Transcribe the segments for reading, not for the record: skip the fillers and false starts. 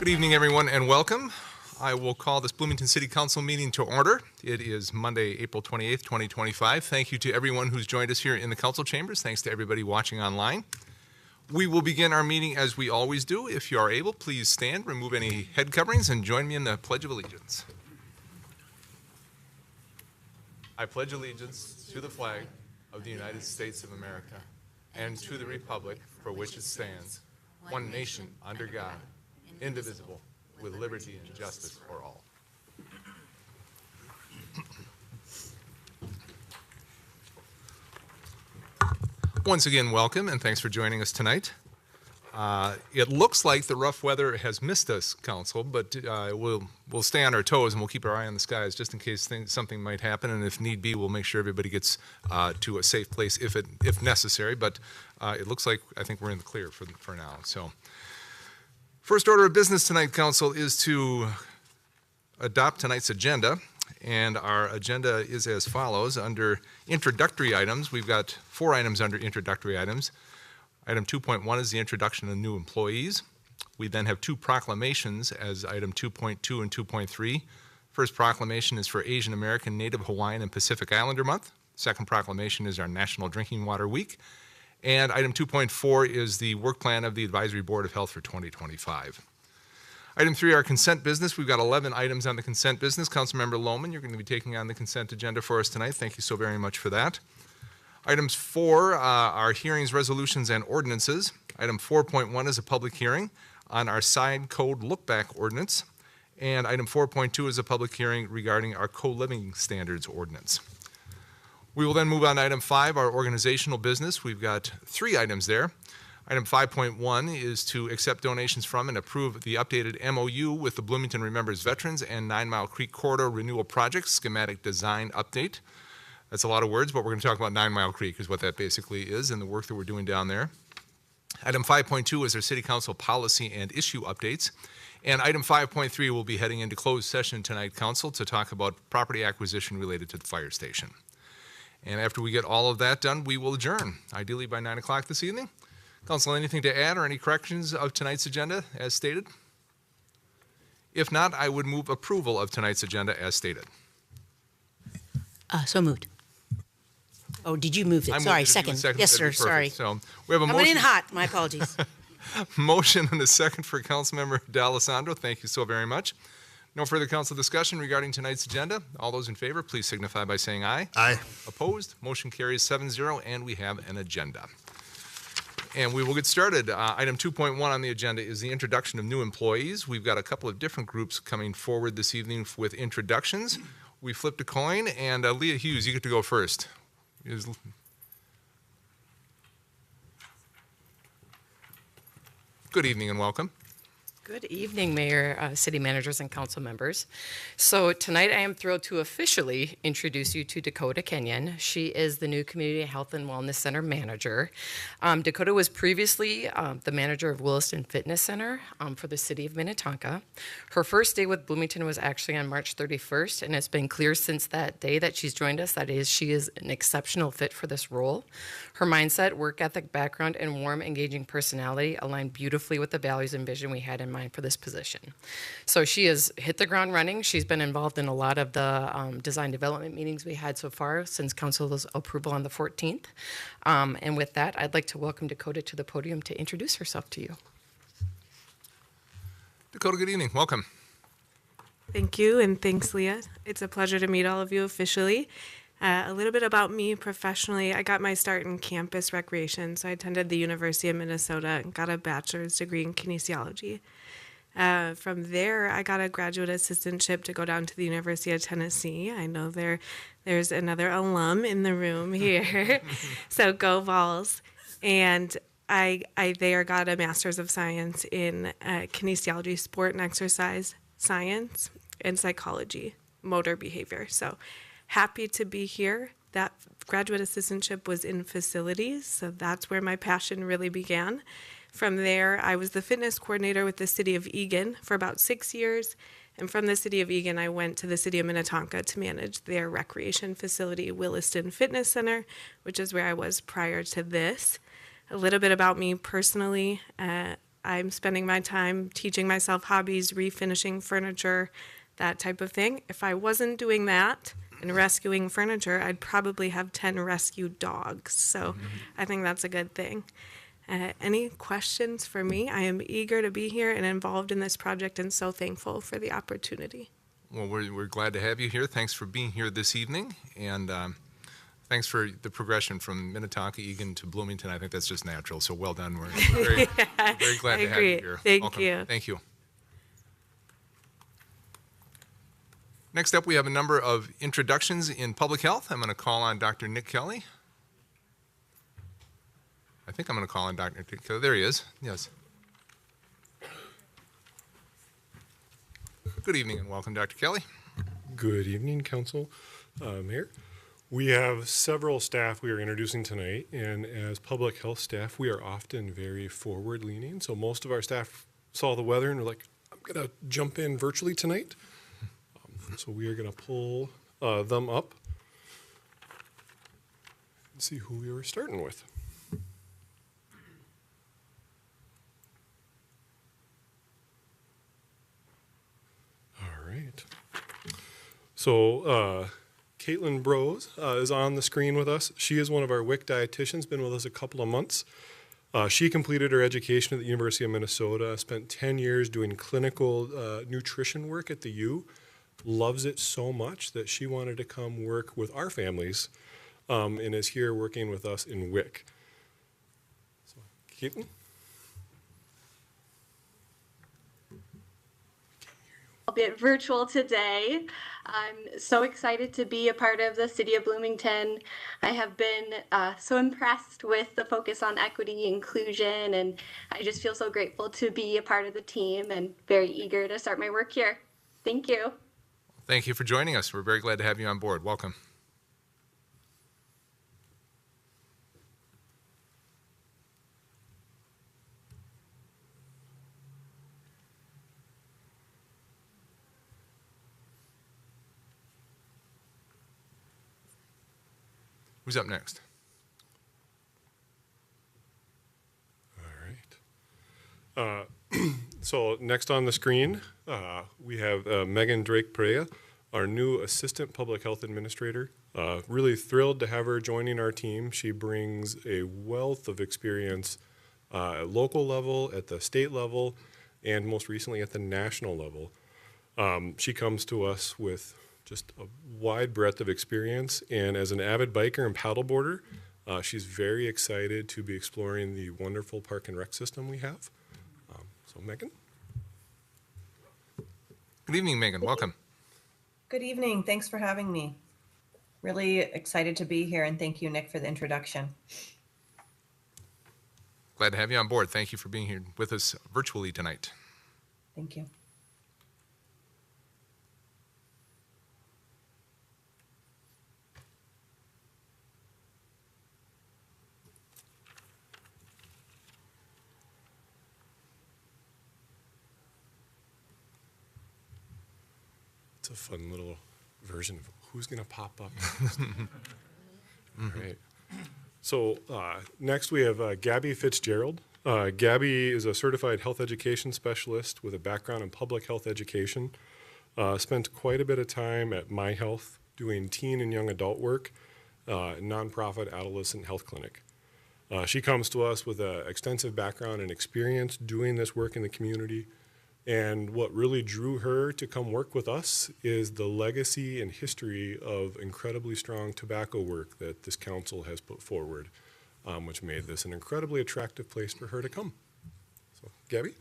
Good evening, everyone, and welcome. I will call this Bloomington City Council meeting to order. It is Monday, April 28th, 2025. Thank you to everyone who's joined us here in the council chambers. Thanks to everybody watching online. We will begin our meeting as we always do. If you are able, please stand, remove any head coverings, and join me in the Pledge of Allegiance. I pledge allegiance to the flag of the United States of America and to the republic for which it stands, one nation under God, indivisible, with liberty and justice for all. Once again, welcome and thanks for joining us tonight. It looks like the rough weather has missed us, Council, but we'll stay on our toes and we'll keep our eye on the skies just in case something might happen, and if need be, we'll make sure everybody gets to a safe place if necessary. But it looks like I think we're in the clear for now. So, first order of business tonight, Council, is to adopt tonight's agenda. And our agenda is as follows. Under introductory items, we've got 4 items under introductory items. Item 2.1 is the introduction of new employees. We then have 2 proclamations as item 2.2 and 2.3. First proclamation is for Asian American, Native Hawaiian, and Pacific Islander Month. Second proclamation is our National Drinking Water Week. And item 2.4 is the work plan of the Advisory Board of Health for 2025. Item 3, our consent business. We've got 11 items on the consent business. Councilmember Lohman, you're going to be taking on the consent agenda for us tonight. Thank you so very much for that. Items 4 are hearings, resolutions, and ordinances. Item 4.1 is a public hearing on our side code lookback ordinance. And item 4.2 is a public hearing regarding our co-living standards ordinance. We will then move on to item 5, our organizational business. We've got 3 items there. Item 5.1 is to accept donations from and approve the updated MOU with the Bloomington Remembers Veterans and 9 Mile Creek Corridor Renewal Project Schematic Design Update. That's a lot of words, but we're going to talk about 9 Mile Creek is what that basically is and the work that we're doing down there. Item 5.2 is our City Council policy and issue updates. And item 5.3 will be heading into closed session tonight, Council, to talk about property acquisition related to the fire station. And after we get all of that done, we will adjourn, ideally by 9 o'clock this evening. Council, anything to add or any corrections of tonight's agenda as stated? If not, I would move approval of tonight's agenda as stated. So moved. Oh, did you move it? Sorry, second. Yes, sir, sorry. So we have a Coming motion. in hot, my apologies. Motion and a second for Councilmember D'Alessandro. Thank you so very much. No further council discussion regarding tonight's agenda. All those in favor, please signify by saying aye. Aye. Opposed? Motion carries 7-0, and we have an agenda. And we will get started. Item 2.1 on the agenda is the introduction of new employees. We've got a couple of different groups coming forward this evening with introductions. We flipped a coin, and Leah Hughes, you get to go first. Good evening and welcome. Good evening, Mayor, City Managers, and Council members. So tonight I am thrilled to officially introduce you to Dakota Kenyon. She is the new Community Health and Wellness Center manager. Dakota was previously the manager of Williston Fitness Center for the City of Minnetonka. Her first day with Bloomington was actually on March 31st, and it's been clear since that day that she's joined us, that is, she is an exceptional fit for this role. Her mindset, work ethic, background, and warm, engaging personality align beautifully with the values and vision we had in mind for this position. So she has hit the ground running. She's been involved in a lot of the design development meetings we had so far since council's approval on the 14th. And with that, I'd like to welcome Dakota to the podium to introduce herself to you. Dakota, good evening. Welcome. Thank you, and thanks, Leah. It's a pleasure to meet all of you officially. A little bit about me professionally. I got my start in campus recreation, so I attended the University of Minnesota and got a bachelor's degree in kinesiology. From there, I got a graduate assistantship to go down to the University of Tennessee. I know there's another alum in the room here, so go Vols. And I there got a master's of science in kinesiology, sport and exercise science, and psychology, motor behavior. So happy to be here. That graduate assistantship was in facilities, so that's where my passion really began. From there, I was the fitness coordinator with the City of Eagan for about 6 years. And from the City of Eagan, I went to the City of Minnetonka to manage their recreation facility, Williston Fitness Center, which is where I was prior to this. A little bit about me personally. I'm spending my time teaching myself hobbies, refinishing furniture, that type of thing. If I wasn't doing that and rescuing furniture, I'd probably have 10 rescued dogs. So I think that's a good thing. Any questions for me? I am eager to be here and involved in this project and so thankful for the opportunity. Well, we're glad to have you here. Thanks for being here this evening, and thanks for the progression from Minnetonka, Egan to Bloomington. I think that's just natural, so well done. We're very, very glad to have you here. Thank you. Thank you. Next up, we have a number of introductions in public health. I'm going to call on Dr. Nick Kelly. I think I'm going to call on Dr. Nick Kelly. There he is. Yes. Good evening and welcome, Dr. Kelly. Good evening, Council, Mayor. We have several staff we are introducing tonight, and as public health staff, we are often very forward-leaning. So most of our staff saw the weather and were like, I'm going to jump in virtually tonight. So we are going to pull them up and see who we were starting with. Right. So Caitlin Brose is on the screen with us. She is one of our WIC dietitians, been with us a couple of months. She completed her education at the University of Minnesota, spent 10 years doing clinical nutrition work at the U, loves it so much that she wanted to come work with our families and is here working with us in WIC. So, Caitlin? Albeit virtual today. I'm so excited to be a part of the City of Bloomington. I have been so impressed with the focus on equity, inclusion, and I just feel so grateful to be a part of the team and very eager to start my work here. Thank you. Thank you for joining us. We're very glad to have you on board. Welcome. Who's up next? All right. So next on the screen, we have Megan Drake-Perea, our new Assistant Public Health Administrator. Really thrilled to have her joining our team. She brings a wealth of experience at local level, at the state level, and most recently at the national level. She comes to us with just a wide breadth of experience, and as an avid biker and paddleboarder, she's very excited to be exploring the wonderful park and rec system we have. So Megan. Good evening, Megan. Welcome. Good evening. Thanks for having me. Really excited to be here, and thank you, Nick, for the introduction. Glad to have you on board. Thank you for being here with us virtually tonight. Thank you. It's a fun little version of who's going to pop up. All right. So next we have Gabby Fitzgerald. Gabby is a certified health education specialist with a background in public health education. Spent quite a bit of time at My Health doing teen and young adult work, nonprofit adolescent health clinic. She comes to us with an extensive background and experience doing this work in the community. And what really drew her to come work with us is the legacy and history of incredibly strong tobacco work that this council has put forward, which made this an incredibly attractive place for her to come. So, Gabby?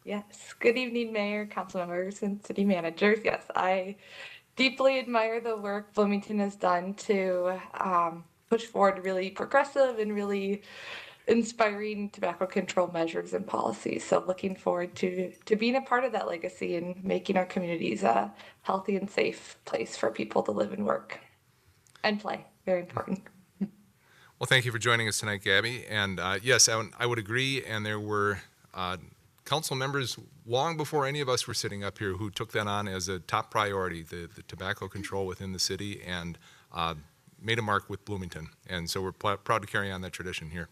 Yes. Good evening, Mayor, council members, and city managers. Yes, I deeply admire the work Bloomington has done to push forward really progressive and really inspiring tobacco control measures and policies. So looking forward to being a part of that legacy and making our communities a healthy and safe place for people to live and work and play. Very important. Well, thank you for joining us tonight, Gabby. And yes, I would agree. And there were council members long before any of us were sitting up here who took that on as a top priority, the tobacco control within the city, and made a mark with Bloomington. And so we're proud to carry on that tradition here.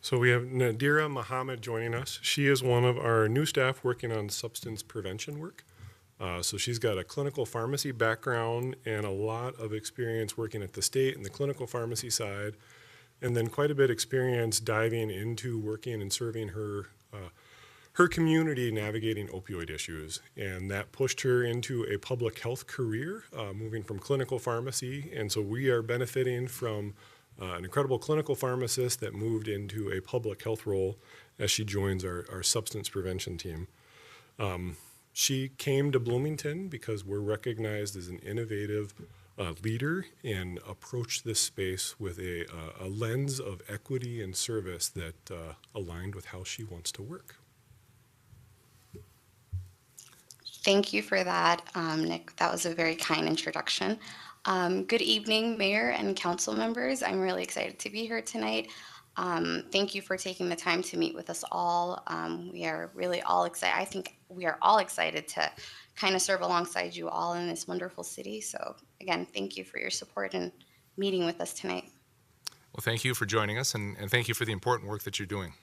So we have Nadira Muhammad joining us. She is one of our new staff working on substance prevention work. So she's got a clinical pharmacy background and a lot of experience working at the state and the clinical pharmacy side, and then quite a bit experience diving into working and serving her community navigating opioid issues. And that pushed her into a public health career, moving from clinical pharmacy. And so we are benefiting from an incredible clinical pharmacist that moved into a public health role as she joins our substance prevention team. She came to Bloomington because we're recognized as an innovative leader and approached this space with a lens of equity and service that aligned with how she wants to work. Thank you for that, Nick. That was a very kind introduction. Good evening, Mayor and council members. I'm really excited to be here tonight. Thank you for taking the time to meet with us all. We are really all excited. I think we are all excited to kind of serve alongside you all in this wonderful city. So again, thank you for your support and meeting with us tonight. Well, thank you for joining us, and thank you for the important work that you're doing.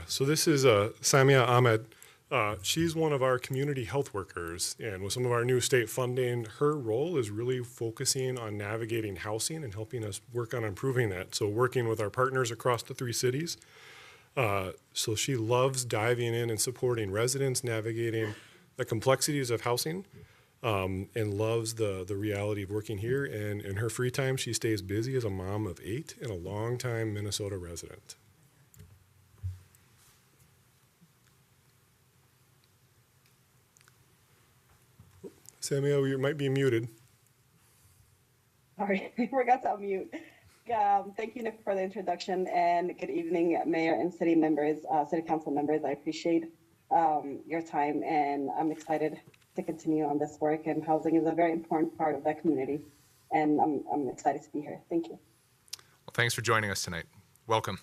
So this is Samia Ahmed. She's one of our community health workers, and with some of our new state funding, her role is really focusing on navigating housing and helping us work on improving that. So working with our partners across the 3 cities. So she loves diving in and supporting residents, navigating the complexities of housing, and loves the reality of working here. And in her free time, she stays busy as a mom of 8 and a longtime Minnesota resident. Samuel, you might be muted. Sorry, I forgot to unmute. Thank you, Nick, for the introduction, and good evening, Mayor and city members, city council members. I appreciate your time, and I'm excited to continue on this work. And housing is a very important part of that community, and I'm excited to be here. Thank you. Well, thanks for joining us tonight. Welcome.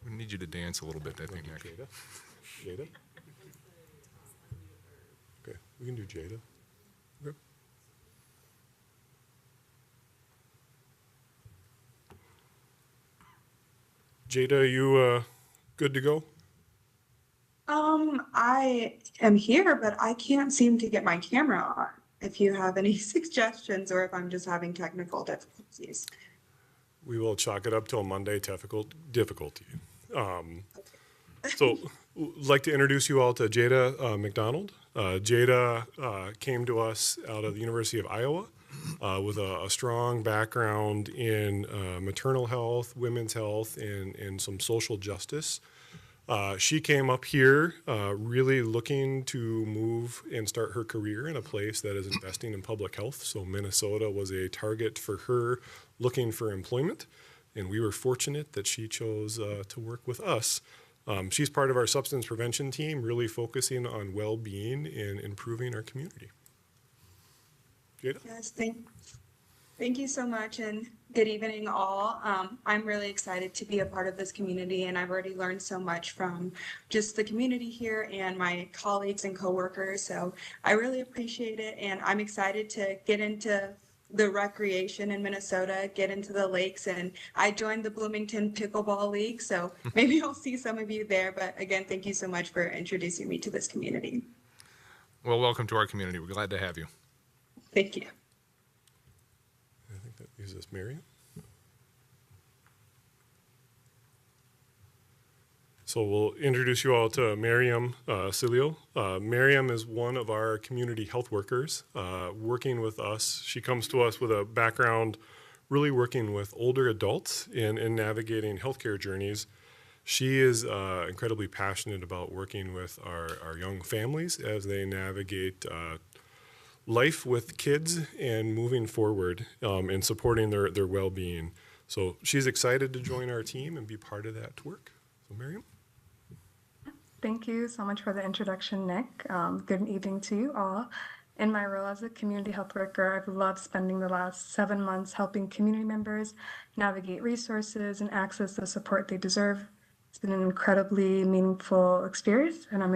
We need you to dance a little bit, I think, Nick. Jada? Okay, we can do Jada. Okay. Jada, are you good to go? I am here, but I can't seem to get my camera on. If you have any suggestions or if I'm just having technical difficulties. We will chalk it up till Monday difficulty. So I'd like to introduce you all to Jada McDonald. Jada came to us out of the University of Iowa with a strong background in maternal health, women's health, and some social justice. She came up here really looking to move and start her career in a place that is investing in public health. So Minnesota was a target for her looking for employment. And we were fortunate that she chose to work with us. She's part of our substance prevention team, really focusing on well-being and improving our community. Jada? Yes, thank you so much, and good evening all. I'm really excited to be a part of this community, and I've already learned so much from just the community here and my colleagues and coworkers. So I really appreciate it, and I'm excited to get into the recreation in Minnesota, get into the lakes, and I joined the Bloomington Pickleball League, so maybe I'll see some of you there. But again, thank you so much for introducing me to this community. Well, welcome to our community. We're glad to have you. Thank you. I think that is this Marion. So we'll introduce you all to Miriam Cilio. Miriam is one of our community health workers working with us. She comes to us with a background really working with older adults in navigating healthcare journeys. She is incredibly passionate about working with our young families as they navigate life with kids and moving forward and supporting their well-being. So she's excited to join our team and be part of that work. So Miriam? Thank you so much for the introduction, Nick. Good evening to you all. In my role as a community health worker, I've loved spending the last 7 months helping community members navigate resources and access the support they deserve. It's been an incredibly meaningful experience, and I'm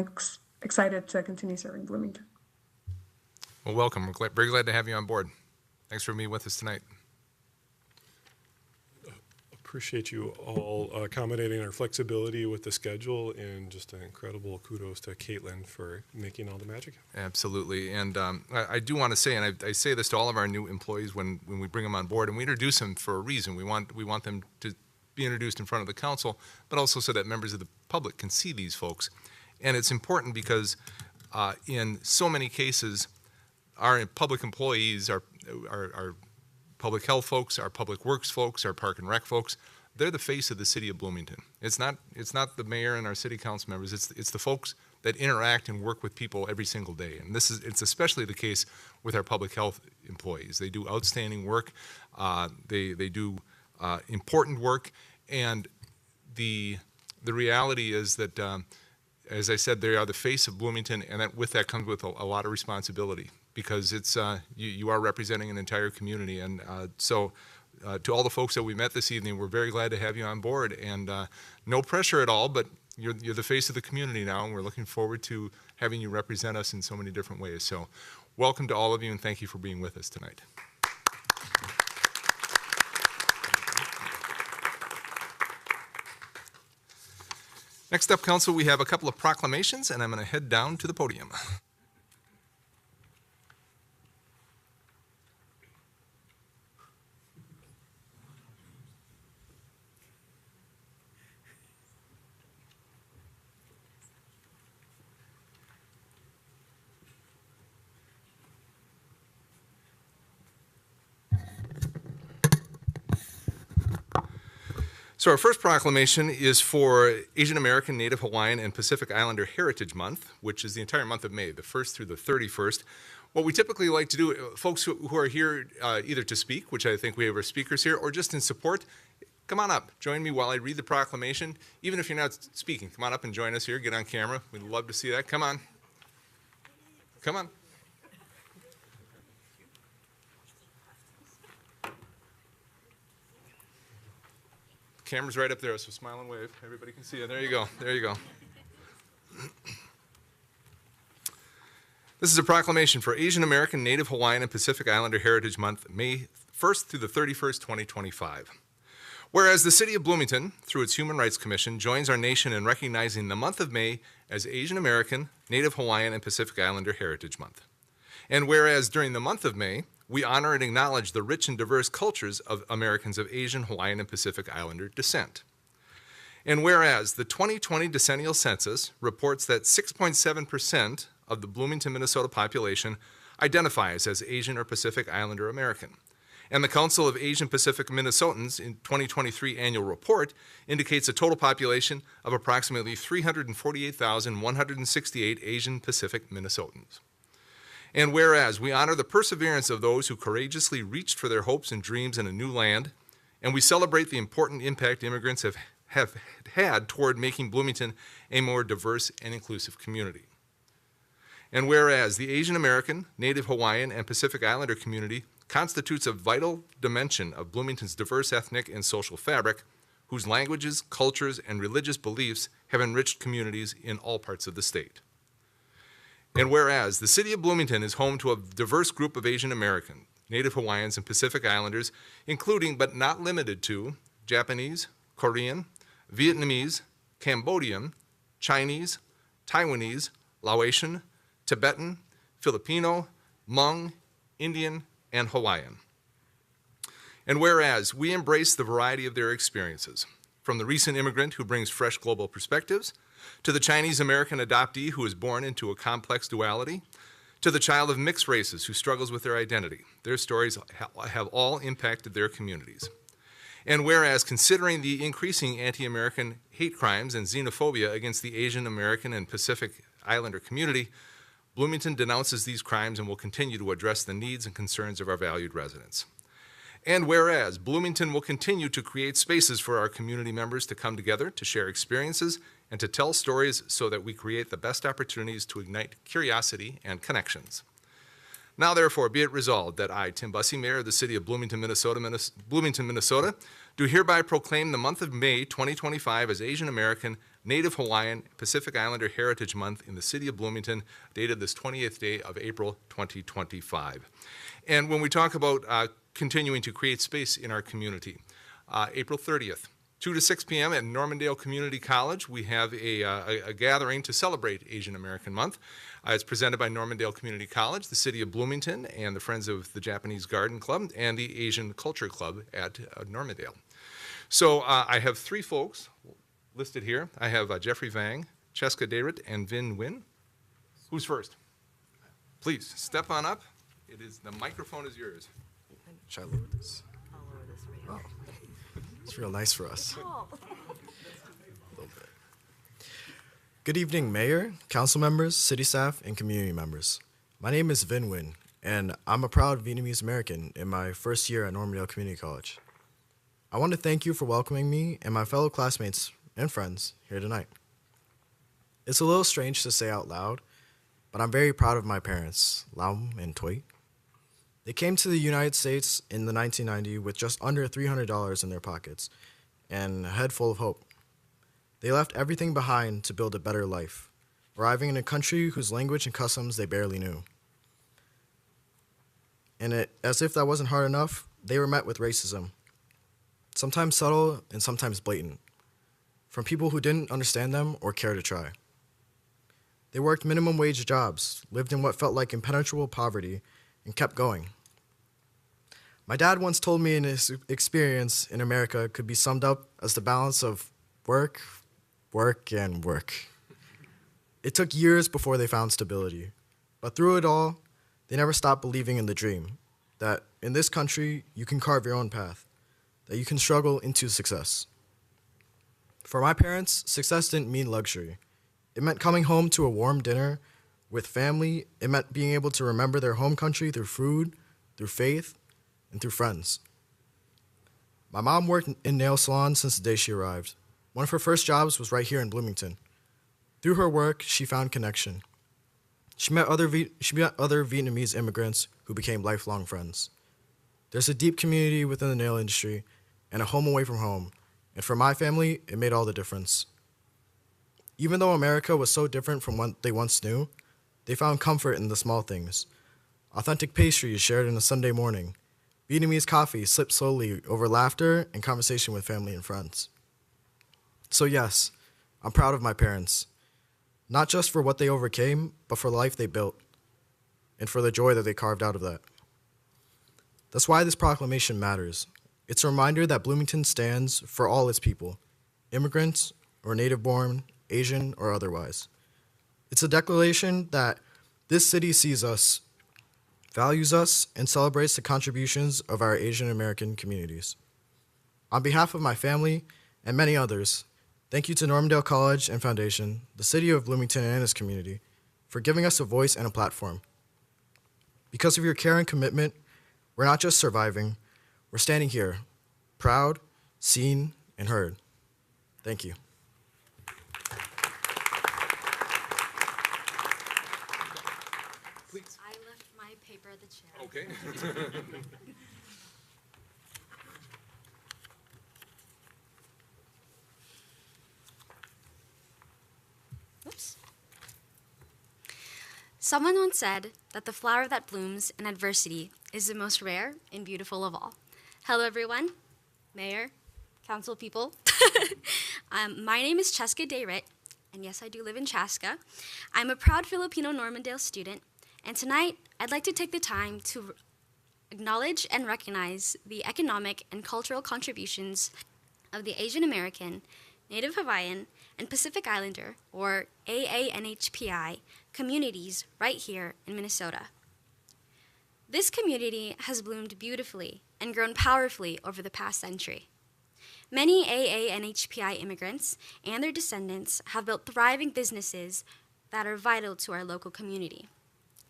excited to continue serving Bloomington. Well, welcome. We're very glad to have you on board. Thanks for being with us tonight. Appreciate you all accommodating our flexibility with the schedule, and just an incredible kudos to Caitlin for making all the magic. Absolutely. And I do want to say, and I say this to all of our new employees when we bring them on board, and we introduce them for a reason. We want them to be introduced in front of the council, but also so that members of the public can see these folks. And it's important because in so many cases, our public employees, our public health folks, our public works folks, our park and rec folks, they're the face of the city of Bloomington. It's not the mayor and our city council members. It's the folks that interact and work with people every single day. And it's especially the case with our public health employees. They do outstanding work. They do important work. And the reality is that, as I said, they are the face of Bloomington, and with that comes with a lot of responsibility, because it's you are representing an entire community. And so to all the folks that we met this evening, we're very glad to have you on board, and no pressure at all, but you're the face of the community now, and we're looking forward to having you represent us in so many different ways. So welcome to all of you, and thank you for being with us tonight. Next up, council, we have a couple of proclamations, and I'm going to head down to the podium. So our first proclamation is for Asian American, Native Hawaiian, and Pacific Islander Heritage Month, which is the entire month of May, the 1st through the 31st. What we typically like to do, folks who are here either to speak, which I think we have our speakers here, or just in support, come on up. Join me while I read the proclamation. Even if you're not speaking, come on up and join us here. Get on camera. We'd love to see that. Come on. Come on. Camera's right up there, so smile and wave. Everybody can see it. There you go. There you go. This is a proclamation for Asian American, Native Hawaiian, and Pacific Islander Heritage Month, May 1st through the 31st, 2025. Whereas the City of Bloomington, through its Human Rights Commission, joins our nation in recognizing the month of May as Asian American, Native Hawaiian, and Pacific Islander Heritage Month. And whereas during the month of May, we honor and acknowledge the rich and diverse cultures of Americans of Asian, Hawaiian, and Pacific Islander descent. And whereas the 2020 decennial census reports that 6.7% of the Bloomington, Minnesota population identifies as Asian or Pacific Islander American. And the Council of Asian Pacific Minnesotans in 2023 annual report indicates a total population of approximately 348,168 Asian Pacific Minnesotans. And whereas we honor the perseverance of those who courageously reached for their hopes and dreams in a new land, and we celebrate the important impact immigrants have had toward making Bloomington a more diverse and inclusive community. And whereas the Asian American, Native Hawaiian, and Pacific Islander community constitutes a vital dimension of Bloomington's diverse ethnic and social fabric, whose languages, cultures, and religious beliefs have enriched communities in all parts of the state. And whereas the City of Bloomington is home to a diverse group of Asian American, Native Hawaiians, and Pacific Islanders, including but not limited to Japanese, Korean, Vietnamese, Cambodian, Chinese, Taiwanese, Laotian, Tibetan, Filipino, Hmong, Indian, and Hawaiian. And whereas we embrace the variety of their experiences, from the recent immigrant who brings fresh global perspectives, to the Chinese-American adoptee who is born into a complex duality, to the child of mixed races who struggles with their identity. Their stories have all impacted their communities. And whereas considering the increasing anti-American hate crimes and xenophobia against the Asian American and Pacific Islander community, Bloomington denounces these crimes and will continue to address the needs and concerns of our valued residents. And whereas Bloomington will continue to create spaces for our community members to come together, to share experiences, and to tell stories so that we create the best opportunities to ignite curiosity and connections. Now, therefore, be it resolved that I, Tim Bussey, Mayor of the City of Bloomington, Minnesota, do hereby proclaim the month of May 2025 as Asian American, Native Hawaiian, Pacific Islander Heritage Month in the City of Bloomington, dated this 20th day of April 2025. And when we talk about continuing to create space in our community, April 30th, 2 to 6 p.m. at Normandale Community College, we have a gathering to celebrate Asian American Month. It's presented by Normandale Community College, the City of Bloomington, and the Friends of the Japanese Garden Club, and the Asian Culture Club at Normandale. So I have 3 folks listed here. I have Jeffrey Vang, Cheska Dayrit, and Vin Nguyen. Who's first? Please, step on up. The microphone is yours. Should I lower this? I'll lower this for you. Oh. It's real nice for us. Oh. A little bit. Good evening, Mayor, council members, city staff, and community members. My name is Vin Nguyen, and I'm a proud Vietnamese American in my first year at Normandale Community College. I want to thank you for welcoming me and my fellow classmates and friends here tonight. It's a little strange to say out loud, but I'm very proud of my parents, Lam and Toi. They came to the United States in the 1990s with just under $300 in their pockets and a head full of hope. They left everything behind to build a better life, arriving in a country whose language and customs they barely knew. And as if that wasn't hard enough, they were met with racism, sometimes subtle and sometimes blatant, from people who didn't understand them or care to try. They worked minimum wage jobs, lived in what felt like impenetrable poverty, and kept going. My dad once told me his experience in America could be summed up as the balance of work, work, and work. It took years before they found stability, but through it all, they never stopped believing in the dream that in this country, you can carve your own path, that you can struggle into success. For my parents, success didn't mean luxury. It meant coming home to a warm dinner with family. It meant being able to remember their home country through food, through faith, and through friends. My mom worked in nail salons since the day she arrived. One of her first jobs was right here in Bloomington. Through her work, she found connection. She met other Vietnamese immigrants who became lifelong friends. There's a deep community within the nail industry and a home away from home, and for my family, it made all the difference. Even though America was so different from what they once knew, they found comfort in the small things. Authentic pastries shared on a Sunday morning, Vietnamese coffee sipped slowly over laughter and conversation with family and friends. So yes, I'm proud of my parents, not just for what they overcame, but for the life they built, and for the joy that they carved out of that. That's why this proclamation matters. It's a reminder that Bloomington stands for all its people, immigrants or native-born, Asian or otherwise. It's a declaration that this city sees us, values us, and celebrates the contributions of our Asian American communities. On behalf of my family and many others, thank you to Normandale College and Foundation, the City of Bloomington and its community, for giving us a voice and a platform. Because of your care and commitment, we're not just surviving, we're standing here, proud, seen, and heard. Thank you. Please. I left my paper at the chair. Okay. Oops. Someone once said that the flower that blooms in adversity is the most rare and beautiful of all. Hello, everyone. Mayor, council people. My name is Cheska Dayrit, and yes, I do live in Chaska. I'm a proud Filipino Normandale student, and tonight I'd like to take the time to acknowledge and recognize the economic and cultural contributions of the Asian American, Native Hawaiian, and Pacific Islander, or AANHPI, communities right here in Minnesota. This community has bloomed beautifully and grown powerfully over the past century. Many AANHPI immigrants and their descendants have built thriving businesses that are vital to our local community.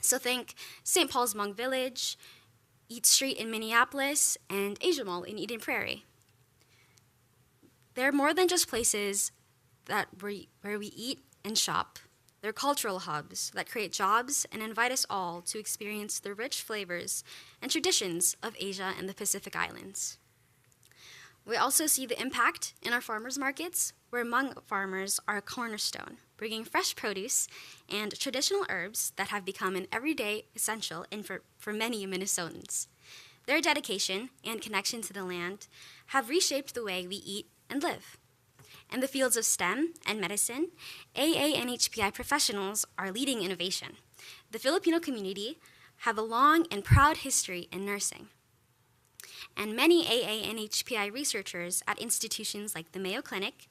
So think St. Paul's Hmong Village, Eat Street in Minneapolis, and Asia Mall in Eden Prairie. They're more than just places where we eat and shop. They're cultural hubs that create jobs and invite us all to experience the rich flavors and traditions of Asia and the Pacific Islands. We also see the impact in our farmers markets, where Hmong farmers are a cornerstone, bringing fresh produce and traditional herbs that have become an everyday essential for many Minnesotans. Their dedication and connection to the land have reshaped the way we eat and live. In the fields of STEM and medicine, AANHPI professionals are leading innovation. The Filipino community have a long and proud history in nursing. And many AANHPI researchers at institutions like the Mayo Clinic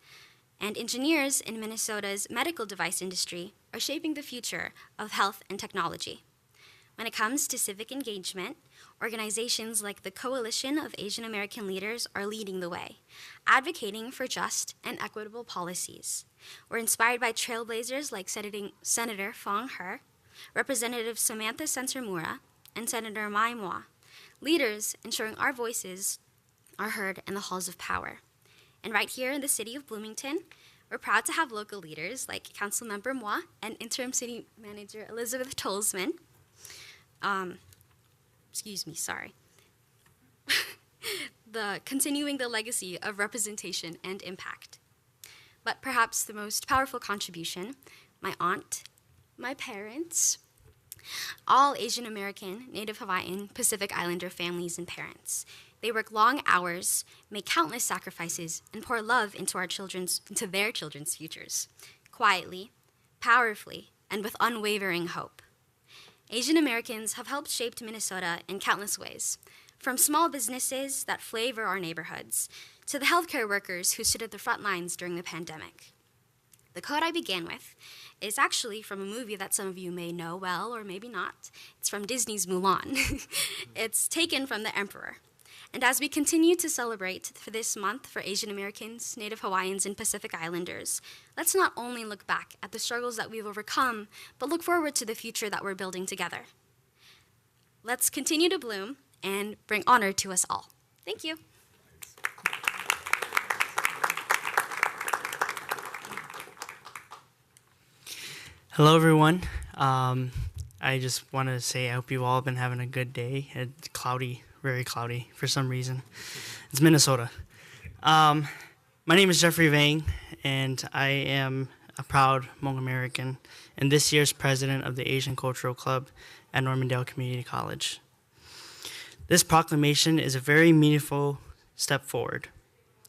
and engineers in Minnesota's medical device industry are shaping the future of health and technology. When it comes to civic engagement, organizations like the Coalition of Asian American Leaders are leading the way, advocating for just and equitable policies. We're inspired by trailblazers like Senator Fong He, Representative Samantha Sensormura, and Senator Mai Moa, leaders ensuring our voices are heard in the halls of power. And right here in the city of Bloomington, we're proud to have local leaders like Councilmember Moa and Interim City Manager Elizabeth Tolzman. Continuing the legacy of representation and impact. But perhaps the most powerful contribution, my aunt, my parents, all Asian American, Native Hawaiian, Pacific Islander families and parents. They work long hours, make countless sacrifices, and pour love into their children's futures, quietly, powerfully, and with unwavering hope. Asian Americans have helped shape Minnesota in countless ways, from small businesses that flavor our neighborhoods to the healthcare workers who stood at the front lines during the pandemic. The quote I began with is actually from a movie that some of you may know well or maybe not. It's from Disney's Mulan. It's taken from The Emperor. And as we continue to celebrate for this month for Asian Americans, Native Hawaiians, and Pacific Islanders, let's not only look back at the struggles that we've overcome, but look forward to the future that we're building together. Let's continue to bloom and bring honor to us all. Thank you. Hello, everyone. I just want to say I hope you've all been having a good day. It's cloudy, very cloudy for some reason. It's Minnesota. My name is Jeffrey Vang, and I am a proud Hmong American and this year's president of the Asian Cultural Club at Normandale Community College. This proclamation is a very meaningful step forward.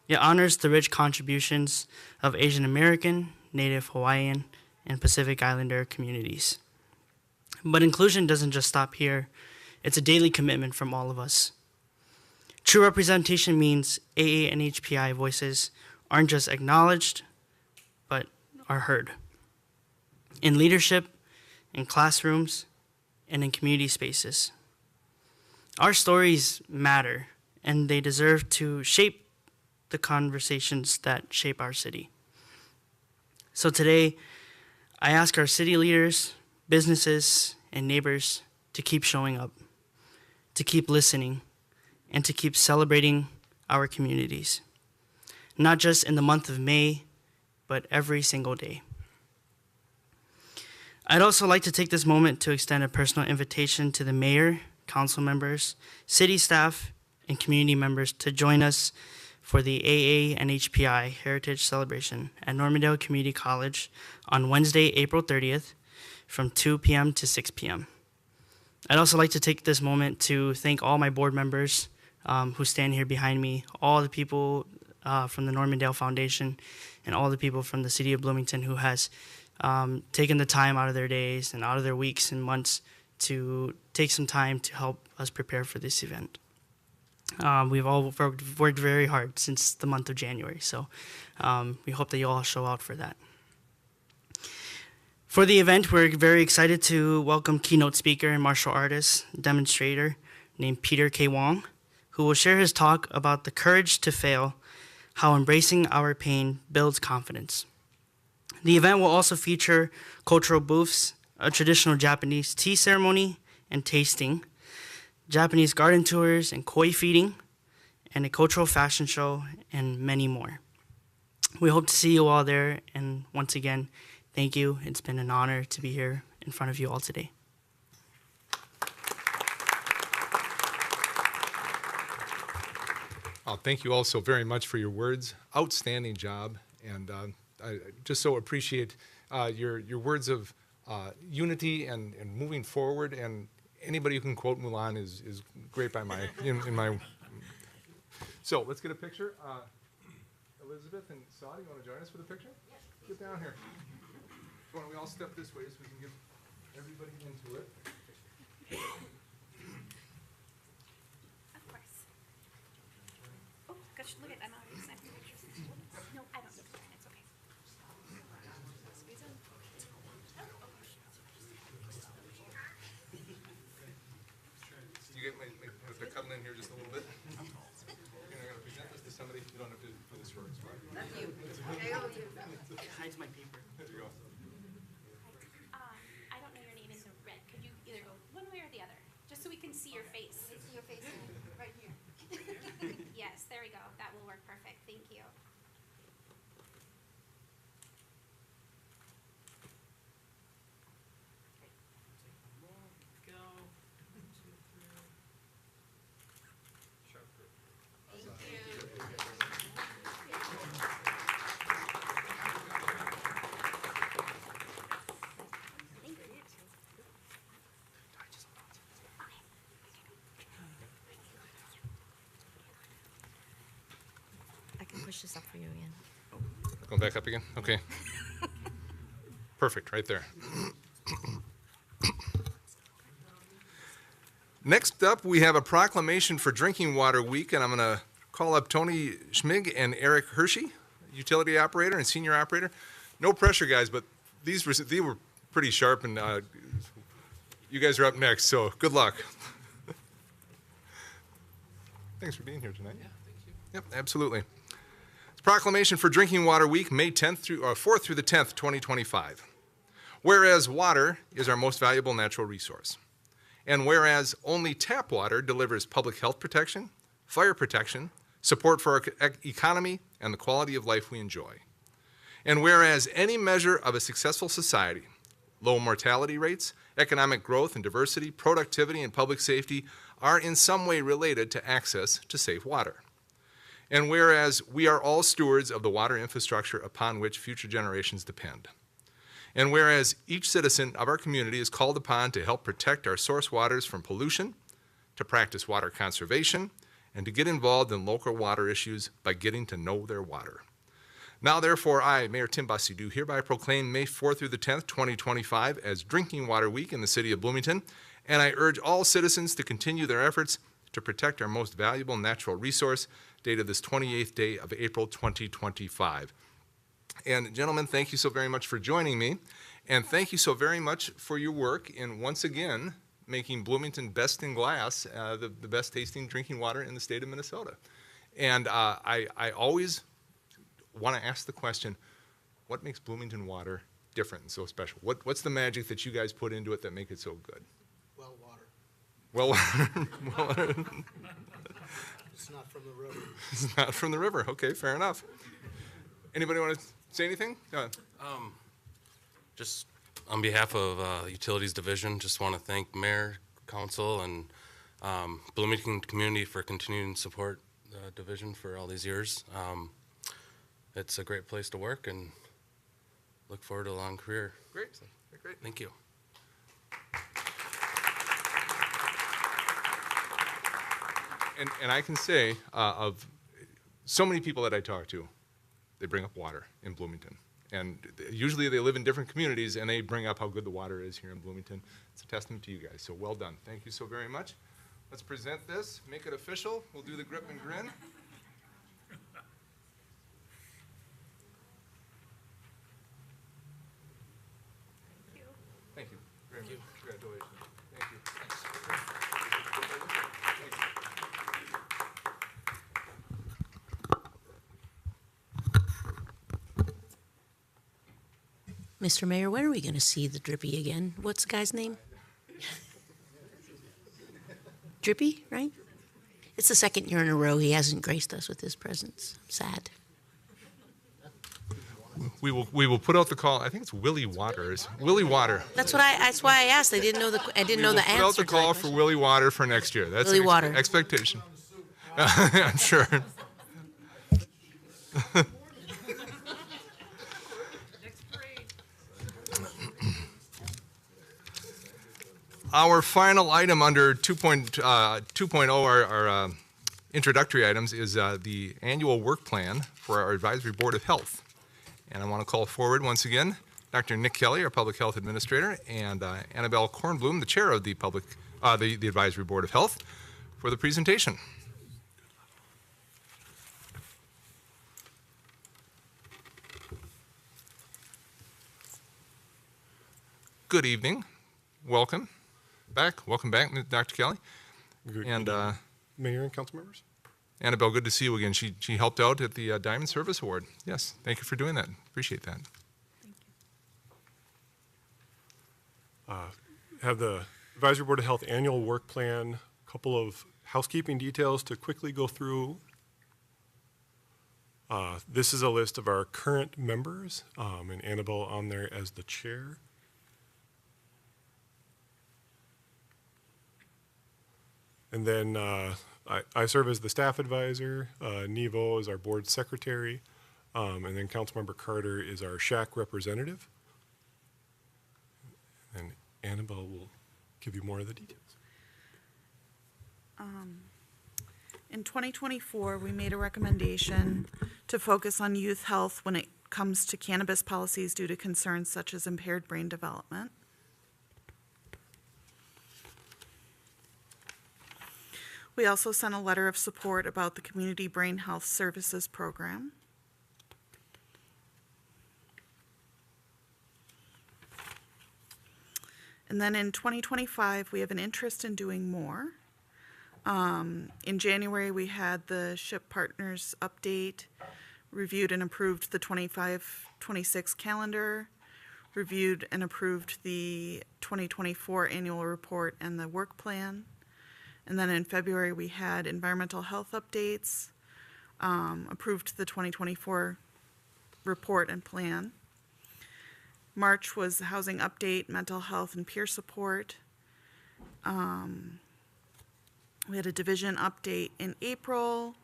It honors the rich contributions of Asian American, Native Hawaiian, and Pacific Islander communities. But inclusion doesn't just stop here. It's a daily commitment from all of us. True representation means AANHPI voices aren't just acknowledged, but are heard. In leadership, in classrooms, and in community spaces. Our stories matter, and they deserve to shape the conversations that shape our city. So today, I ask our city leaders, businesses, and neighbors to keep showing up, to keep listening, and to keep celebrating our communities, not just in the month of May, but every single day. I'd also like to take this moment to extend a personal invitation to the mayor, council members, city staff, and community members to join us for the AANHPI Heritage Celebration at Normandale Community College on Wednesday, April 30th from 2 p.m. to 6 p.m. I'd also like to take this moment to thank all my board members who stand here behind me, all the people from the Normandale Foundation, and all the people from the city of Bloomington who has taken the time out of their days and out of their weeks and months to take some time to help us prepare for this event. We've all worked very hard since the month of January, so we hope that you all show out for that. For the event, we're very excited to welcome keynote speaker and martial artist demonstrator named Peter K. Wong, who will share his talk about the courage to fail, how embracing our pain builds confidence. The event will also feature cultural booths, a traditional Japanese tea ceremony and tasting, Japanese garden tours and koi feeding, and a cultural fashion show, and many more. We hope to see you all there, and once again, thank you. It's been an honor to be here in front of you all today. Thank you all so very much for your words. Outstanding job, and I just so appreciate your words of unity and moving forward. And anybody who can quote Mulan is great by my in my. So let's get a picture. Elizabeth and Saudi, you want to join us for the picture? Yes. Get down here. Why don't we all step this way so we can get everybody into it? Of course. Oh, gosh, look at I'm already snapping pictures. No, I don't need to. It's okay. Squeeze in. You get if they're coming in here just a little bit. You're going to present this to somebody. You don't have to do this first, right? That's you. It hides my paper. There you go. I don't know your name in the red. Could you either go one way or the other? Just so we can see your face. See your face right here. Yes, there we go. That will work perfect. Thank you. I can push this up for you again. Going back up again? Okay. Perfect, right there. Next up, we have a proclamation for Drinking Water Week, and I'm going to call up Tony Schmig and Eric Hershey, utility operator and senior operator. No pressure, guys, but these were pretty sharp, and you guys are up next, so good luck. Thanks for being here tonight. Yeah, thank you. Yep, absolutely. Proclamation for Drinking Water Week, May 10th through 4th through the 10th, 2025. Whereas water is our most valuable natural resource, and whereas only tap water delivers public health protection, fire protection, support for our economy, and the quality of life we enjoy. And whereas any measure of a successful society, low mortality rates, economic growth and diversity, productivity, and public safety are in some way related to access to safe water. And whereas we are all stewards of the water infrastructure upon which future generations depend. And whereas each citizen of our community is called upon to help protect our source waters from pollution, to practice water conservation, and to get involved in local water issues by getting to know their water. Now, therefore, I, Mayor Tim Basidou, hereby proclaim May 4th through the 10th, 2025 as Drinking Water Week in the city of Bloomington, and I urge all citizens to continue their efforts to protect our most valuable natural resource, dated this 28th day of April 2025. And gentlemen, thank you so very much for joining me, and thank you so very much for your work in once again making Bloomington best in glass, the best tasting drinking water in the state of Minnesota. And I always want to ask the question, what makes Bloomington water different and so special? What's the magic that you guys put into it that make it so good? Well water. Well water. It's not from the river. It's not from the river. Okay, fair enough. Anybody want to say anything? Just on behalf of Utilities Division, just want to thank Mayor, Council, and Bloomington community for continuing to support the division for all these years. It's a great place to work, and look forward to a long career. Great, great. Thank you. And I can say of so many people that I talk to, they bring up water in Bloomington. And usually they live in different communities and they bring up how good the water is here in Bloomington. It's a testament to you guys, so well done. Thank you so very much. Let's present this, make it official. We'll do the grip and grin. Thank you very much. Congratulations. Thank you. Mr. Mayor, when are we going to see the Drippy again? What's the guy's name? Drippy, right? It's the second year in a row he hasn't graced us with his presence. Sad. We will put out the call. I think it's Willie Waters. Willie Water. That's why I asked. I didn't know the answer. Put out the call for Willie Water for next year. That's Willie Water. Expectation. I'm sure. Our final item under 2.0, our introductory items, is the annual work plan for our Advisory Board of Health. And I want to call forward once again Dr. Nick Kelly, our Public Health Administrator, and Annabelle Kornblum, the Chair of the the Advisory Board of Health, for the presentation. Good evening. Welcome back, Dr. Kelly. Good and Mayor and council members. Annabelle, good to see you again. She helped out at the Diamond Service Award. Yes, thank you for doing that. Appreciate that. Thank you. Have the Advisory Board of Health annual work plan, a couple of housekeeping details to quickly go through. This is a list of our current members, and Annabelle on there as the chair. And then I serve as the staff advisor. Nevo is our board secretary. And then Councilmember Carter is our SHAC representative. And Annabelle will give you more of the details. In 2024, we made a recommendation to focus on youth health when it comes to cannabis policies due to concerns such as impaired brain development. We also sent a letter of support about the Community Brain Health Services Program. And then in 2025, we have an interest in doing more. In January, we had the SHIP Partners update, reviewed and approved the 25-26 calendar, reviewed and approved the 2024 annual report and the work plan. And then in February, we had environmental health updates, approved the 2024 report and plan. March was the housing update, mental health, and peer support. We had a division update in April.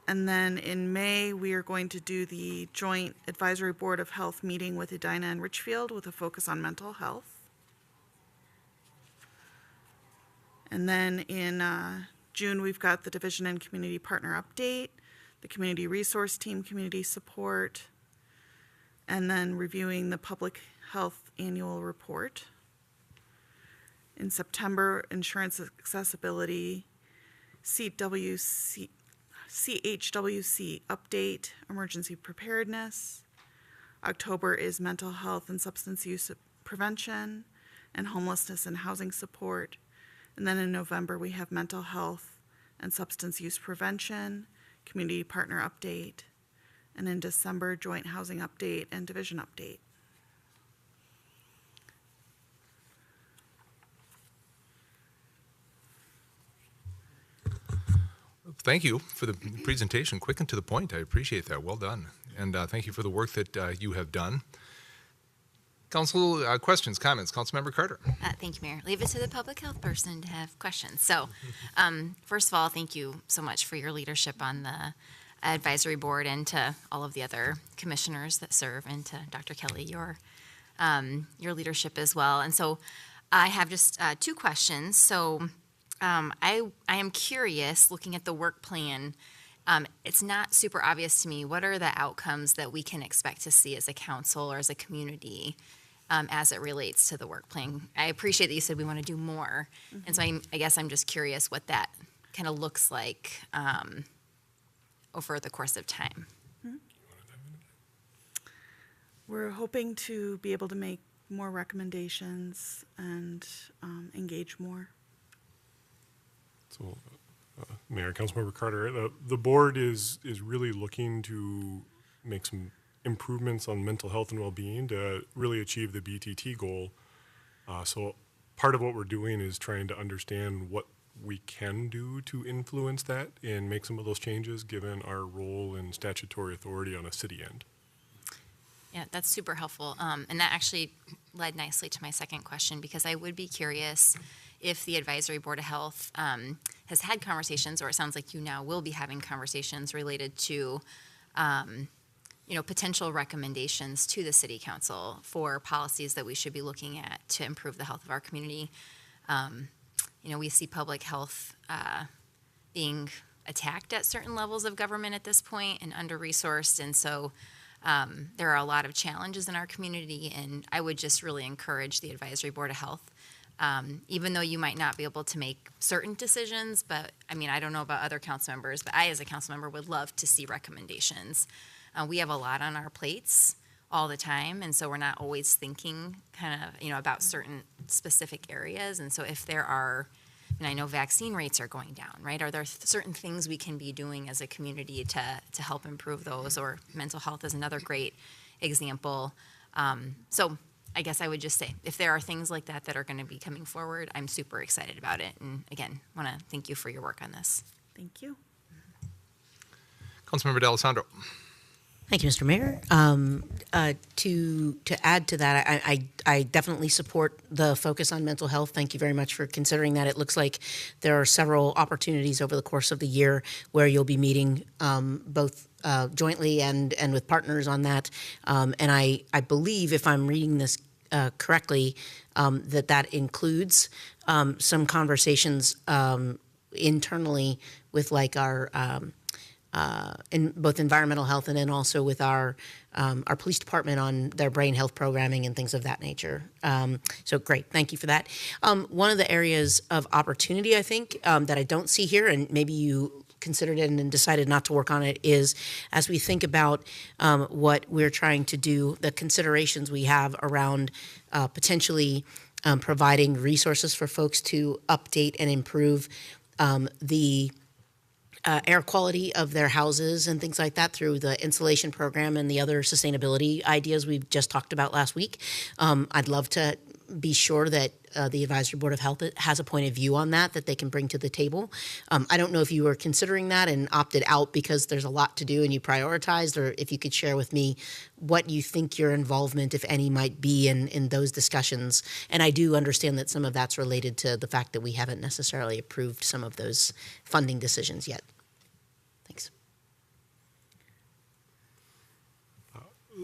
And then in May, we are going to do the joint advisory board of health meeting with Edina and Richfield with a focus on mental health. And then in June, we've got the division and community partner update, the community resource team, community support, and then reviewing the public health annual report. In September, insurance accessibility, CHWC update, emergency preparedness. October is mental health and substance use prevention, and homelessness and housing support. And then in November, we have mental health and substance use prevention, community partner update, and in December, joint housing update and division update. Thank you for the presentation, quick and to the point. I appreciate that. Well done. And thank you for the work that you have done. Council questions, comments. Councilmember Carter. Thank you, Mayor. Leave it to the public health person to have questions. So, first of all, thank you so much for your leadership on the advisory board and to all of the other commissioners that serve, and to Dr. Kelly, your leadership as well. And so, I have just two questions. So, I am curious, looking at the work plan. It's not super obvious to me. What are the outcomes that we can expect to see as a council or as a community as it relates to the work plan. I appreciate that you said we want to do more. And so I guess I'm just curious what that kind of looks like over the course of time. We're hoping to be able to make more recommendations and engage more. So, Mayor, Councilmember Carter, the board is really looking to make some improvements on mental health and well-being to really achieve the BTT goal. So part of what we're doing is trying to understand what we can do to influence that and make some of those changes given our role and statutory authority on a city end. Yeah, that's super helpful. And that actually led nicely to my second question, because I would be curious if the Advisory Board of Health has had conversations, or it sounds like you now will be having conversations related to potential recommendations to the City Council for policies that we should be looking at to improve the health of our community. We see public health being attacked at certain levels of government at this point and under-resourced, and so there are a lot of challenges in our community, and I would just really encourage the Advisory Board of Health, even though you might not be able to make certain decisions, but I don't know about other council members, but I as a council member would love to see recommendations. We have a lot on our plates all the time, and so we're not always thinking about certain specific areas, and so if there are, and I know vaccine rates are going down, right? Are there certain things we can be doing as a community to help improve those? Or mental health is another great example. So I guess I would just say, if there are things like that that are going to be coming forward, I'm super excited about it. And again, want to thank you for your work on this. Thank you. Councilmember D'Alessandro. Thank you, Mr. Mayor. To add to that, I definitely support the focus on mental health. Thank you very much for considering that. It looks like there are several opportunities over the course of the year where you'll be meeting both jointly and with partners on that. And I believe, if I'm reading this correctly, that includes some conversations internally with our in both environmental health and then also with our police department on their brain health programming and things of that nature. So great, thank you for that. One of the areas of opportunity, I think, that I don't see here, and maybe you considered it and decided not to work on it, is as we think about what we're trying to do, the considerations we have around potentially providing resources for folks to update and improve the air quality of their houses and things like that through the insulation program and the other sustainability ideas we've just talked about last week. I'd love to be sure that the Advisory Board of Health has a point of view on that they can bring to the table. I don't know if you were considering that and opted out because there's a lot to do and you prioritized, or if you could share with me what you think your involvement, if any, might be in those discussions. And I do understand that some of that's related to the fact that we haven't necessarily approved some of those funding decisions yet. Thanks.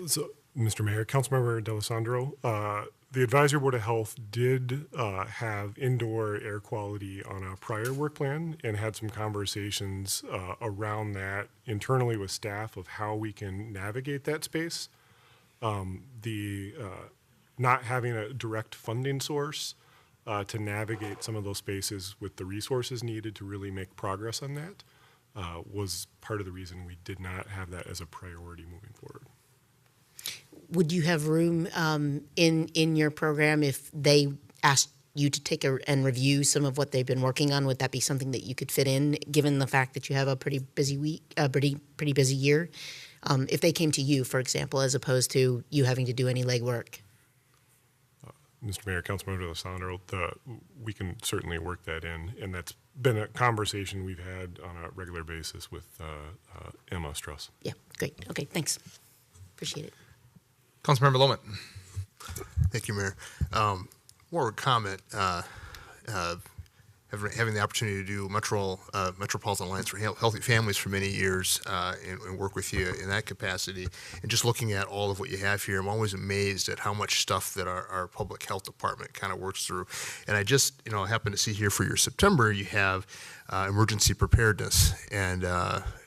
So, Mr. Mayor, Councilmember D'Alessandro, the Advisory Board of Health did have indoor air quality on a prior work plan and had some conversations around that internally with staff of how we can navigate that space. Not having a direct funding source to navigate some of those spaces with the resources needed to really make progress on that was part of the reason we did not have that as a priority moving forward. Would you have room in your program if they asked you to take and review some of what they've been working on? Would that be something that you could fit in, given the fact that you have a pretty busy week, pretty busy year? If they came to you, for example, as opposed to you having to do any legwork. Mr. Mayor, Councilmember D'Alessandro, we can certainly work that in, and that's been a conversation we've had on a regular basis with Emma Struss. Yeah, great. Okay, thanks. Appreciate it. Councilmember Lohman. Thank you, Mayor. More of a comment, having the opportunity to do Metropolitan Alliance for Healthy Families for many years and work with you in that capacity, and just looking at all of what you have here, I'm always amazed at how much stuff that our public health department kind of works through. And I just, happen to see here for your September, you have emergency preparedness, and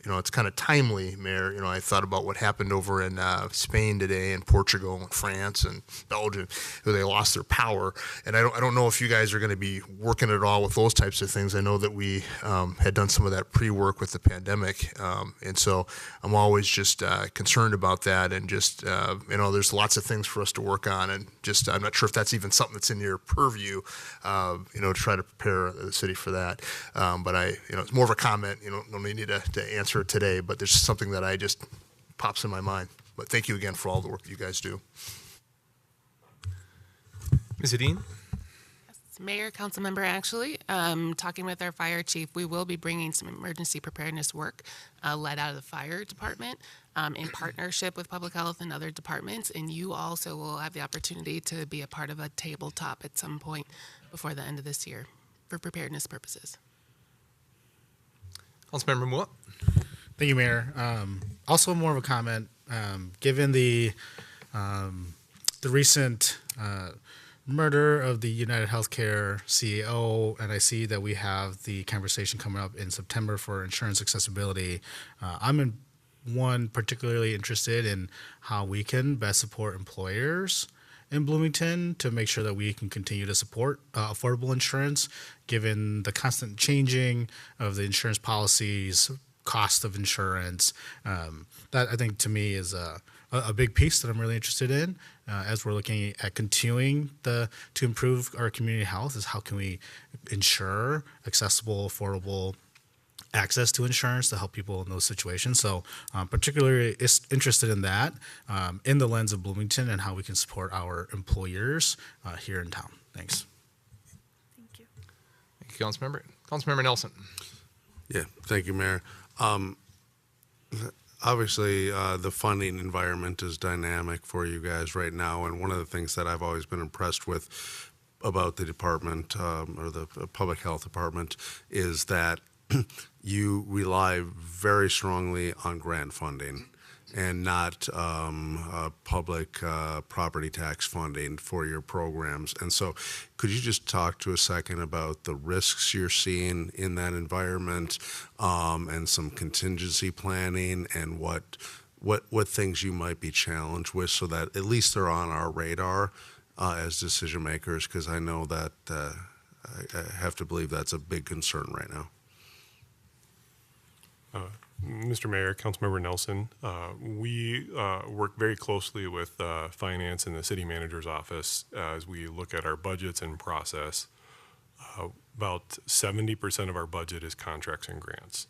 it's kind of timely, Mayor. I thought about what happened over in Spain today, and Portugal, and France, and Belgium, where they lost their power. And I don't know if you guys are going to be working at all with those types of things. I know that we had done some of that pre-work with the pandemic, and so I'm always just concerned about that. And just there's lots of things for us to work on, and just I'm not sure if that's even something that's in your purview, to try to prepare the city for that. But it's more of a comment. You don't need to answer it today, but there's something that I just pops in my mind. But thank you again for all the work that you guys do. Ms. Edine? Mayor, council member, actually, talking with our fire chief, we will be bringing some emergency preparedness work led out of the fire department in partnership with public health and other departments. And you also will have the opportunity to be a part of a tabletop at some point before the end of this year for preparedness purposes. Councilmember Moore? Thank you, Mayor. Also, more of a comment. Given the recent murder of the United Healthcare CEO, and I see that we have the conversation coming up in September for insurance accessibility, I'm particularly interested in how we can best support employers in Bloomington to make sure that we can continue to support affordable insurance, given the constant changing of the insurance policies, cost of insurance. That, I think, to me is a big piece that I'm really interested in as we're looking at continuing to improve our community health, is how can we ensure accessible, affordable access to insurance to help people in those situations. So particularly interested in that in the lens of Bloomington and how we can support our employers here in town. Thanks. Thank you, Councilmember. Councilmember Nelson. Yeah, thank you, Mayor. Obviously, the funding environment is dynamic for you guys right now, and one of the things that I've always been impressed with about the department or the public health department is that you rely very strongly on grant funding and not public property tax funding for your programs. And so could you just talk to a second about the risks you're seeing in that environment and some contingency planning and what things you might be challenged with, so that at least they're on our radar as decision makers, because I know that I have to believe that's a big concern right now. Mr. Mayor, Councilmember Nelson, we work very closely with finance and the city manager's office as we look at our budgets and process. About 70% of our budget is contracts and grants.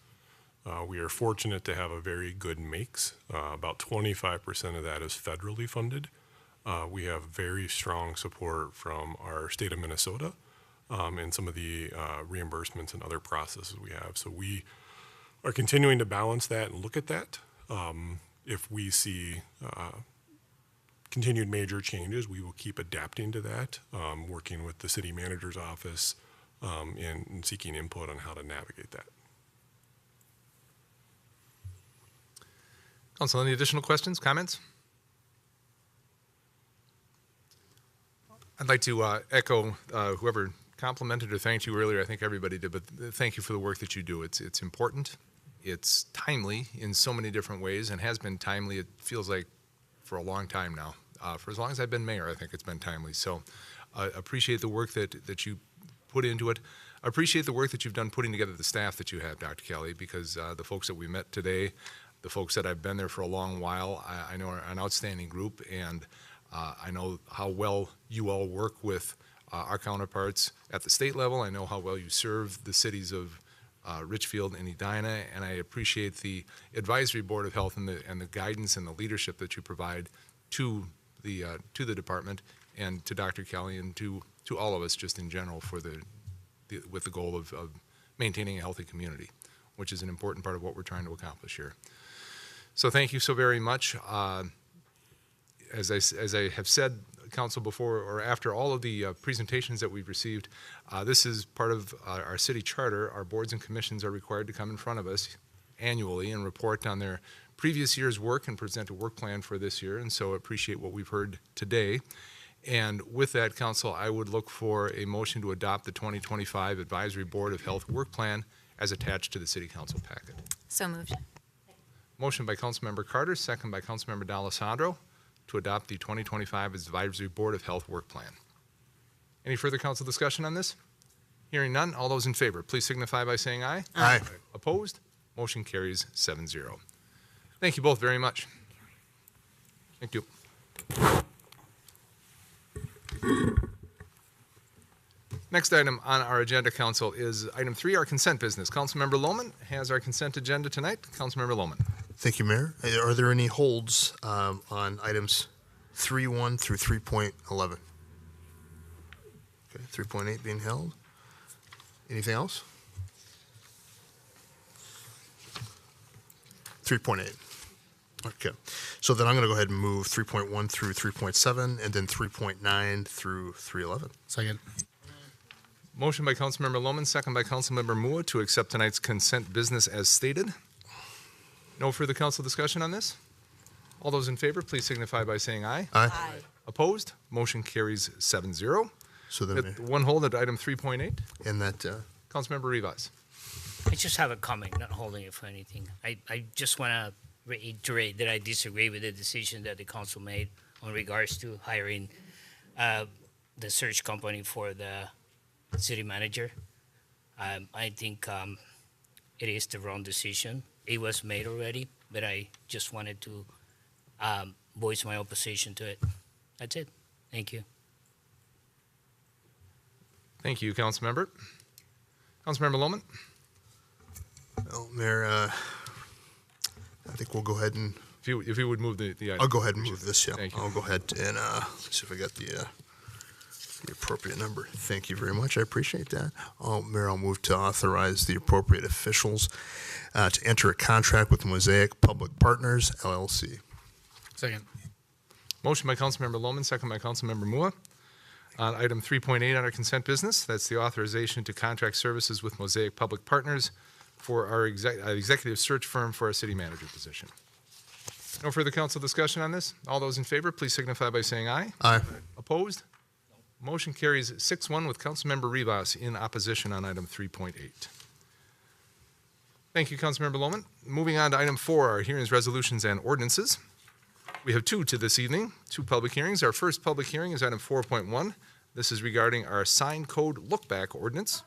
We are fortunate to have a very good mix. About 25% of that is federally funded. We have very strong support from our state of Minnesota and some of the reimbursements and other processes we have. So we are continuing to balance that and look at that. If we see continued major changes, we will keep adapting to that, working with the city manager's office and seeking input on how to navigate that. Council, any additional questions, comments? I'd like to echo whoever complimented or thanked you earlier. I think everybody did, but thank you for the work that you do. It's important. It's timely in so many different ways, and has been timely, it feels like, for a long time now. For as long as I've been mayor, I think it's been timely. So appreciate the work that you put into it. Appreciate the work that you've done putting together the staff that you have, Dr. Kelly, because the folks that we met today, the folks that I've been there for a long while, I know are an outstanding group, and I know how well you all work with our counterparts at the state level. I know how well you serve the cities of Richfield and Edina, and I appreciate the advisory board of health and the guidance and the leadership that you provide to the department and to Dr. Kelly and to all of us just in general with the goal of maintaining a healthy community, which is an important part of what we're trying to accomplish here. So thank you so very much. As I have said, Council, before or after all of the presentations that we've received, this is part of our city charter. Our boards and commissions are required to come in front of us annually and report on their previous year's work and present a work plan for this year, and so appreciate what we've heard today. And with that, Council, I would look for a motion to adopt the 2025 Advisory Board of Health Work Plan as attached to the City Council packet. So moved. Motion by Councilmember Carter, second by Councilmember D'Alessandro to adopt the 2025 Advisory Board of Health Work Plan. Any further council discussion on this? Hearing none, all those in favor, please signify by saying aye. Aye. Opposed? Motion carries 7-0. Thank you both very much. Thank you. Next item on our agenda, Council, is item 3, our consent business. Councilmember Lohman has our consent agenda tonight. Councilmember Lohman. Thank you, Mayor. Are there any holds on items 3.1 through 3.11? Okay, 3.8 being held. Anything else? 3.8. Okay. So then I'm going to go ahead and move 3.1 through 3.7 and then 3.9 through 3.11. Second. Motion by Councilmember Lohman, second by Councilmember Mua to accept tonight's consent business as stated. No further council discussion on this? All those in favor, please signify by saying aye. Aye. Opposed? Motion carries 7-0. So then, Mayor, One hold at item 3.8. and that, Councilmember Rivas. I just have a comment, not holding it for anything. I just want to reiterate that I disagree with the decision that the council made on regards to hiring the search company for the city manager. I think it is the wrong decision. It was made already, but I just wanted to voice my opposition to it. That's it. Thank you. Thank you, Councilmember. Councilmember Lohman. well, Mayor, I think we'll go ahead and, If you would move the item. I'll go ahead and move this, yeah. Thank you. I'll go ahead and, see if I got the appropriate number. Thank you very much. I appreciate that. Mayor, I'll move to authorize the appropriate officials to enter a contract with Mosaic Public Partners, LLC. Second. Motion by Councilmember Lohman, second by Councilmember Mua. On item 3.8 on our consent business, that's the authorization to contract services with Mosaic Public Partners for our executive search firm for our city manager position. No further council discussion on this? All those in favor, please signify by saying aye. Aye. Opposed? Motion carries 6-1 with Councilmember Rivas in opposition on item 3.8. Thank you, Councilmember Lohman. Moving on to item 4, our hearings, resolutions, and ordinances. We have 2 to this evening, 2 public hearings. Our first public hearing is item 4.1. This is regarding our sign code lookback ordinance.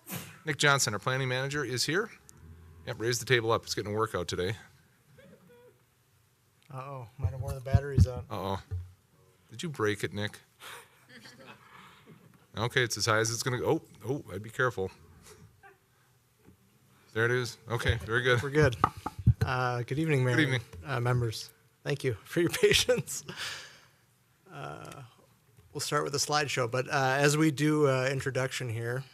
Nick Johnson, our planning manager, is here. Yep, raise the table up. It's getting a workout today. Uh-oh, might have worn the batteries out. Uh-oh. Did you break it, Nick? Okay, it's as high as it's going to go. Oh, I'd be careful. There it is. Okay, very good. We're good. Good evening, Mayor. Good evening. Members. Thank you for your patience. We'll start with the slideshow, but as we do introduction here,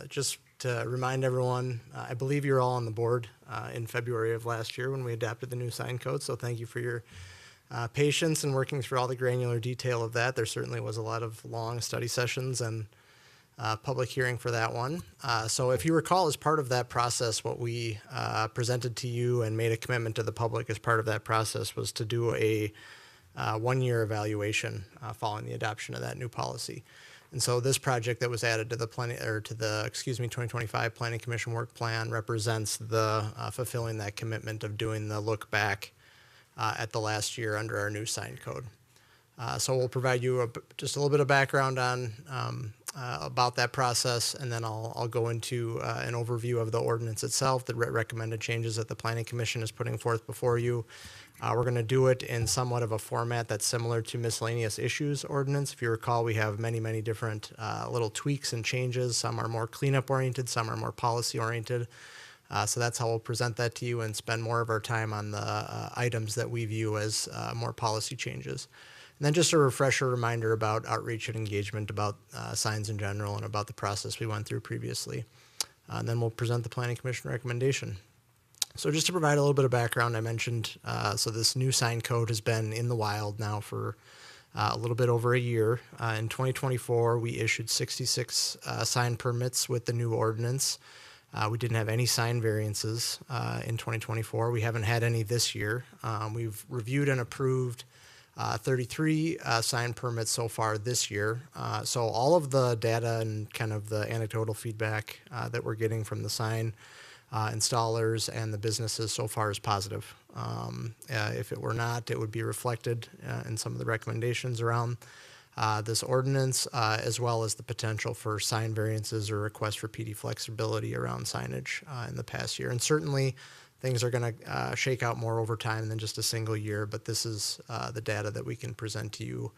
just to remind everyone, I believe you're all on the board in February of last year when we adapted the new sign code, so thank you for your patience in working through all the granular detail of that. There certainly was a lot of long study sessions and public hearing for that one. So if you recall, as part of that process, what we presented to you and made a commitment to the public as part of that process was to do a one-year evaluation following the adoption of that new policy. And so this project that was added to the 2025 Planning Commission Work Plan represents the fulfilling that commitment of doing the look back at the last year under our new sign code. So we'll provide you just a little bit of background on about that process, and then I'll go into an overview of the ordinance itself, the recommended changes that the Planning Commission is putting forth before you. We're going to do it in somewhat of a format that's similar to miscellaneous issues ordinance. If you recall, we have many, many different little tweaks and changes. Some are more cleanup oriented, some are more policy oriented. So that's how we'll present that to you and spend more of our time on the items that we view as more policy changes. And then just a refresher reminder about outreach and engagement, about signs in general, and about the process we went through previously. And then we'll present the Planning Commission recommendation. So just to provide a little bit of background, I mentioned, so this new sign code has been in the wild now for a little bit over a year. In 2024, we issued 66 sign permits with the new ordinance. We didn't have any sign variances in 2024. We haven't had any this year. We've reviewed and approved 33 sign permits so far this year. So all of the data and kind of the anecdotal feedback that we're getting from the sign installers and the businesses so far is positive. If it were not, it would be reflected in some of the recommendations around this ordinance, as well as the potential for sign variances or requests for PD flexibility around signage in the past year. And certainly, things are going to shake out more over time than just a single year, but this is the data that we can present to you.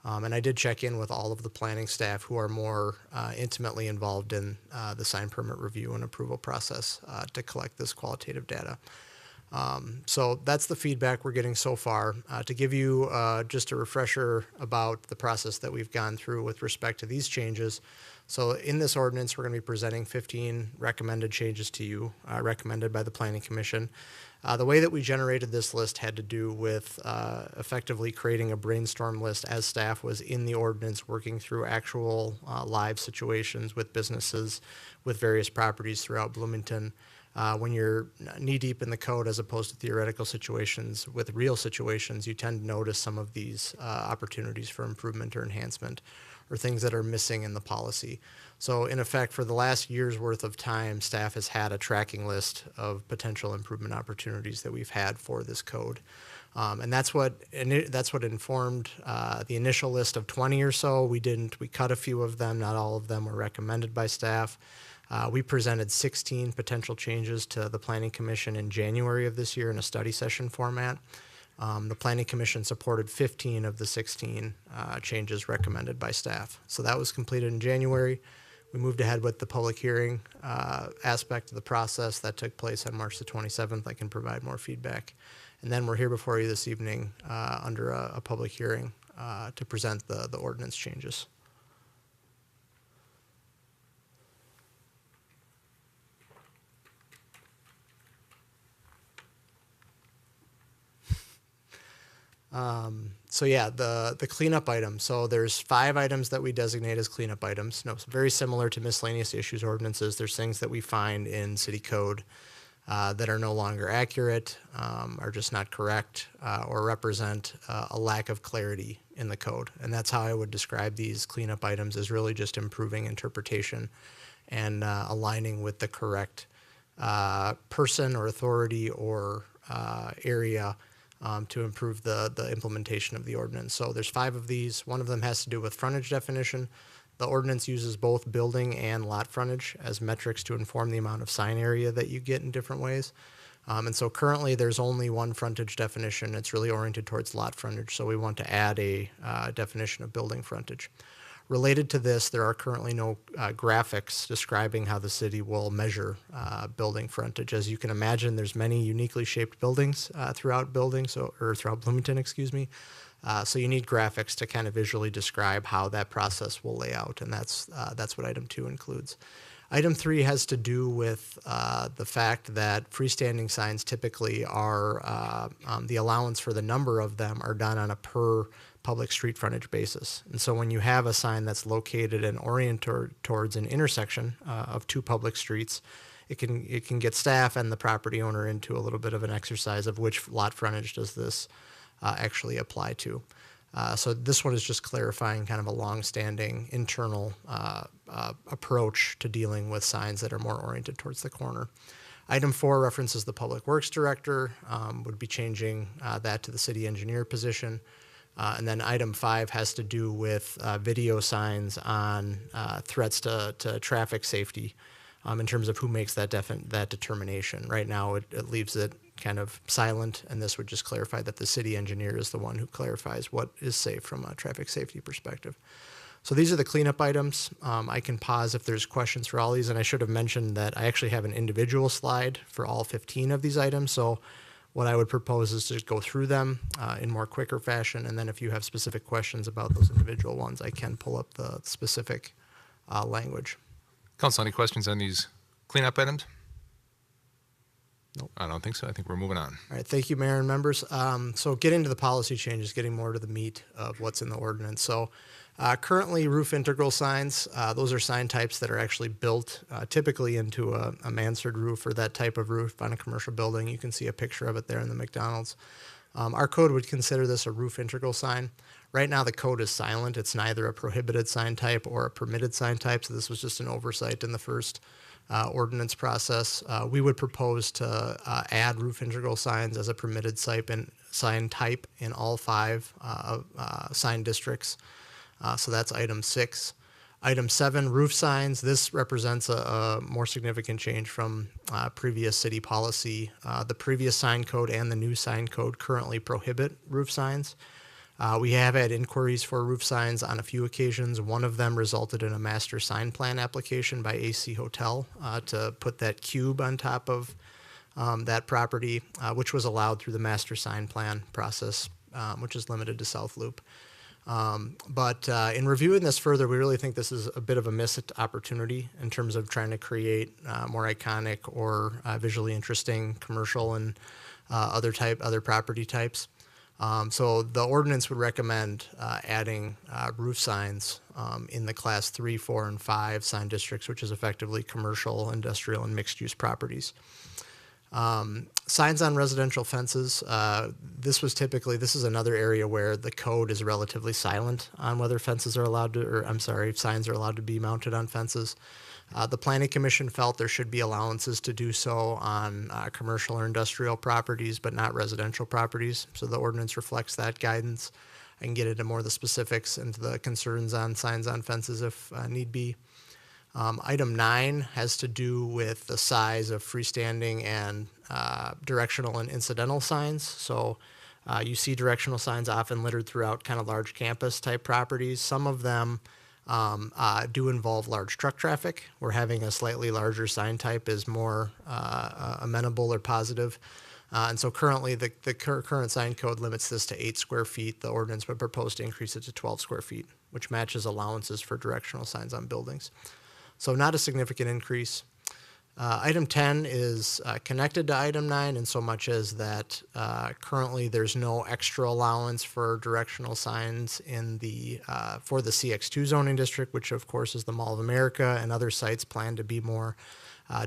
And I did check in with all of the planning staff who are more intimately involved in the sign permit review and approval process to collect this qualitative data. So that's the feedback we're getting so far. To give you just a refresher about the process that we've gone through with respect to these changes. So in this ordinance, we're going to be presenting 15 recommended changes to you, recommended by the Planning Commission. The way that we generated this list had to do with effectively creating a brainstorm list as staff was in the ordinance, working through actual live situations with businesses, with various properties throughout Bloomington. When you're knee-deep in the code as opposed to theoretical situations with real situations, you tend to notice some of these opportunities for improvement or enhancement or things that are missing in the policy. So in effect, for the last year's worth of time, staff has had a tracking list of potential improvement opportunities that we've had for this code. And that's what informed the initial list of 20 or so. We cut a few of them, not all of them were recommended by staff. We presented 16 potential changes to the Planning Commission in January of this year in a study session format. The Planning Commission supported 15 of the 16 changes recommended by staff. So that was completed in January. We moved ahead with the public hearing aspect of the process that took place on March the 27th. I can provide more feedback. And then we're here before you this evening under a public hearing to present the ordinance changes. So yeah, the cleanup items. So there's 5 items that we designate as cleanup items. No, it's very similar to miscellaneous issues ordinances. There's things that we find in city code that are no longer accurate, are just not correct, or represent a lack of clarity in the code. And that's how I would describe these cleanup items, as really just improving interpretation and aligning with the correct person or authority or area to improve the implementation of the ordinance. So there's 5 of these. One of them has to do with frontage definition. The ordinance uses both building and lot frontage as metrics to inform the amount of sign area that you get in different ways. And so currently there's only one frontage definition. It's really oriented towards lot frontage. So we want to add a definition of building frontage. Related to this, there are currently no graphics describing how the city will measure building frontage. As you can imagine, there's many uniquely shaped buildings throughout Bloomington, excuse me. So you need graphics to kind of visually describe how that process will lay out, and that's what item 2 includes. Item 3 has to do with the fact that freestanding signs typically are, the allowance for the number of them are done on a per public street frontage basis. And so when you have a sign that's located and oriented towards an intersection of 2 public streets, it can get staff and the property owner into a little bit of an exercise of which lot frontage does this actually apply to. So this one is just clarifying kind of a long-standing internal approach to dealing with signs that are more oriented towards the corner. Item 4 references the Public Works Director, would be changing that to the city engineer position. And then item 5 has to do with video signs on threats to traffic safety in terms of who makes that determination. Right now, it leaves it kind of silent, and this would just clarify that the city engineer is the one who clarifies what is safe from a traffic safety perspective. So these are the cleanup items. I can pause if there's questions for all these, and I should have mentioned that I actually have an individual slide for all 15 of these items. So what I would propose is to just go through them in more quicker fashion, and then if you have specific questions about those individual ones, I can pull up the specific language. Council, any questions on these cleanup items? Nope. I don't think so. I think we're moving on. All right, thank you, Mayor and members. So getting to the policy changes, getting more to the meat of what's in the ordinance. So currently, roof integral signs, those are sign types that are actually built typically into a mansard roof or that type of roof on a commercial building. You can see a picture of it there in the McDonald's. Our code would consider this a roof integral sign. Right now, the code is silent. It's neither a prohibited sign type or a permitted sign type, so this was just an oversight in the first ordinance process. We would propose to add roof integral signs as a permitted sign type in all 5 sign districts. So that's item 6. Item 7, roof signs. This represents a more significant change from previous city policy. The previous sign code and the new sign code currently prohibit roof signs. We have had inquiries for roof signs on a few occasions. One of them resulted in a master sign plan application by AC Hotel to put that cube on top of that property, which was allowed through the master sign plan process, which is limited to South Loop. But in reviewing this further, we really think this is a bit of a missed opportunity in terms of trying to create more iconic or visually interesting commercial and other property types. So the ordinance would recommend adding roof signs in the class 3, 4, and 5 sign districts, which is effectively commercial, industrial, and mixed-use properties. Signs on residential fences. This is another area where the code is relatively silent on whether signs are allowed to be mounted on fences. The Planning Commission felt there should be allowances to do so on commercial or industrial properties, but not residential properties. So the ordinance reflects that guidance. I can get into more of the specifics and the concerns on signs on fences if need be. Item 9 has to do with the size of freestanding and directional and incidental signs. So you see directional signs often littered throughout kind of large campus type properties. Some of them do involve large truck traffic, where having a slightly larger sign type is more amenable or positive. And so currently the current sign code limits this to 8 square feet. The ordinance would propose to increase it to 12 square feet, which matches allowances for directional signs on buildings. So not a significant increase. Item 10 is connected to item 9 in so much as that currently there's no extra allowance for directional signs in for the CX2 zoning district, which of course is the Mall of America, and other sites plan to be more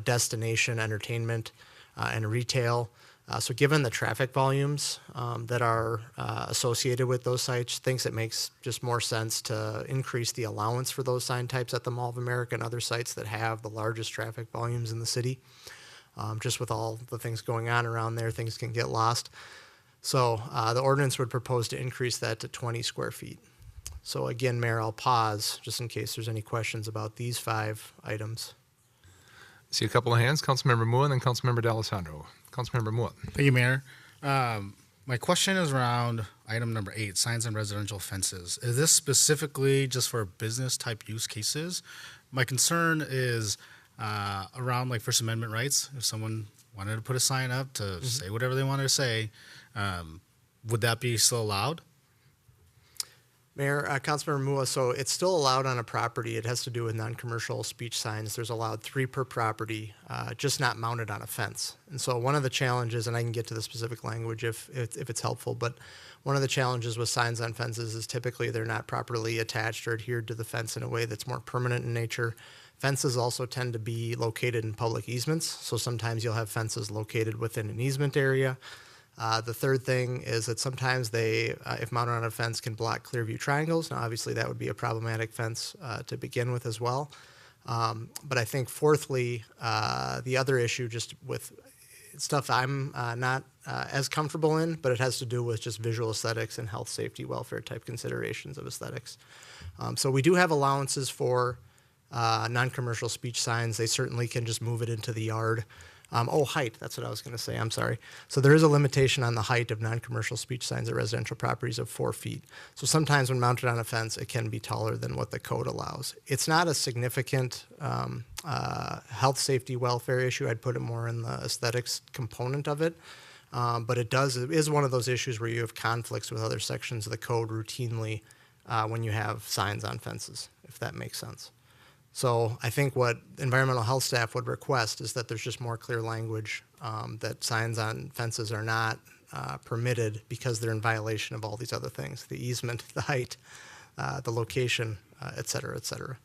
destination, entertainment, and retail. So given the traffic volumes that are associated with those sites, thinks it makes just more sense to increase the allowance for those sign types at the Mall of America and other sites that have the largest traffic volumes in the city. Just with all the things going on around there, things can get lost. So the ordinance would propose to increase that to 20 square feet. So again, Mayor, I'll pause just in case there's any questions about these 5 items. See a couple of hands, Councilmember Mua and then Councilmember D'Alessandro. Councilmember Mua. Thank you, Mayor. My question is around item number 8, signs on residential fences. Is this specifically just for business type use cases? My concern is around like First Amendment rights. If someone wanted to put a sign up to say whatever they wanted to say, would that be still allowed? Mayor, Councilmember Mua, so it's still allowed on a property. It has to do with non-commercial speech signs. There's allowed 3 per property, just not mounted on a fence. And so one of the challenges, and I can get to the specific language if it's helpful, but one of the challenges with signs on fences is typically they're not properly attached or adhered to the fence in a way that's more permanent in nature. Fences also tend to be located in public easements, so sometimes you'll have fences located within an easement area. The third thing is that sometimes they, if mounted on a fence, can block clear view triangles. Now, obviously, that would be a problematic fence to begin with as well. But I think, fourthly, the other issue just with stuff I'm not as comfortable in, but it has to do with just visual aesthetics and health, safety, welfare type considerations of aesthetics. So we do have allowances for non-commercial speech signs. They certainly can just move it into the yard. Height, that's what I was going to say, I'm sorry. So there is a limitation on the height of non-commercial speech signs at residential properties of 4 feet. So sometimes when mounted on a fence, it can be taller than what the code allows. It's not a significant health, safety, welfare issue. I'd put it more in the aesthetics component of it. But it is one of those issues where you have conflicts with other sections of the code routinely when you have signs on fences, if that makes sense. So I think what environmental health staff would request is that there's just more clear language that signs on fences are not permitted because they're in violation of all these other things, the easement, the height, the location, et cetera, et cetera.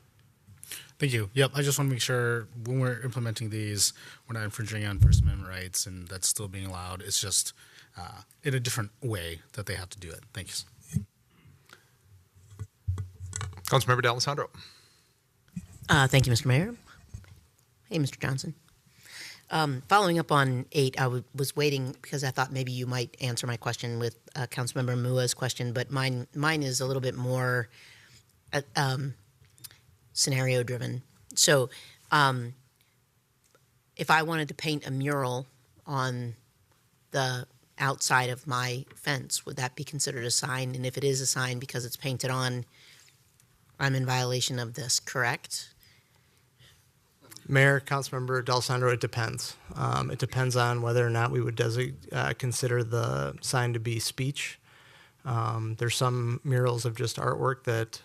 Thank you. Yep, I just want to make sure when we're implementing these, we're not infringing on First Amendment rights and that's still being allowed. It's just in a different way that they have to do it. Thanks. Councilmember D'Alessandro. Thank you, Mr. Mayor. Hey, Mr. Johnson. Following up on 8, I was waiting because I thought maybe you might answer my question with Councilmember Mua's question, but mine is a little bit more scenario driven. So if I wanted to paint a mural on the outside of my fence, would that be considered a sign? And if it is a sign because it's painted on, I'm in violation of this, correct? Mayor, Councilmember D'Alessandro, it depends. It depends on whether or not we would consider the sign to be speech. There's some murals of just artwork that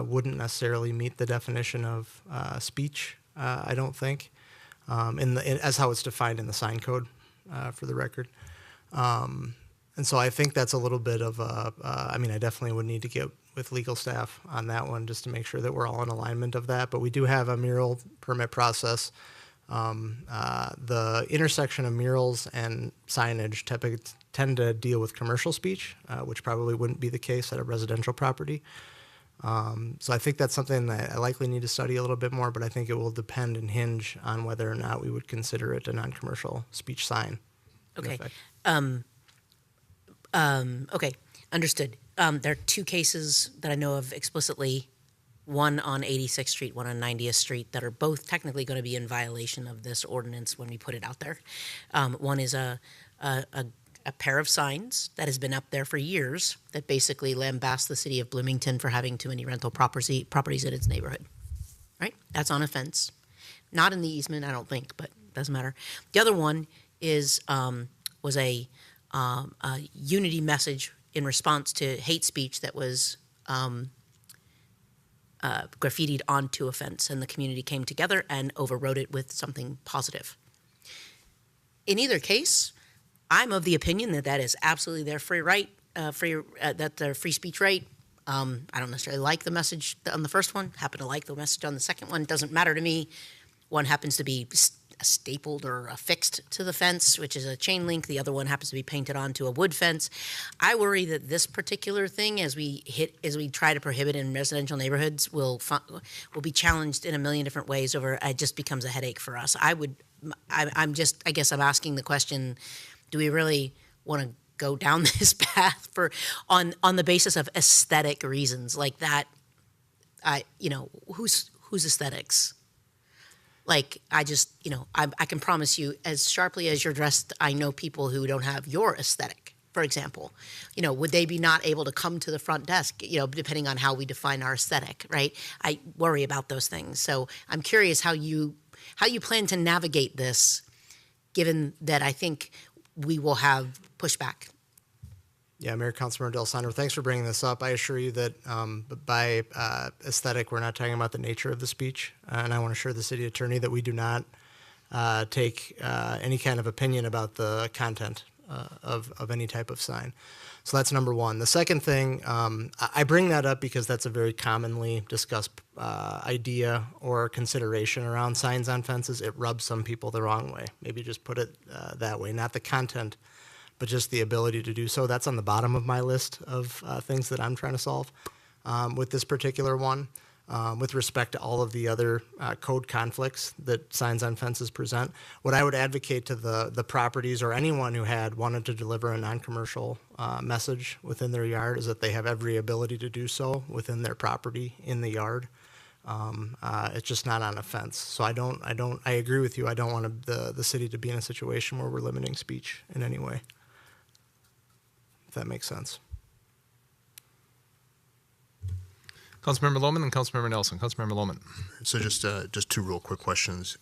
wouldn't necessarily meet the definition of speech, I don't think, as how it's defined in the sign code, for the record. And so I think that's a little bit of I definitely would need to get with legal staff on that one just to make sure that we're all in alignment of that. But we do have a mural permit process. The intersection of murals and signage tend to deal with commercial speech, which probably wouldn't be the case at a residential property. So I think that's something that I likely need to study a little bit more, but I think it will depend and hinge on whether or not we would consider it a non-commercial speech sign. Okay. Okay, understood. There are 2 cases that I know of explicitly, one on 86th Street, one on 90th Street, that are both technically going to be in violation of this ordinance when we put it out there. One is a pair of signs that has been up there for years that basically lambasts the city of Bloomington for having too many rental properties in its neighborhood. Right? That's on a fence. Not in the easement, I don't think, but it doesn't matter. The other one is was a unity message in response to hate speech that was graffitied onto a fence, and the community came together and overrode it with something positive. In either case, I'm of the opinion that that is absolutely their free right, that their free speech right. I don't necessarily like the message on the first one, happen to like the message on the second one. It doesn't matter to me. One happens to be stapled or affixed to the fence, which is a chain link. The other one happens to be painted onto a wood fence. I worry that this particular thing, as we try to prohibit in residential neighborhoods, will be challenged in a million different ways. It just becomes a headache for us. I guess I'm asking the question: do we really want to go down this path on the basis of aesthetic reasons like that? Whose aesthetics? Like, I can promise you, as sharply as you're dressed, I know people who don't have your aesthetic, for example. Would they be not able to come to the front desk, depending on how we define our aesthetic, right? I worry about those things. So I'm curious how you plan to navigate this, given that I think we will have pushback. Yeah, Mayor, Councilmember D'Alessandro, thanks for bringing this up. I assure you that by aesthetic, we're not talking about the nature of the speech. And I want to assure the city attorney that we do not take any kind of opinion about the content of any type of sign. So that's number one. The second thing, I bring that up because that's a very commonly discussed idea or consideration around signs on fences. It rubs some people the wrong way. Maybe just put it that way, not the content, but just the ability to do so. That's on the bottom of my list of things that I'm trying to solve with this particular one. With respect to all of the other code conflicts that signs on fences present, what I would advocate to the properties or anyone who wanted to deliver a non-commercial message within their yard is that they have every ability to do so within their property in the yard. It's just not on a fence. So I agree with you. I don't want the city to be in a situation where we're limiting speech in any way. If that makes sense. Councilmember Lohman and Councilmember Nelson. Councilmember Lohman. So just 2 real quick questions.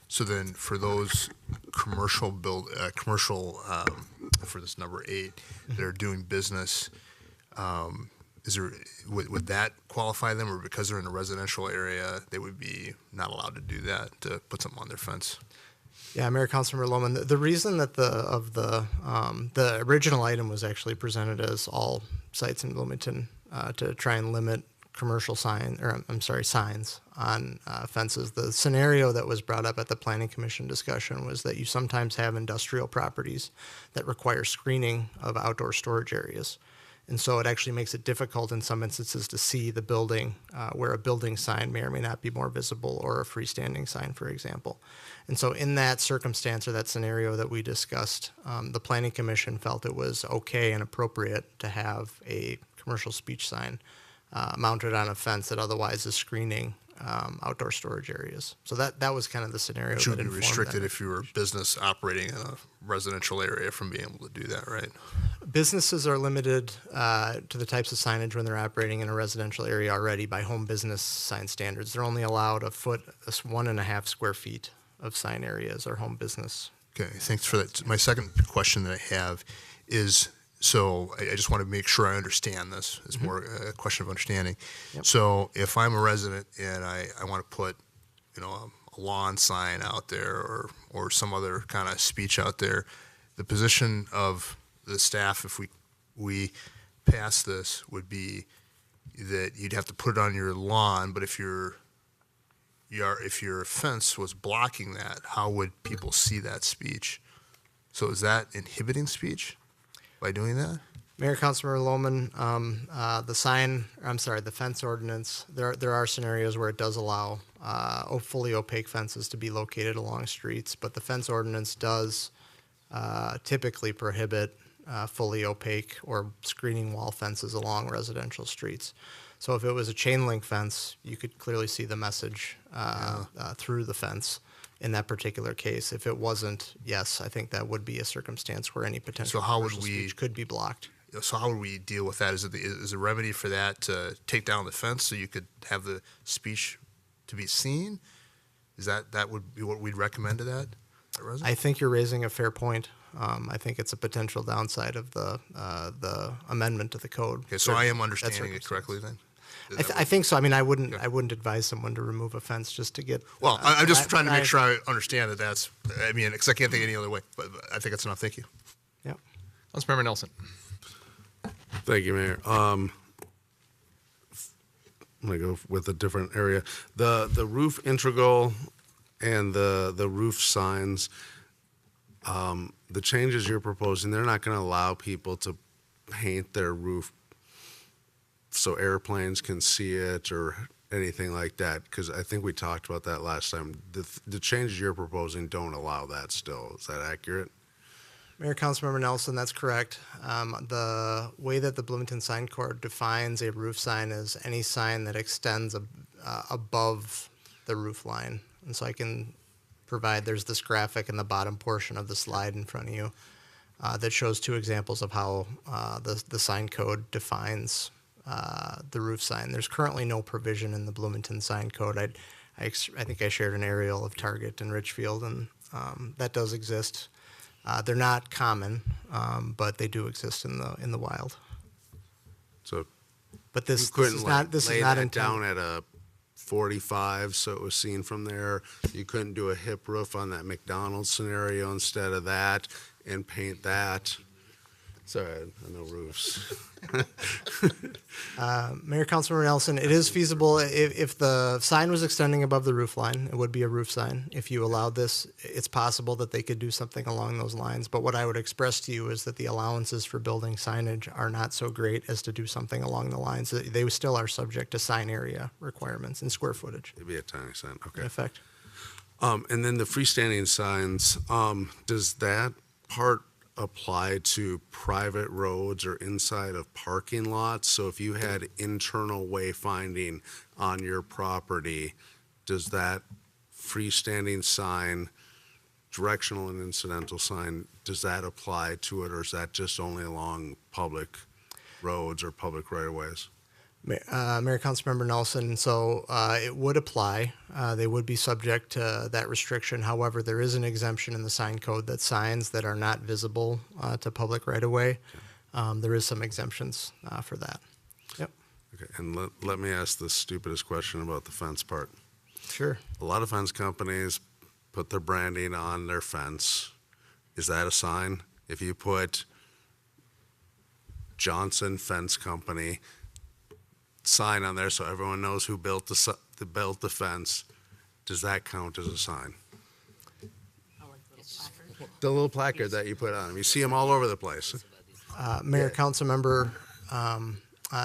So then for those commercial for this number 8 that are doing business, would that qualify them, or because they're in a residential area, they would be not allowed to do that, to put something on their fence? Yeah, Mayor, Councilmember Lohman, the reason that the original item was actually presented as all sites in Bloomington to try and limit signs on fences. The scenario that was brought up at the Planning Commission discussion was that you sometimes have industrial properties that require screening of outdoor storage areas. And so it actually makes it difficult in some instances to see the building, where a building sign may or may not be more visible, or a freestanding sign, for example. And so in that circumstance, or that scenario that we discussed, the Planning Commission felt it was okay and appropriate to have a commercial speech sign mounted on a fence that otherwise is screening outdoor storage areas. So that was kind of the scenario. Which would that be informed restricted that. if you were a business operating in a residential area from being able to do that, right? Businesses are limited to the types of signage when they're operating in a residential area already by home business sign standards. They're only allowed 1.5 square feet of sign area as our home business. Okay, thanks for that. My second question that I have is, so I just want to make sure I understand this. It's more a question of understanding. Yep. So if I'm a resident and I want to put, a lawn sign out there or some other kind of speech out there, the position of the staff, if we pass this, would be that you'd have to put it on your lawn, but if your fence was blocking that, how would people see that speech? So is that inhibiting speech by doing that? Mayor, Councilmember Lohman, the fence ordinance, there are scenarios where it does allow fully opaque fences to be located along streets, but the fence ordinance does typically prohibit fully opaque or screening wall fences along residential streets. So if it was a chain link fence, you could clearly see the message through the fence in that particular case. If it wasn't, yes, I think that would be a circumstance where any potential commercial speech could be blocked. So how would we deal with that? Is a remedy for that to take down the fence so you could have the speech to be seen? Is that would be what we'd recommend to that resident? I think you're raising a fair point. I think it's a potential downside of the amendment to the code. Okay, so I am understanding it correctly then? I think so. I mean, I wouldn't advise someone to remove a fence just to get. Well, I'm just trying to make sure I understand that that's. I mean, because I can't think any other way. But I think that's enough. Thank you. Yeah. Councilmember Nelson. Thank you, Mayor. I'm gonna go with a different area. The roof integral and the roof signs. The changes you're proposing, they're not going to allow people to paint their roof so airplanes can see it or anything like that, because I think we talked about that last time. The changes you're proposing don't allow that still. Is that accurate? Mayor, Councilmember Nelson, that's correct. The way that the Bloomington Sign Code defines a roof sign is any sign that extends above the roof line. And so I can provide, there's this graphic in the bottom portion of the slide in front of you that shows two examples of how the sign code defines the roof sign. There's currently no provision in the Bloomington Sign Code. I think I shared an aerial of Target and Richfield, and that does exist. They're not common, but they do exist in the wild. So, but this is not intended down at a 45, so it was seen from there. You couldn't do a hip roof on that McDonald's scenario instead of that and paint that. Sorry, I know roofs. Mayor, Councilmember Nelson, it is feasible if the sign was extending above the roof line, it would be a roof sign. If you allowed this, it's possible that they could do something along those lines. But what I would express to you is that the allowances for building signage are not so great as to do something along the lines. They still are subject to sign area requirements and square footage. It'd be a tiny sign, okay. In effect. And then the freestanding signs, does that part apply to private roads or inside of parking lots? So if you had internal wayfinding on your property, does that freestanding sign, directional and incidental sign, does that apply to it, or is that just only along public roads or public right-of-ways? Mayor, Councilmember Nelson, so it would apply. They would be subject to that restriction. However, there is an exemption in the sign code that signs that are not visible to public right-of-way, there is some exemptions for that. Yep. Okay, and let me ask the stupidest question about the fence part. Sure. A lot of fence companies put their branding on their fence. Is that a sign? If you put Johnson Fence Company sign on there so everyone knows who built the fence, does that count as a sign? The little placard that you put on them. You see them all over the place. Mayor, Councilmember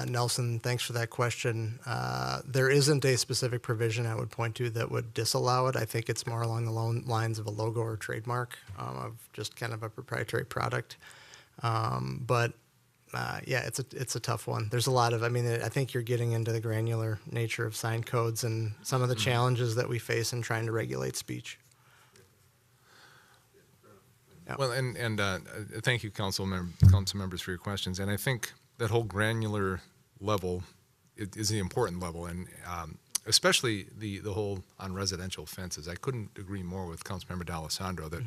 Nelson, thanks for that question. There isn't a specific provision I would point to that would disallow it. I think it's more along the lines of a logo or trademark of just kind of a proprietary product. Yeah, it's a tough one. There's a lot of, I mean, I think you're getting into the granular nature of sign codes and some of the challenges that we face in trying to regulate speech. Yeah. Well, and thank you, council members, for your questions. And I think that whole granular level is the important level, and especially the whole on residential fences. I couldn't agree more with Councilmember D'Alessandro that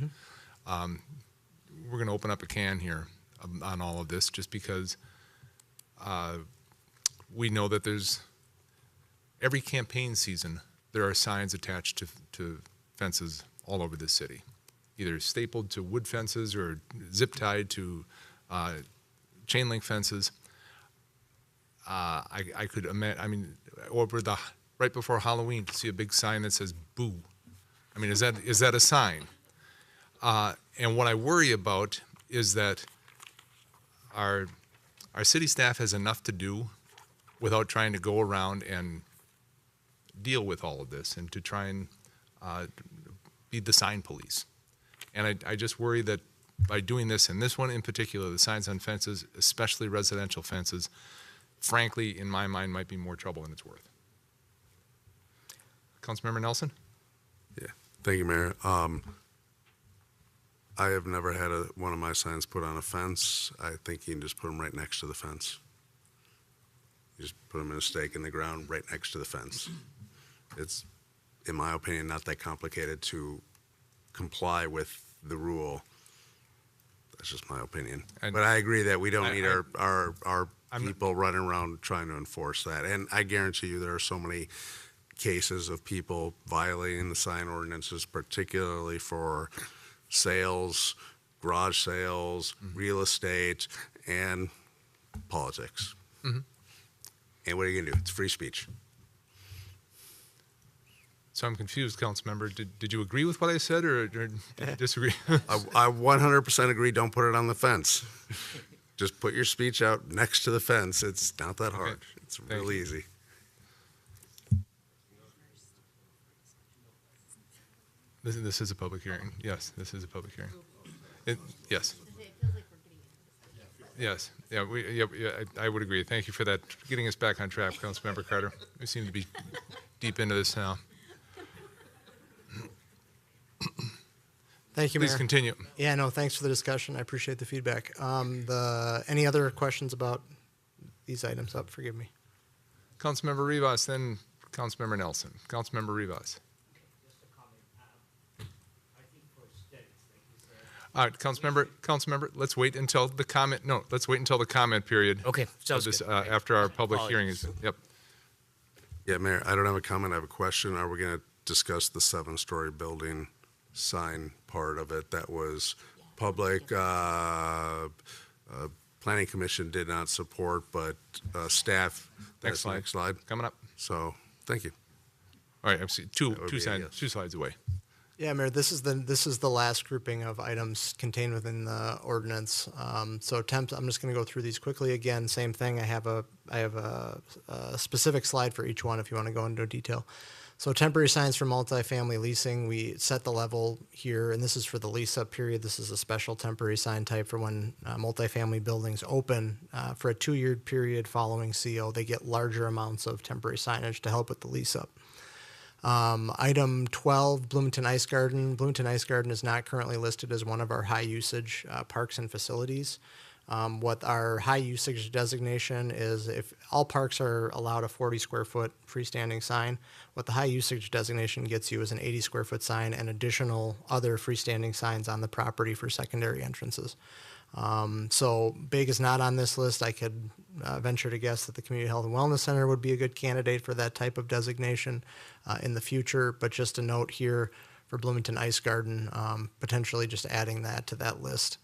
we're going to open up a can here on all of this, just because we know that there's every campaign season there are signs attached to fences all over the city, either stapled to wood fences or zip tied to chain link fences. I could imagine, I mean, over right before Halloween, to see a big sign that says "boo." I mean, is that a sign? And what I worry about is that our city staff has enough to do without trying to go around and deal with all of this and to try and be the sign police. And I just worry that by doing this, and this one in particular, the signs on fences, especially residential fences, frankly, in my mind, might be more trouble than it's worth. Councilmember Nelson? Yeah, thank you, Mayor. I have never had one of my signs put on a fence. I think you can just put them right next to the fence. You just put them in a stake in the ground right next to the fence. It's, in my opinion, not that complicated to comply with the rule. That's just my opinion. But I agree that we don't need our people running around trying to enforce that. And I guarantee you there are so many cases of people violating the sign ordinances, particularly for sales, garage sales, real estate, and politics. And what are you going to do? It's free speech. So I'm confused, Councilmember. Did you agree with what I said or disagree? I 100% agree. Don't put it on the fence. Just put your speech out next to the fence. It's not that hard. It's really easy. This is a public hearing. Yes, this is a public hearing. Yes. Yes. Yeah, I would agree. Thank you for that. Getting us back on track, Councilmember Carter. We seem to be deep into this now. Thank you, Mayor. Please continue. Yeah, no, thanks for the discussion. I appreciate the feedback. Any other questions about these items? Forgive me. Councilmember Rivas, then Councilmember Nelson. Councilmember Rivas. All right, Councilmember, let's wait until the comment. No, let's wait until the comment period. Okay, sounds good. After our public hearing is. Yep. Yeah, Mayor, I don't have a comment. I have a question. Are we going to discuss the 7-story building sign part of it that was public? Planning Commission did not support, but staff. Next slide. Coming up. So, thank you. All right, I'm seeing two slides away. Yeah, Mayor, this is the last grouping of items contained within the ordinance. So I'm just going to go through these quickly again. Same thing. I have a specific slide for each one if you want to go into detail. So temporary signs for multifamily leasing, we set the level here, and this is for the lease-up period. This is a special temporary sign type for when multifamily buildings open for a 2-year period following CO. They get larger amounts of temporary signage to help with the lease-up. Item 12, Bloomington Ice Garden. Bloomington Ice Garden is not currently listed as one of our high-usage parks and facilities. What our high-usage designation is, if all parks are allowed a 40-square-foot freestanding sign, what the high-usage designation gets you is an 80-square-foot sign and additional other freestanding signs on the property for secondary entrances. So Big is not on this list. I could venture to guess that the Community Health and Wellness Center would be a good candidate for that type of designation in the future. But just a note here for Bloomington Ice Garden, potentially just adding that to that list.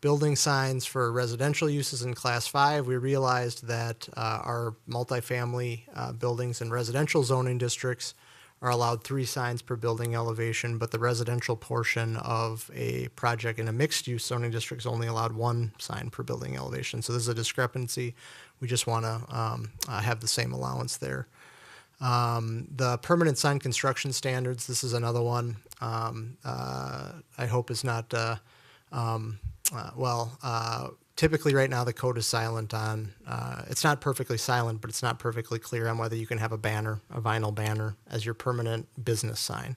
Building signs for residential uses in Class 5, we realized that our multifamily buildings in residential zoning districts are allowed 3 signs per building elevation, but the residential portion of a project in a mixed-use zoning district is only allowed 1 sign per building elevation. So this is a discrepancy. We just want to have the same allowance there. The permanent sign construction standards, this is another one I hope is not, typically right now the code is silent on, it's not perfectly silent, but it's not perfectly clear on whether you can have a banner, a vinyl banner, as your permanent business sign.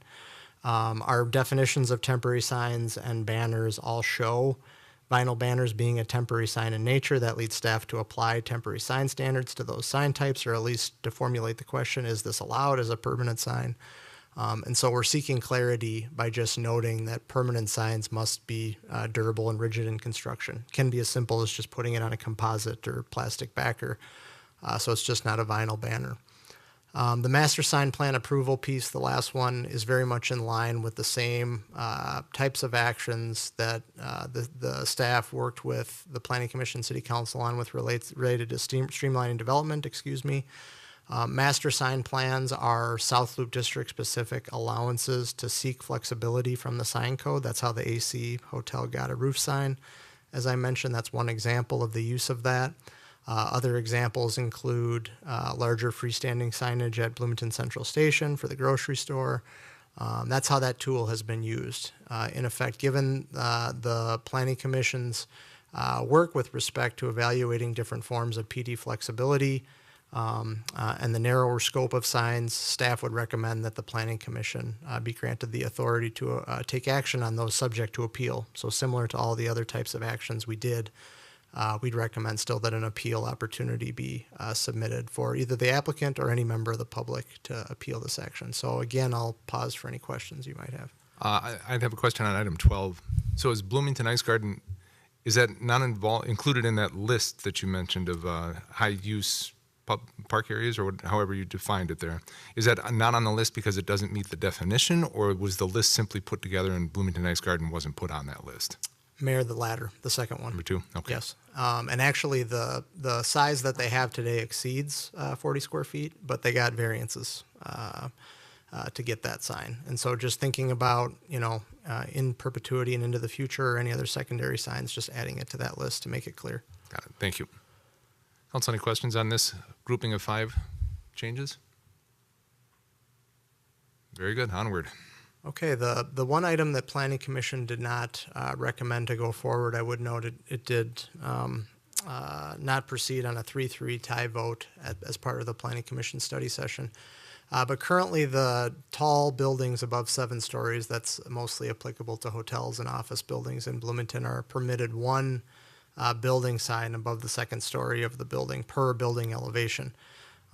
Our definitions of temporary signs and banners all show vinyl banners being a temporary sign in nature. That leads staff to apply temporary sign standards to those sign types, or at least to formulate the question, is this allowed as a permanent sign? And so we're seeking clarity by just noting that permanent signs must be durable and rigid in construction. Can be as simple as just putting it on a composite or plastic backer, so it's just not a vinyl banner. The master sign plan approval piece, the last one, is very much in line with the same types of actions that the staff worked with the Planning Commission, City Council on with related to streamlining development, master sign plans are South Loop District specific allowances to seek flexibility from the sign code. That's how the AC Hotel got a roof sign. As I mentioned, that's one example of the use of that. Other examples include larger freestanding signage at Bloomington Central Station for the grocery store. That's how that tool has been used. In effect, given the Planning Commission's work with respect to evaluating different forms of PD flexibility and the narrower scope of signs, staff would recommend that the Planning Commission be granted the authority to take action on those subject to appeal. So similar to all the other types of actions we did, we'd recommend still that an appeal opportunity be submitted for either the applicant or any member of the public to appeal this action. So again, I'll pause for any questions you might have. I'd have a question on item 12. So is Bloomington Ice Garden, is that not included in that list that you mentioned of high-use park areas, or however you defined it there? Is that not on the list because it doesn't meet the definition, or was the list simply put together and Bloomington Ice Garden wasn't put on that list? Mayor, the latter, the second one. Number 2? Okay. Yes. And actually, the size that they have today exceeds 40 square feet, but they got variances to get that sign. And so just thinking about, in perpetuity and into the future or any other secondary signs, just adding it to that list to make it clear. Got it. Thank you. Council, any questions on this grouping of 5 changes? Very good. Onward. Okay, the one item that Planning Commission did not recommend to go forward, I would note it did not proceed on a 3-3 tie vote as part of the Planning Commission study session. But currently the tall buildings above 7 stories, that's mostly applicable to hotels and office buildings in Bloomington, are permitted 1 building sign above the 2nd story of the building per building elevation.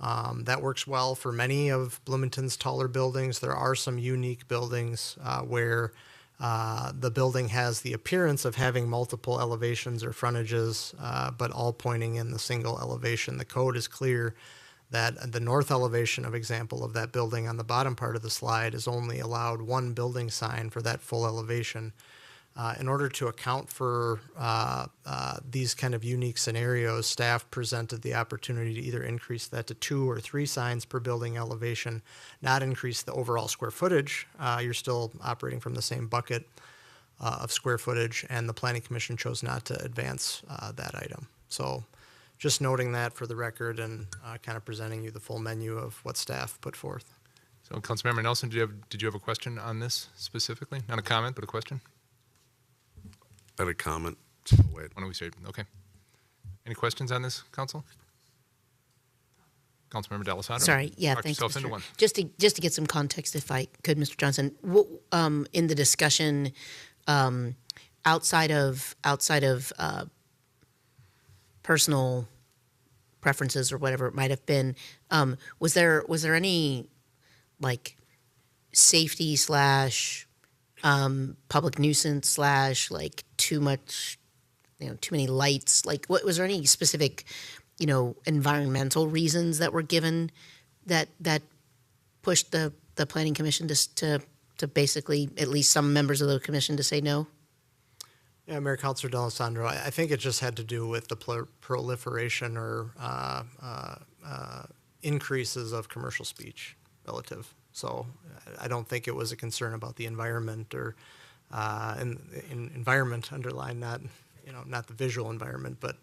That works well for many of Bloomington's taller buildings. There are some unique buildings where the building has the appearance of having multiple elevations or frontages, but all pointing in the single elevation. The code is clear that the north elevation, of example, of that building on the bottom part of the slide is only allowed 1 building sign for that full elevation. In order to account for these kind of unique scenarios, staff presented the opportunity to either increase that to 2 or 3 signs per building elevation, not increase the overall square footage. You're still operating from the same bucket of square footage, and the Planning Commission chose not to advance that item. So just noting that for the record and kind of presenting you the full menu of what staff put forth. So Councilmember Nelson, did you have a question on this specifically? Not a comment, but a question? I had a comment. So wait. Why don't we say, okay. Any questions on this, Council? Councilmember D'Alessandro? Sorry, yeah, Talk thanks, yourself into Mr. one. Just to get some context, if I could, Mr. Johnson, in the discussion, outside of personal preferences or whatever it might have been, was there any like safety / public nuisance / like too much, too many lights? Like, was there any specific, environmental reasons that were given that pushed the Planning Commission to basically, at least some members of the commission, to say no? Yeah, Mayor Councilor D'Alessandro, I think it just had to do with the proliferation or increases of commercial speech relative. So I don't think it was a concern about the environment or environment underlined, not not the visual environment, but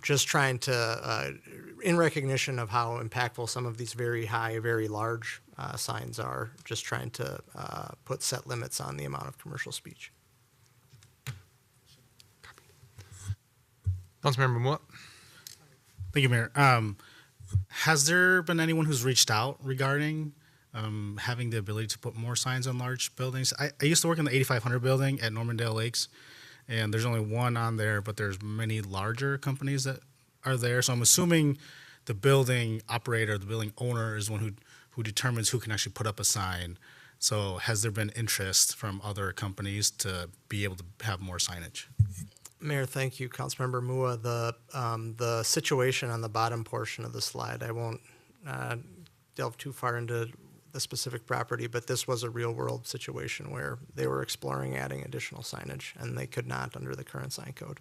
just trying to, in recognition of how impactful some of these very high, very large signs are, just trying to put set limits on the amount of commercial speech. Councilmember Moore. Thank you, Mayor. Has there been anyone who's reached out regarding having the ability to put more signs on large buildings? I used to work in the 8500 building at Normandale Lakes, and there's only one on there, but there's many larger companies that are there. So I'm assuming the building operator, the building owner is the one who determines who can actually put up a sign. So has there been interest from other companies to be able to have more signage? Mayor, thank you. Councilmember Mua, the situation on the bottom portion of the slide, I won't delve too far into the specific property, but this was a real-world situation where they were exploring adding additional signage, and they could not under the current sign code.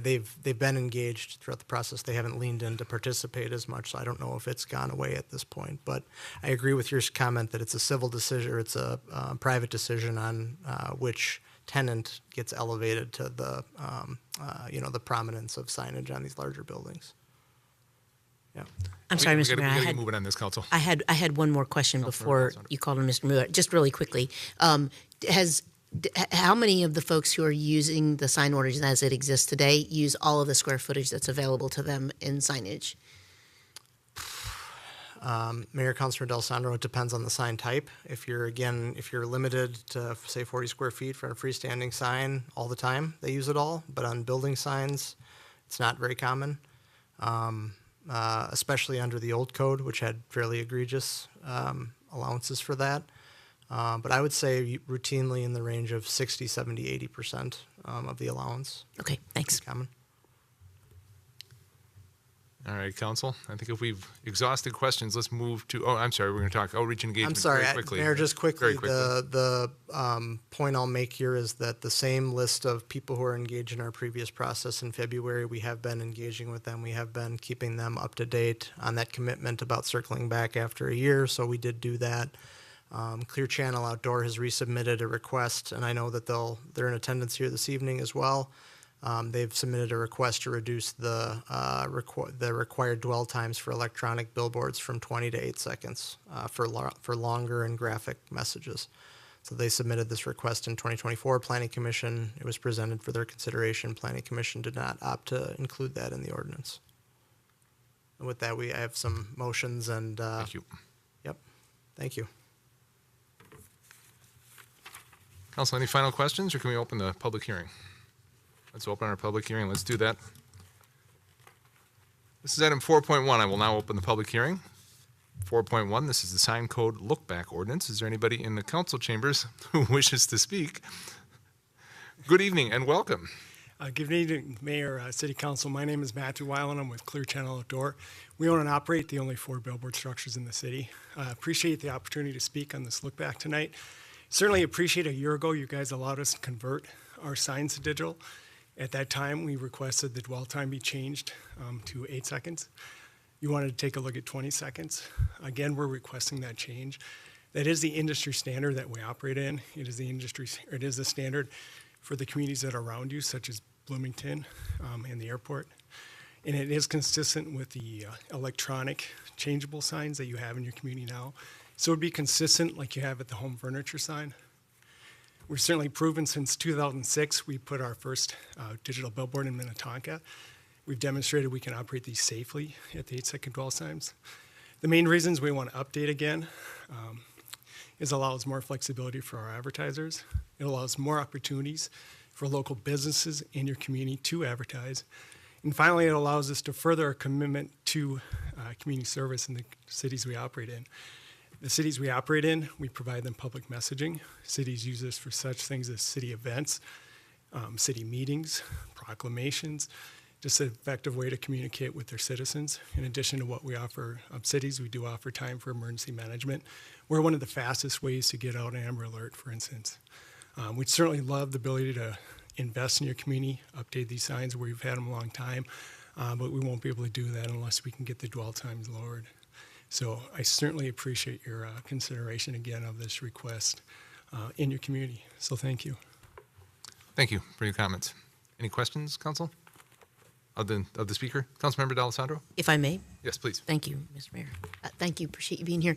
They've been engaged throughout the process. They haven't leaned in to participate as much, so I don't know if it's gone away at this point. But I agree with your comment that it's a civil decision, or it's a private decision on which tenant gets elevated to the the prominence of signage on these larger buildings. Yeah. I'm sorry, Mr. Mayor. We gotta get moving on this, Council. I had one more question before you called on Mr. Muir. Just really quickly, how many of the folks who are using the sign orders as it exists today use all of the square footage that's available to them in signage? Mayor, Councilor Del Sandro, it depends on the sign type. If you're limited to say 40 square feet for a freestanding sign all the time, they use it all. But on building signs, it's not very common, especially under the old code, which had fairly egregious allowances for that. But I would say routinely in the range of 60, 70, 80% of the allowance. Okay, thanks. Common. All right, Council. I think if we've exhausted questions, let's move to. Oh, I'm sorry. We're going to talk outreach and engagement. I'm sorry, very quickly. Mayor. Just quickly, Very quickly. the point I'll make here is that the same list of people who are engaged in our previous process in February, we have been engaging with them. We have been keeping them up to date on that commitment about circling back after a year. So we did do that. Clear Channel Outdoor has resubmitted a request, and I know that they're in attendance here this evening as well. They've submitted a request to reduce the required dwell times for electronic billboards from 20 to 8 seconds for longer and graphic messages. So they submitted this request in 2024. Planning Commission, it was presented for their consideration. Planning Commission did not opt to include that in the ordinance. And with that, I have some motions and. Thank you. Yep. Thank you. Council, any final questions, or can we open the public hearing? Let's open our public hearing. Let's do that. This is item 4.1. I will now open the public hearing. 4.1, this is the sign code lookback ordinance. Is there anybody in the council chambers who wishes to speak? Good evening and welcome. Good evening, Mayor, City Council. My name is Matthew Weiland. I'm with Clear Channel Outdoor. We own and operate the only 4 billboard structures in the city. I appreciate the opportunity to speak on this look back tonight. Certainly appreciate a year ago you guys allowed us to convert our signs to digital. At that time, we requested the dwell time be changed to 8 seconds. You wanted to take a look at 20 seconds. Again, we're requesting that change. That is the industry standard that we operate in. It is the standard for the communities that are around you, such as Bloomington and the airport. And it is consistent with the electronic changeable signs that you have in your community now. So it would be consistent like you have at the home furniture sign. We've certainly proven since 2006, we put our first digital billboard in Minnetonka. We've demonstrated we can operate these safely at the 8-second dwell times. The main reasons we want to update again is allows more flexibility for our advertisers. It allows more opportunities for local businesses in your community to advertise. And finally, it allows us to further our commitment to community service in the cities we operate in. The cities we operate in, we provide them public messaging. Cities use this for such things as city events, city meetings, proclamations, just an effective way to communicate with their citizens. In addition to what we offer cities, we do offer time for emergency management. We're one of the fastest ways to get out an Amber Alert, for instance. We'd certainly love the ability to invest in your community, update these signs where we've had them a long time, but we won't be able to do that unless we can get the dwell times lowered. So I certainly appreciate your consideration again of this request in your community. So thank you. Thank you for your comments. Any questions, Council? Of the speaker? Councilmember D'Alessandro? If I may. Yes, please. Thank you, Mr. Mayor. Thank you. Appreciate you being here.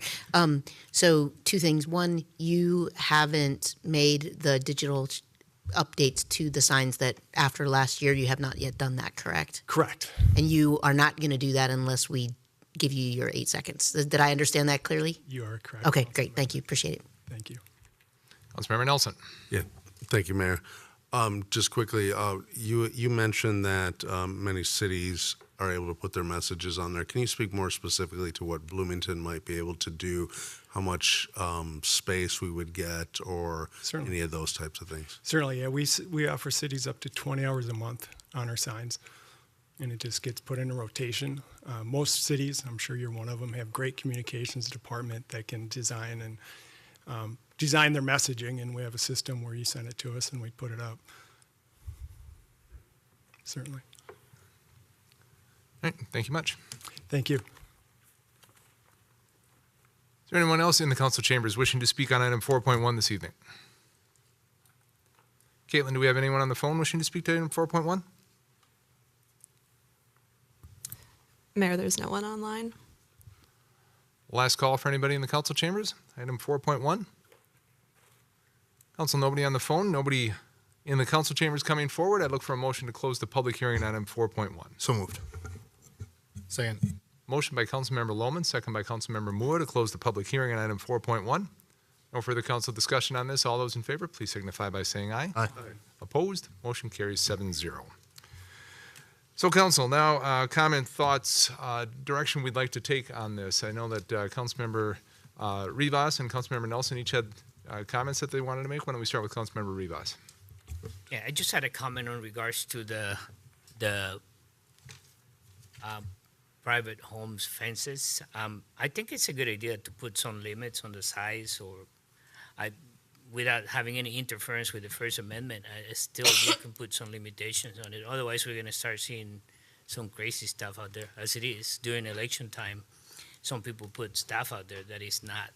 So two things. One, you haven't made the digital updates to the signs that after last year, you have not yet done that, correct? Correct. And you are not going to do that unless we give you your 8 seconds. Did I understand that clearly? You are correct. Okay, great. Thank you. Appreciate it. Thank you. Councilmember Nelson? Yeah, thank you, Mayor. Just quickly, you mentioned that many cities are able to put their messages on there. Can you speak more specifically to what Bloomington might be able to do, how much space we would get, or Certainly. any of those types of things? Certainly, yeah. We offer cities up to 20 hours a month on our signs, and it just gets put into rotation. Most cities, I'm sure you're one of them, have great communications department that can design their messaging, and we have a system where you send it to us and we put it up. Certainly. All right, thank you much. Thank you. Is there anyone else in the council chambers wishing to speak on item 4.1 this evening? Caitlin, do we have anyone on the phone wishing to speak to item 4.1? Mayor, there's no one online. Last call for anybody in the council chambers, item 4.1. Council, nobody on the phone, nobody in the council chambers coming forward. I'd look for a motion to close the public hearing on item 4.1. So moved. Second. Motion by Councilmember Lohman, second by Councilmember Mua to close the public hearing on item 4.1. No further council discussion on this. All those in favor, please signify by saying aye. Aye. Opposed? Motion carries 7-0. So, council, now comment, thoughts, direction we'd like to take on this. I know that Councilmember Rivas and Councilmember Nelson each had comments that they wanted to make. Why don't we start with Councilmember Rivas? Yeah, I just had a comment on regards to the private homes fences. I think it's a good idea to put some limits on the size, or without having any interference with the First Amendment. Still, you can put some limitations on it. Otherwise, we're going to start seeing some crazy stuff out there, as it is during election time. Some people put stuff out there that is not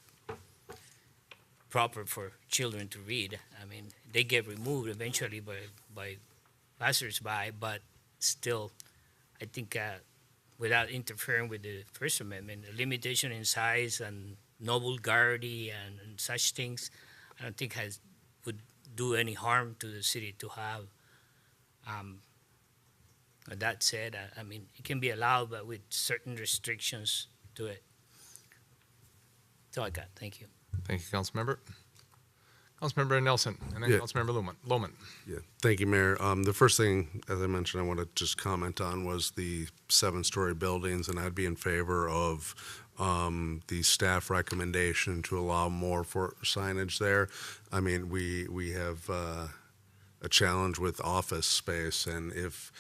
proper for children to read. I mean, they get removed eventually by passersby, but still, I think without interfering with the First Amendment, a limitation in size and no vulgarity and such things, I don't think would do any harm to the city to have. That said, I mean, it can be allowed, but with certain restrictions to it. That's all I got. Thank you. Thank you, Councilmember. Councilmember Nelson, and then Yeah. Councilmember Lohman. Yeah, thank you, Mayor. The first thing, as I mentioned, I want to just comment on was the 7-story buildings, and I'd be in favor of the staff recommendation to allow more for signage there. I mean, we have a challenge with office space, and if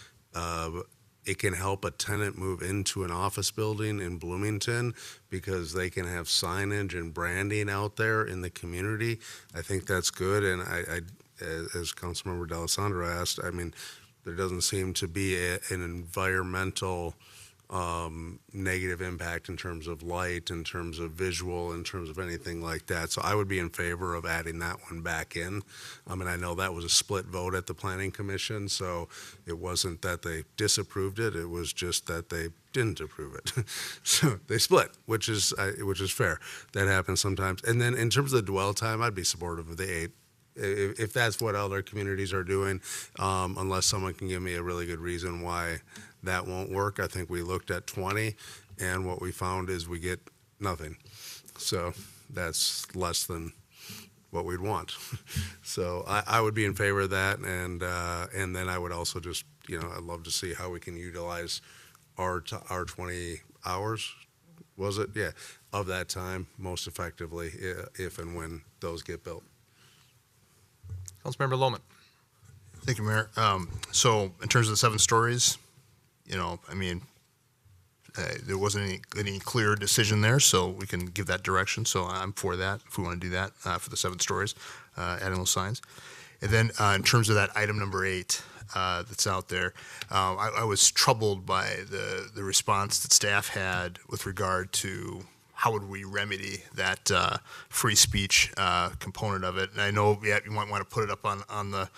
it can help a tenant move into an office building in Bloomington because they can have signage and branding out there in the community, I think that's good. And I as Councilmember D'Alessandro asked, I mean, there doesn't seem to be an environmental negative impact in terms of light, in terms of visual, in terms of anything like that. So I would be in favor of adding that one back in. And I know that was a split vote at the Planning Commission, so it wasn't that they disapproved it, it was just that they didn't approve it. So they split, which is fair. That happens sometimes. And then in terms of the dwell time, I'd be supportive of the 8. If that's what other communities are doing, unless someone can give me a really good reason why that won't work. I think we looked at 20, and what we found is we get nothing. So that's less than what we'd want. So I would be in favor of that, and then I would also just, I'd love to see how we can utilize our 20 hours, was it? Yeah, of that time most effectively if and when those get built. Councilmember Lohman. Thank you, Mayor. So in terms of the 7 stories, there wasn't any clear decision there, so we can give that direction. So I'm for that if we want to do that for the 7 stories, adding those signs. And then in terms of that item number 8 that's out there, I was troubled by the response that staff had with regard to how would we remedy that free speech component of it? And I know you might want to put it up on the,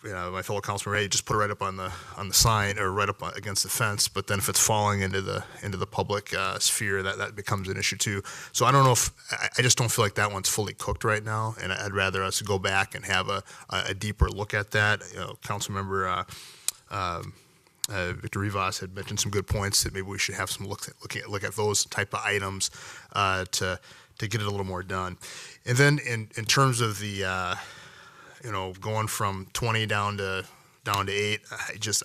my fellow councilman Ray, just put it right up on the sign or right up against the fence. But then if it's falling into the public sphere, that becomes an issue too. So I don't know if I just don't feel like that one's fully cooked right now, and I'd rather us go back and have a deeper look at that. Councilmember Victor Rivas had mentioned some good points that maybe we should have some look at those type of items to get it a little more done. And then in terms of the going from 20 down to 8,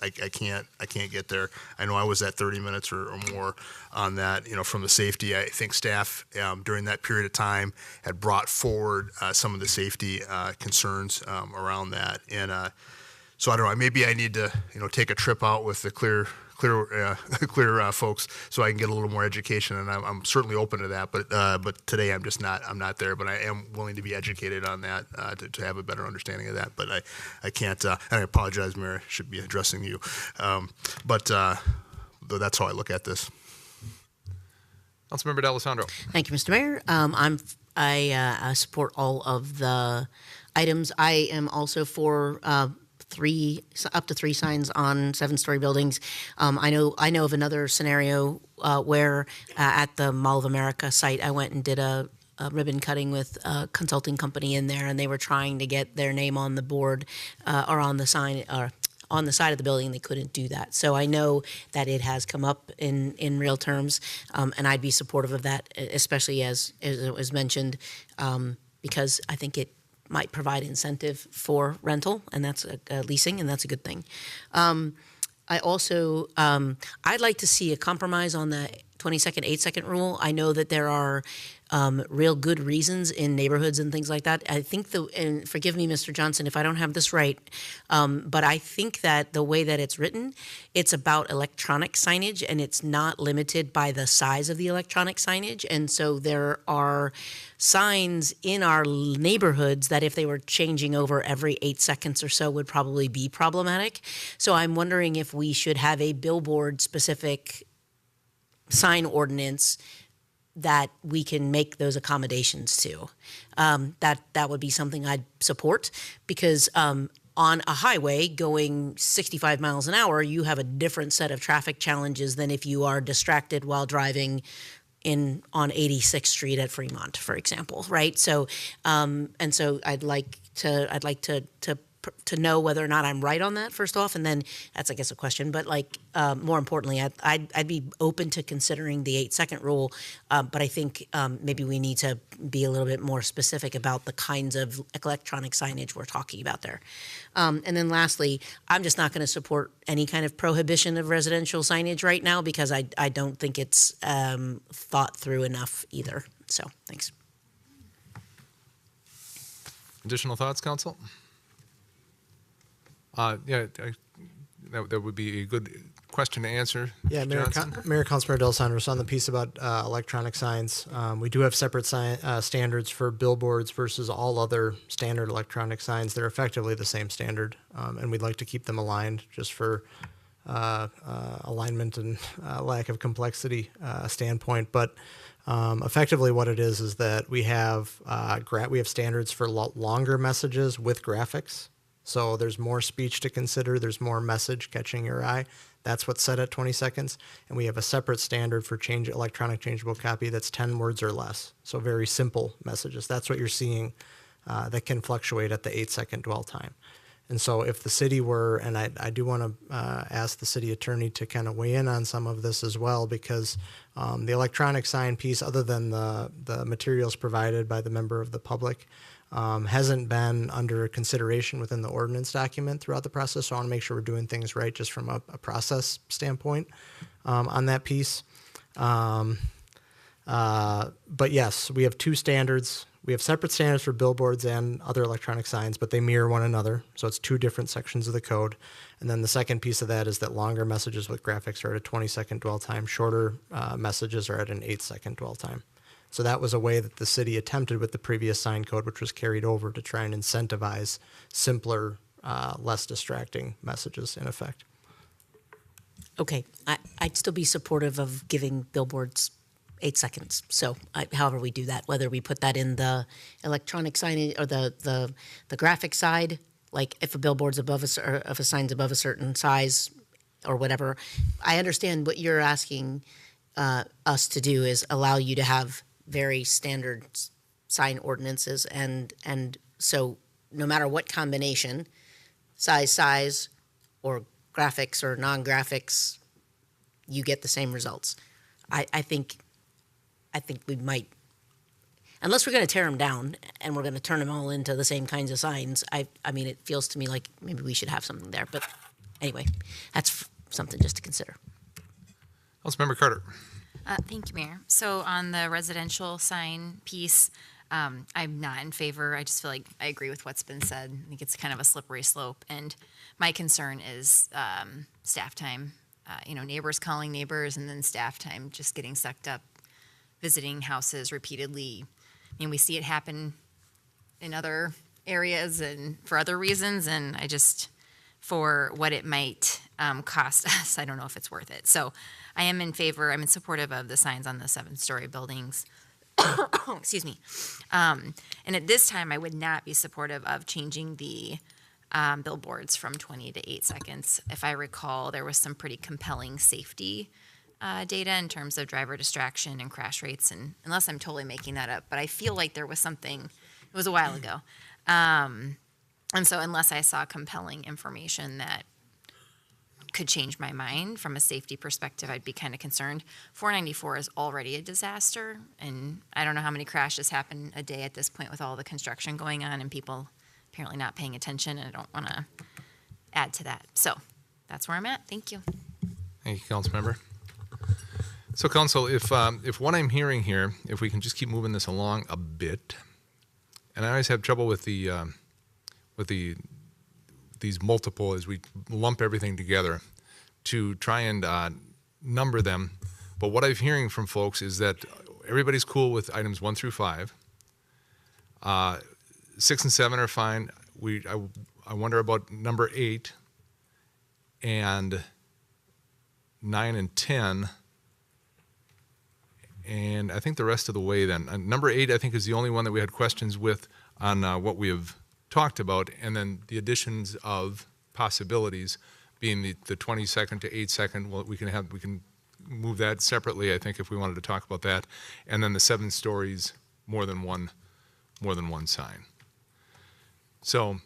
I can't get there. I know I was at 30 minutes or more on that. From the safety, I think staff during that period of time had brought forward some of the safety concerns around that, and so I don't know. Maybe I need to take a trip out with the clear folks so I can get a little more education, and I'm certainly open to that. But today I'm not there. But I am willing to be educated on that to have a better understanding of that. But I can't. And I apologize, Mayor. I should be addressing you. But that's how I look at this. Councilmember D'Alessandro. Thank you, Mr. Mayor. I support all of the items. I am also for up to 3 signs on 7-story buildings. I know of another scenario where at the Mall of America site, I went and did a ribbon cutting with a consulting company in there, and they were trying to get their name on the board or on the sign or on the side of the building. They couldn't do that. So I know that it has come up in real terms, and I'd be supportive of that, especially as it was mentioned, because I think it might provide incentive for rental, and that's leasing, and that's a good thing. I also, I'd like to see a compromise on the 20-second, 8-second rule. I know that there are real good reasons in neighborhoods and things like that. I think and forgive me, Mr. Johnson, if I don't have this right, but I think that the way that it's written, it's about electronic signage, and it's not limited by the size of the electronic signage. And so there are signs in our neighborhoods that if they were changing over every 8 seconds or so would probably be problematic. So I'm wondering if we should have a billboard-specific sign ordinance that we can make those accommodations to. That would be something I'd support, because on a highway going 65 miles an hour, you have a different set of traffic challenges than if you are distracted while driving on 86th Street at Fremont, for example, right? So, and so I'd like to know whether or not I'm right on that, first off, and then that's, I guess, a question. But more importantly, I'd be open to considering the 8-second rule, but I think maybe we need to be a little bit more specific about the kinds of electronic signage we're talking about there. And then lastly, I'm just not going to support any kind of prohibition of residential signage right now, because I don't think it's thought through enough either. So thanks. Additional thoughts, Council? That would be a good question to answer. Yeah, Mayor Councilmember D'Alessandro, on the piece about electronic signs, we do have separate standards for billboards versus all other standard electronic signs. They're effectively the same standard, and we'd like to keep them aligned just for alignment and lack of complexity standpoint. But effectively what it is that we have standards for longer messages with graphics. So there's more speech to consider. There's more message catching your eye. That's what's set at 20 seconds. And we have a separate standard for electronic changeable copy that's 10 words or less. So very simple messages. That's what you're seeing that can fluctuate at the 8-second dwell time. And so if the city were, and I do want to ask the city attorney to kind of weigh in on some of this as well, because the electronic sign piece, other than the materials provided by the member of the public, hasn't been under consideration within the ordinance document throughout the process. So I want to make sure we're doing things right just from a process standpoint on that piece. But yes, we have 2 standards. We have separate standards for billboards and other electronic signs, but they mirror one another. So it's 2 different sections of the code. And then the second piece of that is that longer messages with graphics are at a 20-second dwell time. Shorter messages are at an 8-second dwell time. So that was a way that the city attempted with the previous sign code, which was carried over to try and incentivize simpler, less distracting messages in effect. Okay, I'd still be supportive of giving billboards 8 seconds. So however we do that, whether we put that in the electronic sign or the graphic side, like if a billboard's above or if a sign's above a certain size or whatever. I understand what you're asking us to do is allow you to have very standard sign ordinances, and so no matter what combination, size, or graphics or non-graphics, you get the same results. I think we might, unless we're going to tear them down and we're going to turn them all into the same kinds of signs. I mean, it feels to me like maybe we should have something there. But anyway, that's something just to consider. Councilmember Carter. Thank you, Mayor. So on the residential sign piece, I'm not in favor. I just feel like I agree with what's been said. I think it's kind of a slippery slope. And my concern is staff time. Neighbors calling neighbors, and then staff time just getting sucked up, visiting houses repeatedly. I mean, we see it happen in other areas and for other reasons, and I just, for what it might cost us, I don't know if it's worth it. So I am in favor, I'm in supportive of the signs on the 7-story buildings. Excuse me. And at this time, I would not be supportive of changing the billboards from 20 to 8 seconds. If I recall, there was some pretty compelling safety data in terms of driver distraction and crash rates, and unless I'm totally making that up, but I feel like there was something, it was a while ago. And so unless I saw compelling information that could change my mind from a safety perspective, I'd be kind of concerned. 494 is already a disaster, and I don't know how many crashes happen a day at this point with all the construction going on and people apparently not paying attention, and I don't want to add to that. So that's where I'm at. Thank you. Thank you, Councilmember. So, Council, if what I'm hearing here, if we can just keep moving this along a bit, and I always have trouble with these multiple as we lump everything together to try and number them. But what I'm hearing from folks is that everybody's cool with items 1 through 5. 6 and 7 are fine. I wonder about number 8 and 9 and 10. And I think the rest of the way then. Number 8, I think, is the only one that we had questions with on what we have talked about, and then the additions of possibilities being the 20-second to 8-second. Well, we can move that separately, I think, if we wanted to talk about that, and then the 7 stories, more than one sign. So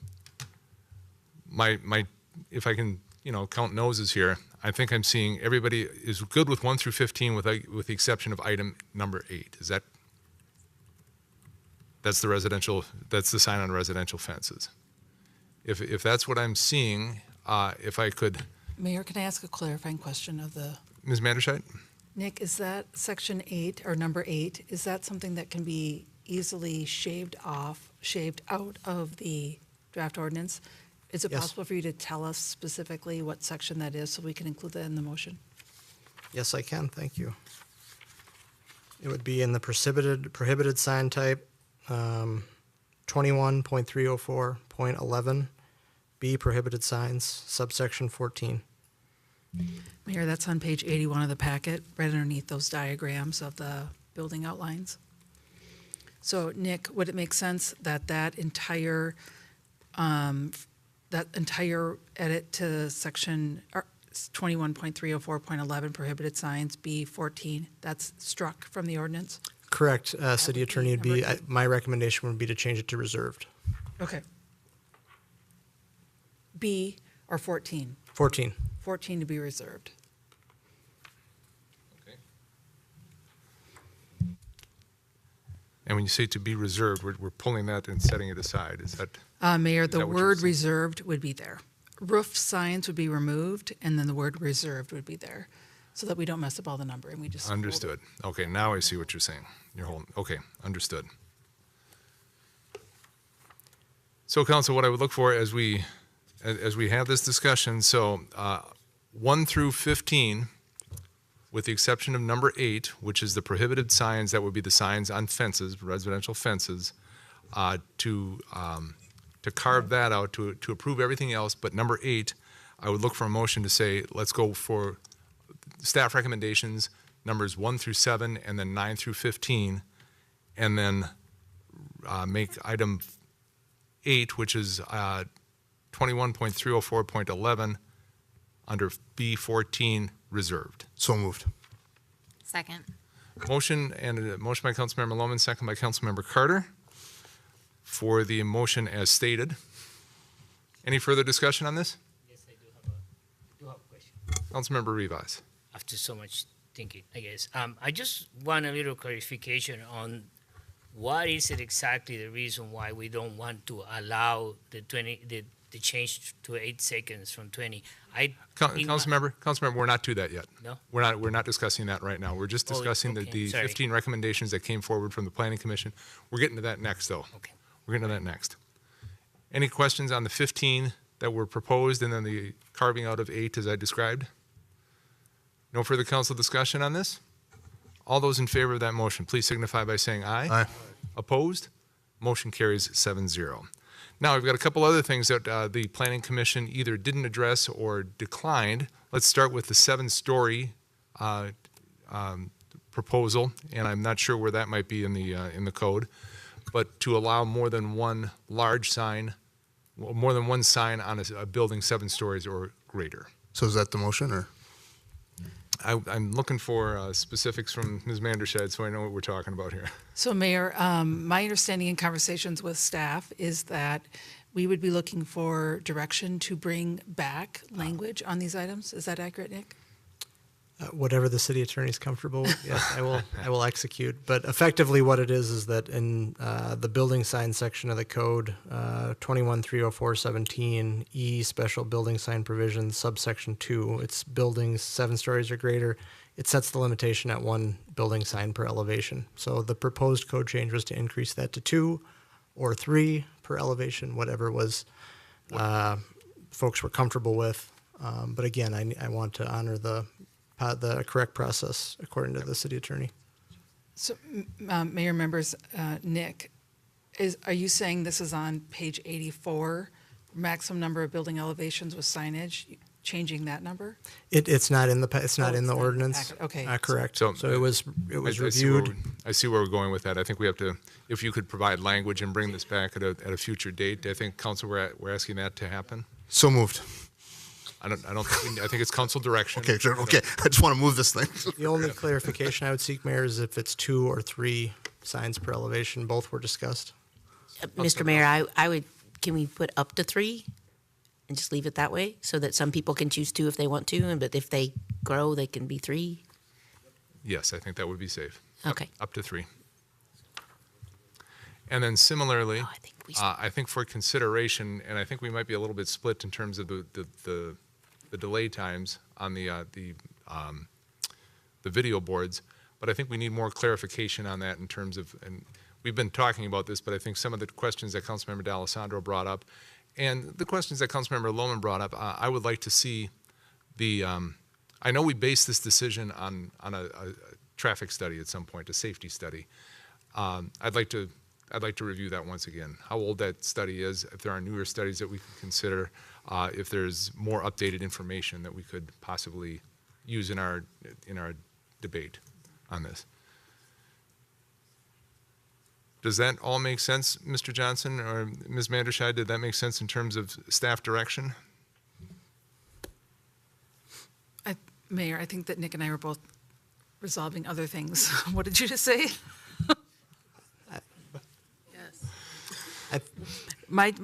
my if I can count noses here, I think I'm seeing everybody is good with 1 through 15 with the exception of item number 8. Is that? That's the sign on residential fences. If that's what I'm seeing, if I could. Mayor, can I ask a clarifying question of the? Ms. Manderscheid? Nick, is that section 8 or number 8, is that something that can be easily shaved out of the draft ordinance? Is it Yes. possible for you to tell us specifically what section that is so we can include that in the motion? Yes, I can. Thank you. It would be in the prohibited sign type, 21.304.11, B, prohibited signs, subsection 14. Mayor, that's on page 81 of the packet, right underneath those diagrams of the building outlines. So, Nick, would it make sense that that entire edit to section 21.304.11, prohibited signs, B14, that's struck from the ordinance? Correct, City Attorney. My recommendation would be to change it to reserved. Okay. B or 14? 14. 14 to be reserved. Okay. And when you say to be reserved, we're pulling that and setting it aside. Is that? Mayor, the that what you're word saying? reserved would be there. Roof signs would be removed, and then the word reserved would be there, so that we don't mess up all the numbering. We just Understood. Okay, now I see what you're saying. You're holding. Okay, understood. So, Council, what I would look for as we have this discussion, so 1 through 15, with the exception of number 8, which is the prohibited signs, that would be the signs on fences, residential fences, to carve that out, to approve everything else, but number 8, I would look for a motion to say, let's go for staff recommendations numbers 1 through 7, and then 9 through 15, and then make item 8, which is 21.304.11, under B14, reserved. So moved. Second. Motion by Councilmember Lohman, second by Councilmember Carter for the motion as stated. Any further discussion on this? Yes, I do have a question. Councilmember Rivas. After so much thinking, I guess. I just want a little clarification on what is it exactly the reason why we don't want to allow the change to 8 seconds from 20. Councilmember, we're not to that yet. No? We're not discussing that right now. We're just discussing okay. the Sorry. 15 recommendations that came forward from the Planning Commission. We're getting to that next, though. Okay. We're getting to that next. Any questions on the 15 that were proposed and then the carving out of 8 as I described? No further council discussion on this? All those in favor of that motion, please signify by saying aye. Aye. Opposed? Motion carries 7-0. Now, we've got a couple other things that the Planning Commission either didn't address or declined. Let's start with the 7-story proposal, and I'm not sure where that might be in the code, but to allow more than one large sign, more than one sign on a building 7 stories or greater. So is that the motion, or? I'm looking for specifics from Ms. Mandershed so I know what we're talking about here. So Mayor, my understanding in conversations with staff is that we would be looking for direction to bring back language on these items. Is that accurate, Nick? Whatever the city attorney is comfortable with, yes, I will execute. But effectively what it is that in the building sign section of the code, 21.304.17, E, special building sign provisions, subsection 2, it's buildings 7 stories or greater. It sets the limitation at 1 building sign per elevation. So the proposed code change was to increase that to 2 or 3 per elevation, whatever was folks were comfortable with. But again, I want to honor the correct process according to the city attorney. So, Mayor, members, Nick, are you saying this is on page 84, maximum number of building elevations with signage, changing that number? It's not in the ordinance. Okay. Correct. So it was I reviewed. I see where we're going with that. I think we have to, if you could provide language and bring this back at a future date. I think, Council, we're asking that to happen. So moved. I think it's council direction. Okay, sure, okay. I just want to move this thing. The only clarification I would seek, Mayor, is if it's 2 or 3 signs per elevation. Both were discussed. Mr. Mayor, can we put up to 3 and just leave it that way so that some people can choose 2 if they want to, but if they grow, they can be 3? Yes, I think that would be safe. Okay. Up to 3. And then similarly, I think for consideration, and I think we might be a little bit split in terms of the delay times on the video boards, but I think we need more clarification on that in terms of, and we've been talking about this, but I think some of the questions that Councilmember D'Alessandro brought up and the questions that Councilmember Lohman brought up, I would like to see I know we based this decision on a traffic study at some point, a safety study. I'd like to review that once again, how old that study is, if there are newer studies that we can consider, if there's more updated information that we could possibly use in our debate on this. Does that all make sense, Mr. Johnson or Ms. Manderscheid? Did that make sense in terms of staff direction? Mayor, I think that Nick and I were both resolving other things. What did you just say?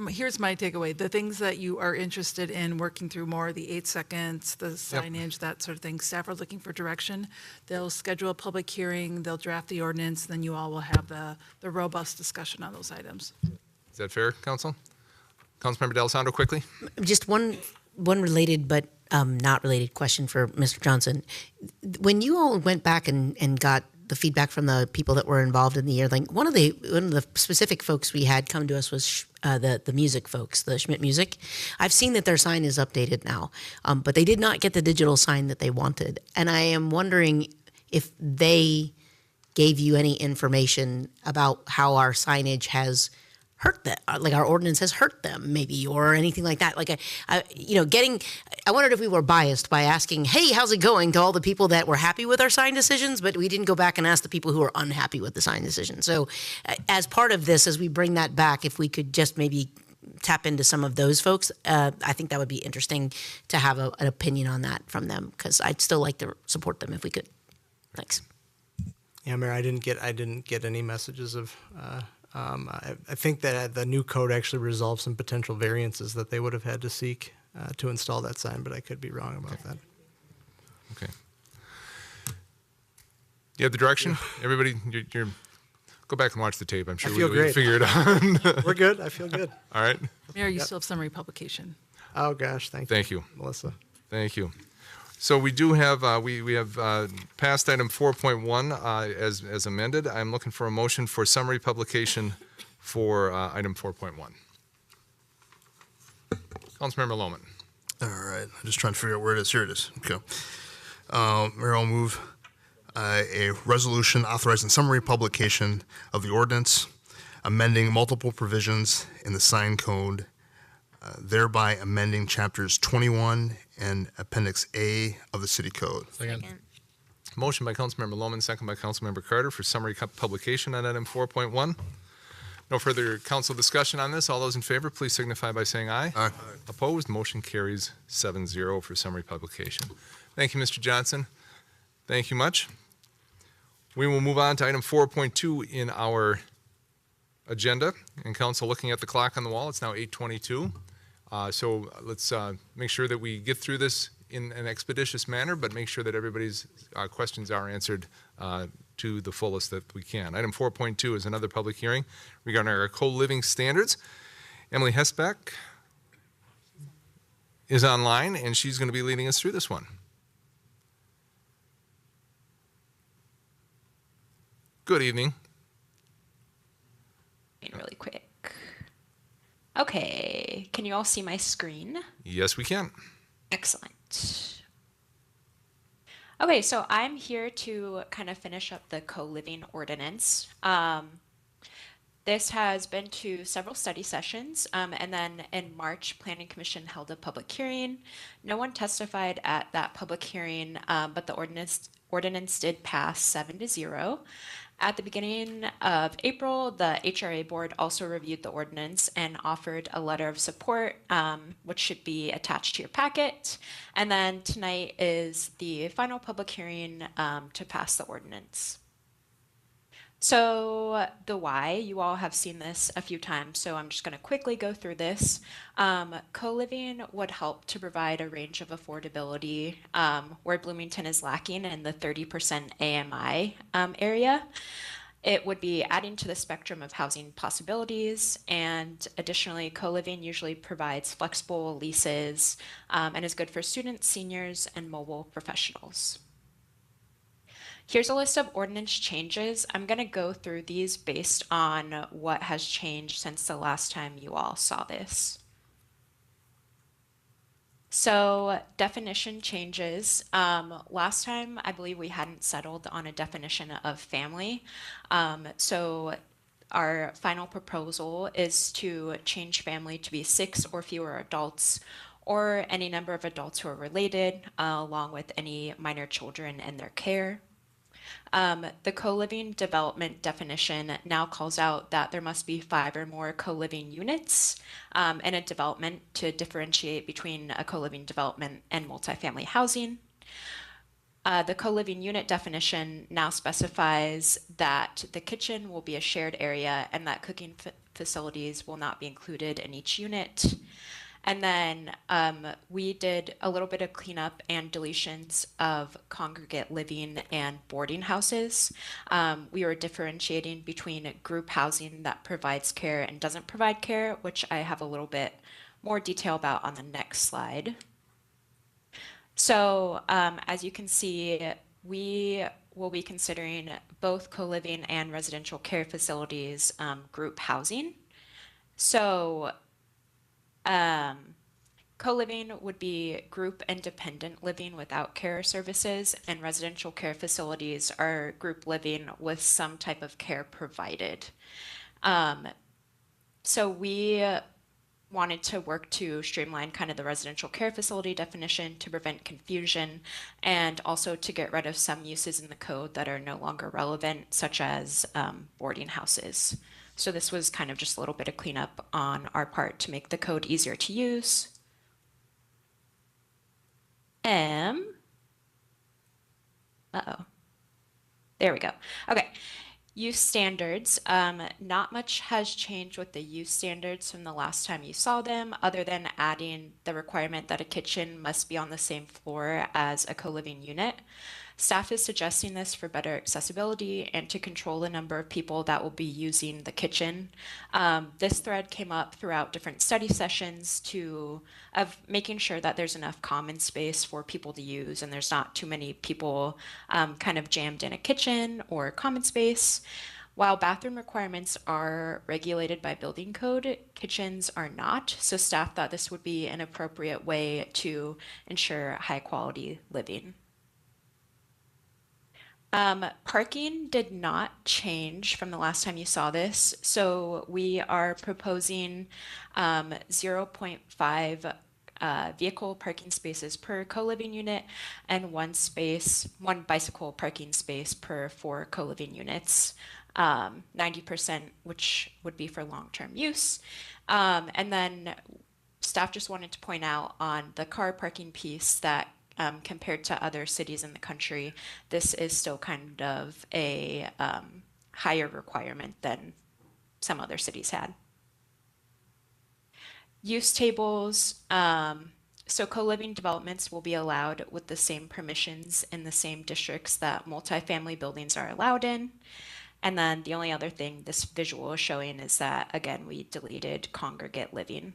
Here's my takeaway. The things that you are interested in working through more, the 8 seconds, the signage, that sort of thing, staff are looking for direction. They'll schedule a public hearing, they'll draft the ordinance, then you all will have the robust discussion on those items. Is that fair, Council? Councilmember D'Alessandro, quickly. Just one related but not related question for Mr. Johnson. When you all went back and got the feedback from the people that were involved in the year, like one of the specific folks we had come to us was the music folks, the Schmidt Music. I've seen that their sign is updated now, but they did not get the digital sign that they wanted. And I am wondering if they gave you any information about how our signage has hurt them, like our ordinance has hurt them, maybe, or anything like that. Like, I wondered if we were biased by asking, "Hey, how's it going?" to all the people that were happy with our sign decisions, but we didn't go back and ask the people who are unhappy with the sign decision. So, as part of this, as we bring that back, if we could just maybe tap into some of those folks, I think that would be interesting to have an opinion on that from them, because I'd still like to support them if we could. Thanks. Yeah, Mayor, I didn't get any messages of. I think that the new code actually resolves some potential variances that they would have had to seek to install that sign, but I could be wrong about that. Okay. You have the direction? Everybody, you're go back and watch the tape. I'm sure we'll figure it out. We're good. I feel good. All right. Mayor, you still have summary publication. Oh, gosh. Thank you, Melissa. Thank you. So we do have, we have passed item 4.1 as amended. I'm looking for a motion for summary publication for item 4.1. Councilmember Lohman. All right. I'm just trying to figure out where it is. Here it is. Okay. Mayor, I'll move a resolution authorizing summary publication of the ordinance, amending multiple provisions in the sign code, thereby amending chapters 21 and Appendix A of the City Code. Second. Motion by Councilmember Lohman, second by Councilmember Carter for summary publication on item 4.1. No further council discussion on this. All those in favor, please signify by saying aye. Aye. Opposed, motion carries 7-0 for summary publication. Thank you, Mr. Johnson. Thank you much. We will move on to item 4.2 in our agenda. And council, looking at the clock on the wall, it's now 8:22. So let's make sure that we get through this in an expeditious manner, but make sure that everybody's questions are answered to the fullest that we can. Item 4.2 is another public hearing regarding our co-living standards. Emily Hesbeck is online, and she's going to be leading us through this one. Good evening. Really quick. Okay, can you all see my screen? Yes, we can. Excellent. Okay, so I'm here to kind of finish up the co-living ordinance. This has been to several study sessions, and then in March, Planning Commission held a public hearing. No one testified at that public hearing, but the ordinance did pass 7-0. At the beginning of April, the HRA board also reviewed the ordinance and offered a letter of support, which should be attached to your packet. And then tonight is the final public hearing to pass the ordinance. So the why, you all have seen this a few times, so I'm just going to quickly go through this. Co-living would help to provide a range of affordability where Bloomington is lacking in the 30% AMI area. It would be adding to the spectrum of housing possibilities, and additionally, co-living usually provides flexible leases and is good for students, seniors, and mobile professionals. Here's a list of ordinance changes. I'm going to go through these based on what has changed since the last time you all saw this. So definition changes. Last time, I believe we hadn't settled on a definition of family. So our final proposal is to change family to be 6 or fewer adults, or any number of adults who are related, along with any minor children and their care. The co-living development definition now calls out that there must be 5 or more co-living units in a development to differentiate between a co-living development and multifamily housing. The co-living unit definition now specifies that the kitchen will be a shared area and that cooking facilities will not be included in each unit. And then we did a little bit of cleanup and deletions of congregate living and boarding houses. We were differentiating between group housing that provides care and doesn't provide care, which I have a little bit more detail about on the next slide. So as you can see, we will be considering both co-living and residential care facilities group housing. So co-living would be group independent living without care services, and residential care facilities are group living with some type of care provided. So we wanted to work to streamline kind of the residential care facility definition to prevent confusion and also to get rid of some uses in the code that are no longer relevant, such as boarding houses. So this was kind of just a little bit of cleanup on our part to make the code easier to use. Uh-oh. There we go. Okay. Use standards. Not much has changed with the use standards from the last time you saw them, other than adding the requirement that a kitchen must be on the same floor as a co-living unit. Staff is suggesting this for better accessibility and to control the number of people that will be using the kitchen. This thread came up throughout different study sessions of making sure that there's enough common space for people to use and there's not too many people kind of jammed in a kitchen or common space. While bathroom requirements are regulated by building code, kitchens are not, so staff thought this would be an appropriate way to ensure high quality living. Parking did not change from the last time you saw this, so we are proposing 0.5 vehicle parking spaces per co-living unit and one bicycle parking space per 4 co-living units, 90%, which would be for long-term use. And then staff just wanted to point out on the car parking piece that compared to other cities in the country, this is still kind of a higher requirement than some other cities had. Use tables. So co-living developments will be allowed with the same permissions in the same districts that multifamily buildings are allowed in. And then the only other thing this visual is showing is that, again, we deleted congregate living.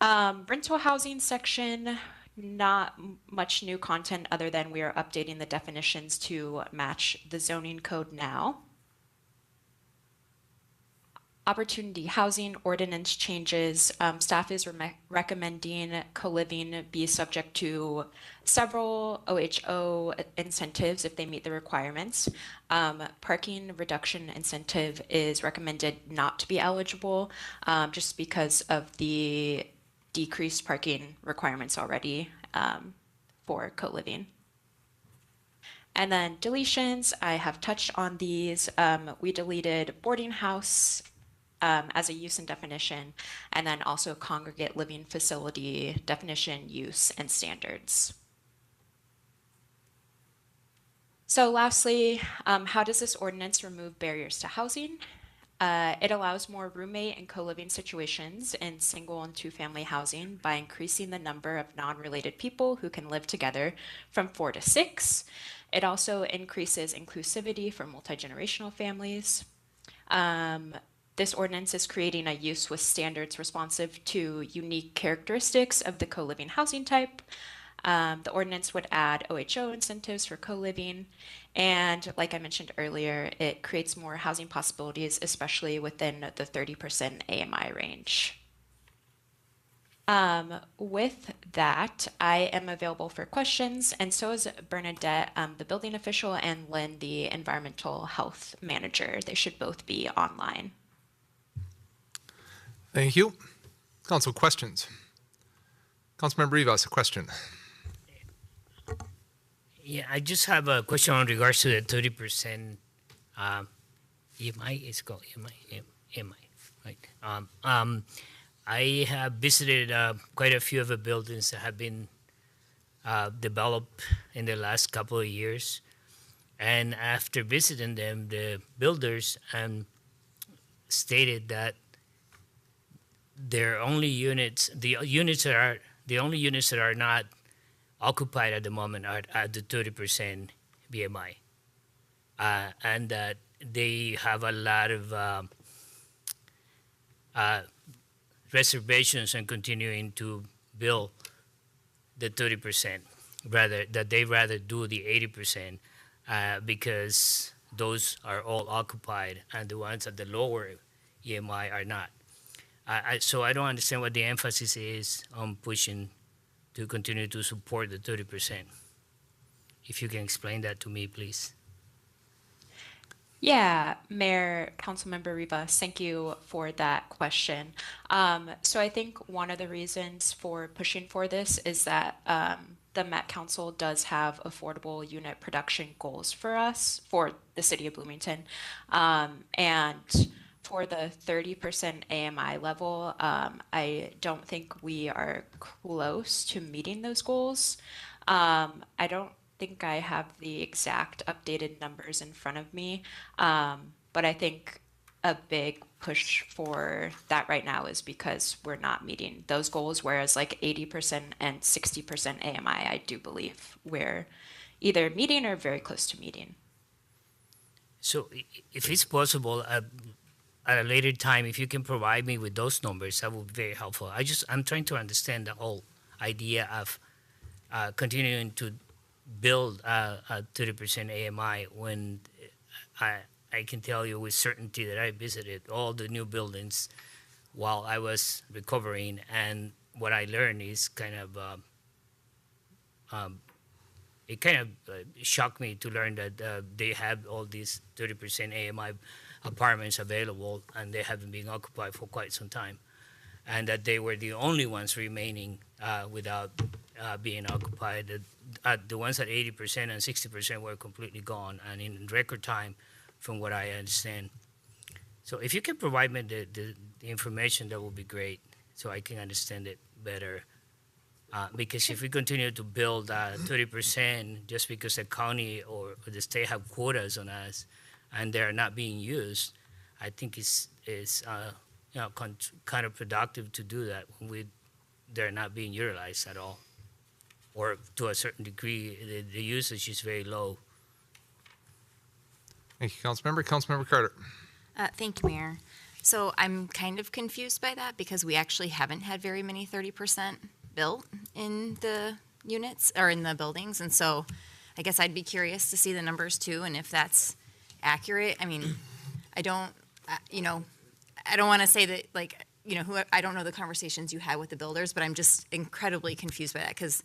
Rental housing section, not much new content other than we are updating the definitions to match the zoning code now. Opportunity housing ordinance changes. Staff is recommending co-living be subject to several OHO incentives if they meet the requirements. Parking reduction incentive is recommended not to be eligible just because of the decreased parking requirements already for co-living. And then deletions, I have touched on these. We deleted boarding house as a use and definition, and then also congregate living facility definition, use, and standards. So lastly, how does this ordinance remove barriers to housing? It allows more roommate and co-living situations in single and two-family housing by increasing the number of non-related people who can live together from 4 to 6. It also increases inclusivity for multi-generational families. This ordinance is creating a use with standards responsive to unique characteristics of the co-living housing type. The ordinance would add OHO incentives for co-living, and like I mentioned earlier, it creates more housing possibilities, especially within the 30% AMI range. With that, I am available for questions, and so is Bernadette, the building official, and Lynn, the environmental health manager. They should both be online. Thank you. Council, questions? Councilmember Rivas, a question. Yeah, I just have a question on regards to the 30% EMI. It's called EMI, right? I have visited quite a few of the buildings that have been developed in the last couple of years. And after visiting them, the builders stated that their only units, the only units that are not occupied at the moment are at the 30% BMI, and that they have a lot of reservations on continuing to build the 30%, they rather do the 80% because those are all occupied and the ones at the lower EMI are not. So I don't understand what the emphasis is on pushing to continue to support the 30%. If you can explain that to me, please. Yeah, Mayor, Councilmember Rivas, thank you for that question. So I think one of the reasons for pushing for this is that the Met Council does have affordable unit production goals for us, for the city of Bloomington. And for the 30% AMI level, I don't think we are close to meeting those goals. I don't think I have the exact updated numbers in front of me, but I think a big push for that right now is because we're not meeting those goals, whereas like 80% and 60% AMI, I do believe we're either meeting or very close to meeting. So if it's possible, at a later time, if you can provide me with those numbers, that would be very helpful. I'm trying to understand the whole idea of continuing to build a 30% AMI when I can tell you with certainty that I visited all the new buildings while I was recovering, and what I learned is kind of it kind of shocked me to learn that they have all these 30% AMI apartments available, and they haven't been occupied for quite some time, and that they were the only ones remaining without being occupied. The ones at 80% and 60% were completely gone, and in record time, from what I understand. So if you can provide me the information, that would be great, so I can understand it better. Because if we continue to build 30% just because the county or the state have quotas on us, and they are not being used, I think it's counterproductive to do that when they're not being utilized at all, or to a certain degree, the usage is very low. Thank you, Councilmember. Councilmember Carter. Thank you, Mayor. So I'm kind of confused by that because we actually haven't had very many 30% built in the units or in the buildings. And so I guess I'd be curious to see the numbers too, and if that's accurate. I mean, I don't want to say that, like, I don't know the conversations you had with the builders, but I'm just incredibly confused by that because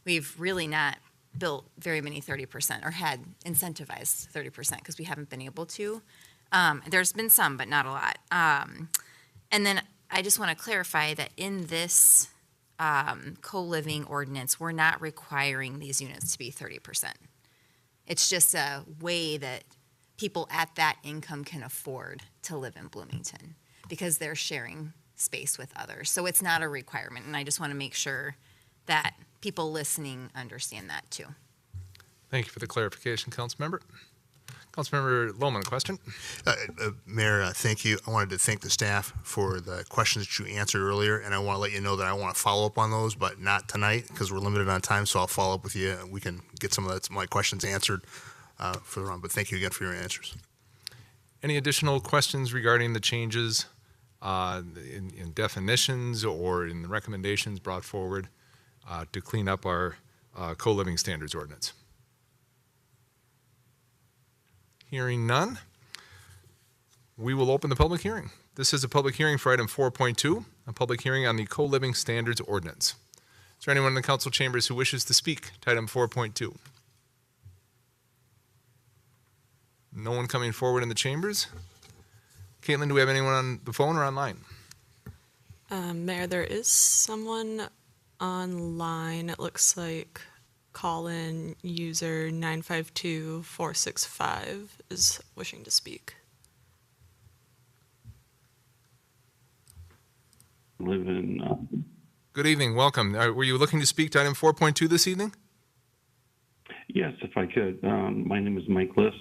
we've really not built very many 30% or had incentivized 30% because we haven't been able to. There's been some, but not a lot. And then I just want to clarify that in this co-living ordinance, we're not requiring these units to be 30%. It's just a way that people at that income can afford to live in Bloomington because they're sharing space with others. So it's not a requirement, and I just want to make sure that people listening understand that too. Thank you for the clarification, Councilmember. Councilmember Lohman, question? Mayor, thank you. I wanted to thank the staff for the questions that you answered earlier, and I want to let you know that I want to follow up on those, but not tonight because we're limited on time, so I'll follow up with you. We can get some of my questions answered further on, but thank you again for your answers. Any additional questions regarding the changes in definitions or in the recommendations brought forward to clean up our co-living standards ordinance? Hearing none, we will open the public hearing. This is a public hearing for item 4.2, a public hearing on the co-living standards ordinance. Is there anyone in the council chambers who wishes to speak to item 4.2? No one coming forward in the chambers. Caitlin, do we have anyone on the phone or online? Mayor, there is someone online. It looks like call-in user 952465 is wishing to speak. Live in. Good evening. Welcome. Were you looking to speak to item 4.2 this evening? Yes, if I could. My name is Mike List.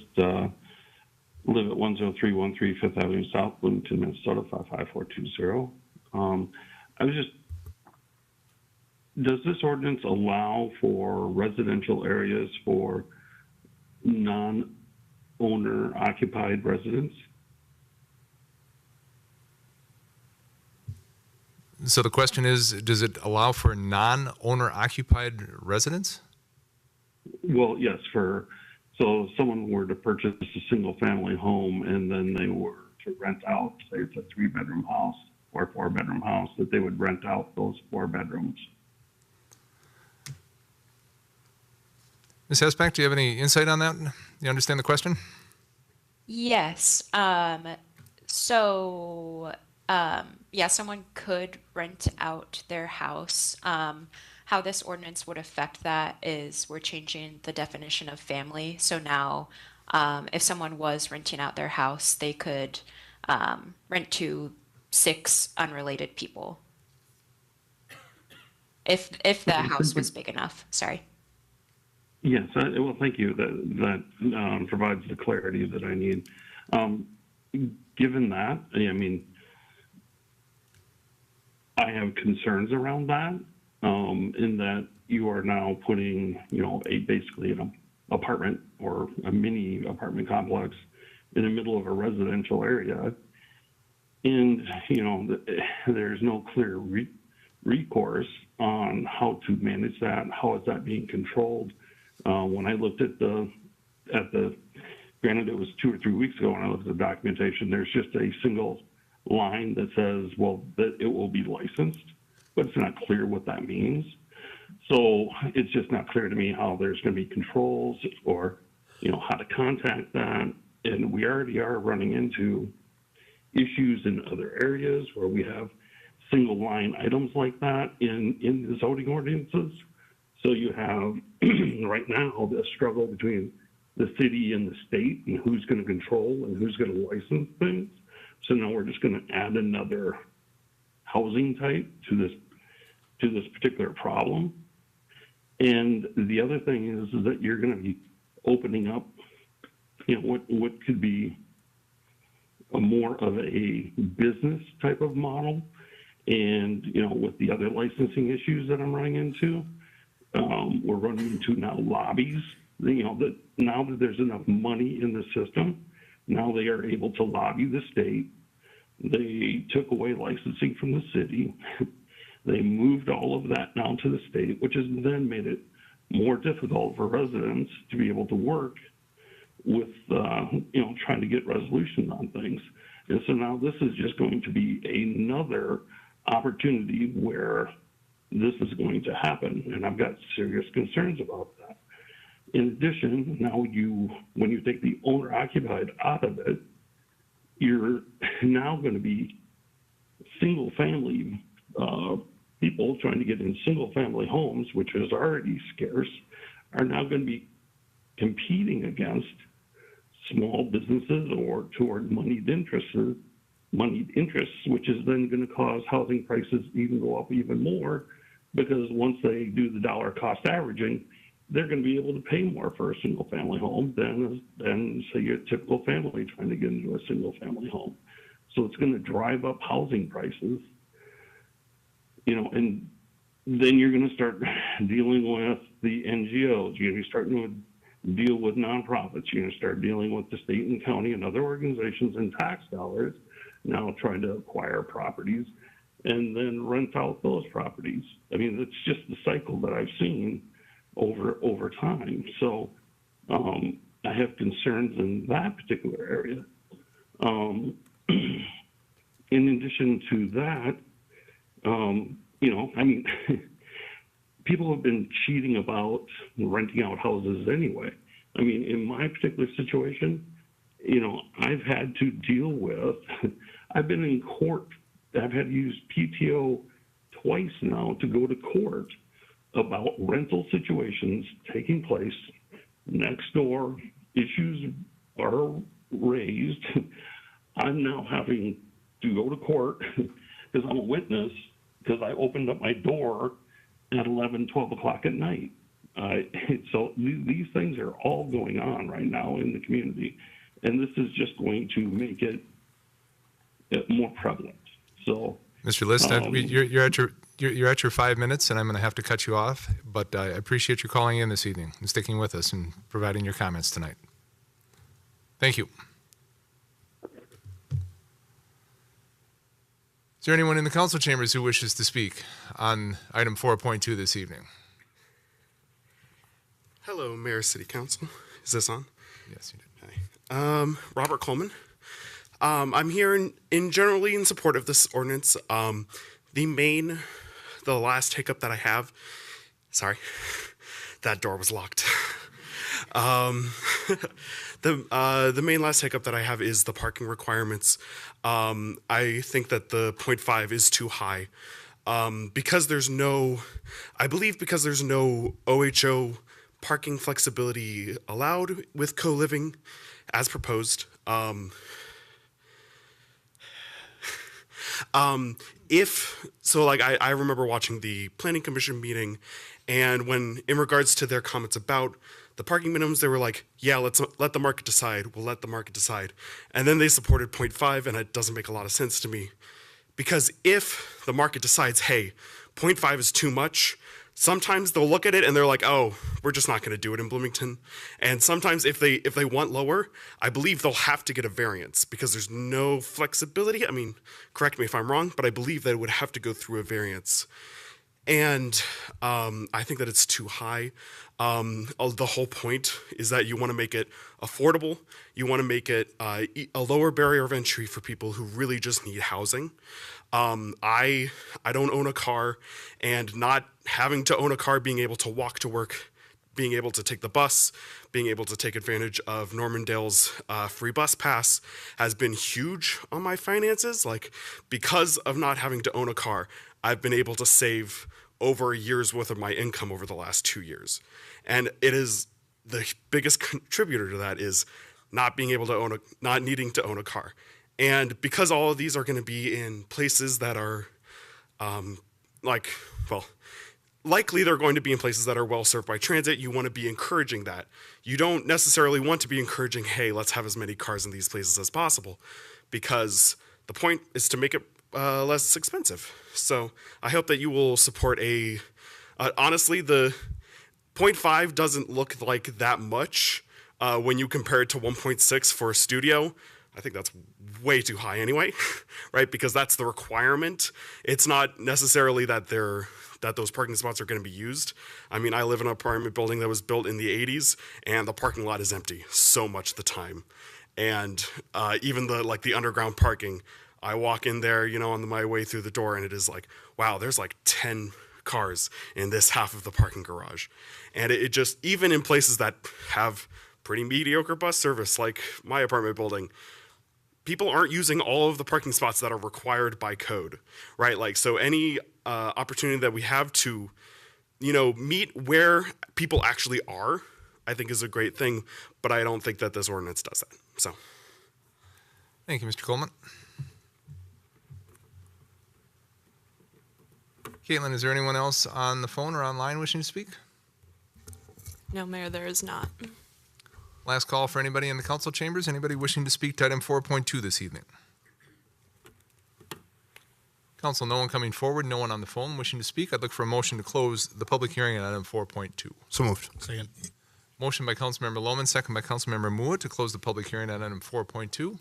Live at 10313 Fifth Avenue South, Bloomington, Minnesota 55420. I was just. Does this ordinance allow for residential areas for non-owner occupied residents? So the question is, does it allow for non-owner occupied residents? Well, yes. So if someone were to purchase a single family home and then they were to rent out, say it's a 3-bedroom house or a 4-bedroom house, that they would rent out those 4 bedrooms. Ms. Hesback, do you have any insight on that? You understand the question? Yes. Yeah, someone could rent out their house. How this ordinance would affect that is we're changing the definition of family. So now, if someone was renting out their house, they could rent to 6 unrelated people. If the house was big enough. Sorry. Yes, well, thank you. That provides the clarity that I need. Given that, I mean, I have concerns around that, in that you are now putting, basically an apartment or a mini apartment complex in the middle of a residential area. And, there's no clear recourse on how to manage that. How is that being controlled? When I looked at granted it was 2 or 3 weeks ago when I looked at the documentation, there's just a single line that says, well, that it will be licensed, but it's not clear what that means. So it's just not clear to me how there's going to be controls or, how to contact that. And we already are running into issues in other areas where we have single line items like that in the zoning ordinances. So you have right now the struggle between the city and the state and who's going to control and who's going to license things. So now we're just going to add another housing type to this particular problem. And the other thing is that you're going to be opening up, what could be a more of a business type of model. And, with the other licensing issues that I'm running into, we're running into now lobbies, that now that there's enough money in the system, now they are able to lobby the state. They took away licensing from the city. They moved all of that now to the state, which has then made it more difficult for residents to be able to work with, trying to get resolutions on things. And so now this is just going to be another opportunity where this is going to happen. And I've got serious concerns about that. In addition, now when you take the owner occupied out of it, you're now going to be single family people trying to get in single family homes, which is already scarce, are now going to be competing against small businesses or toward moneyed interests, which is then going to cause housing prices even go up even more, because once they do the dollar cost averaging, they're going to be able to pay more for a single family home than say your typical family trying to get into a single family home. So it's going to drive up housing prices, and then you're going to start dealing with the NGOs. You're going to be starting to deal with nonprofits. You're going to start dealing with the state and county and other organizations and tax dollars now trying to acquire properties and then rent out those properties. I mean, it's just the cycle that I've seen over time. So I have concerns in that particular area. In addition to that, people have been cheating about renting out houses anyway. I mean, in my particular situation, I've had to deal with, I've been in court, I've had to use PTO twice now to go to court about rental situations taking place next door. Issues are raised. I'm now having to go to court because I'm a witness because I opened up my door at 11, 12 o'clock at night. So these things are all going on right now in the community, and this is just going to make it more prevalent. So, Mr. List, you're at your 5 minutes, and I'm going to have to cut you off. But I appreciate you calling in this evening and sticking with us and providing your comments tonight. Thank you. Is there anyone in the council chambers who wishes to speak on item 4.2 this evening? Hello, Mayor, City Council. Is this on? Yes, you did. Hi. Robert Coleman. I'm here generally in support of this ordinance. The last hiccup that I have, sorry, that door was locked. The main last hiccup that I have is the parking requirements. I think that the 0.5 is too high. Because there's no OHO parking flexibility allowed with co-living as proposed. I remember watching the Planning Commission meeting, and when, in regards to their comments about the parking minimums, they were like, yeah, let's let the market decide. We'll let the market decide. And then they supported 0.5, and it doesn't make a lot of sense to me. Because if the market decides, hey, 0.5 is too much, sometimes they'll look at it and they're like, oh, we're just not going to do it in Bloomington. And sometimes if they want lower, I believe they'll have to get a variance because there's no flexibility. I mean, correct me if I'm wrong, but I believe that it would have to go through a variance. And I think that it's too high. The whole point is that you want to make it affordable. You want to make it a lower barrier of entry for people who really just need housing. I don't own a car, and not having to own a car, being able to walk to work, being able to take the bus, being able to take advantage of Normandale's free bus pass has been huge on my finances. Like, because of not having to own a car, I've been able to save over a year's worth of my income over the last 2 years. And it is the biggest contributor to that is not being able to not needing to own a car. And because all of these are going to be in places that are likely they're going to be in places that are well served by transit, you want to be encouraging that. You don't necessarily want to be encouraging, hey, let's have as many cars in these places as possible, because the point is to make it less expensive. So I hope that you will support honestly, the 0.5 doesn't look like that much when you compare it to 1.6 for a studio. I think that's way too high anyway, right? Because that's the requirement. It's not necessarily that those parking spots are going to be used. I mean, I live in an apartment building that was built in the 80s, and the parking lot is empty so much of the time. And even the underground parking, I walk in there, on my way through the door, and it is like, wow, there's like 10 cars in this half of the parking garage. And it just, even in places that have pretty mediocre bus service, like my apartment building, people aren't using all of the parking spots that are required by code, right? Like, so any opportunity that we have to, meet where people actually are, I think is a great thing, but I don't think that this ordinance does that, so. Thank you, Mr. Coleman. Caitlin, is there anyone else on the phone or online wishing to speak? No, Mayor, there is not. Last call for anybody in the council chambers. Anybody wishing to speak to item 4.2 this evening? Council, no one coming forward, no one on the phone wishing to speak. I'd look for a motion to close the public hearing on item 4.2. So moved. Second. Motion by Councilmember Lohman, second by Councilmember Mua to close the public hearing on item 4.2.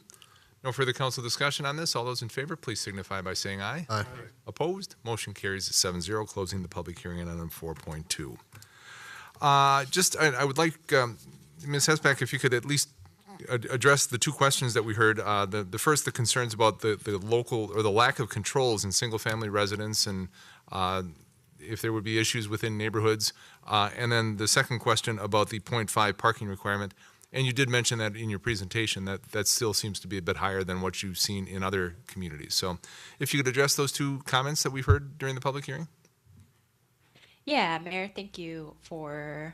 No further council discussion on this. All those in favor, please signify by saying aye. Aye. Opposed? Motion carries 7-0, closing the public hearing on item 4.2. I would like, Ms. Hesback, if you could at least address the two questions that we heard. The first, the concerns about the local or the lack of controls in single-family residence, and if there would be issues within neighborhoods. And then the second question about the 0.5 parking requirement. And you did mention that in your presentation, that still seems to be a bit higher than what you've seen in other communities. So if you could address those two comments that we've heard during the public hearing. Yeah, Mayor, thank you for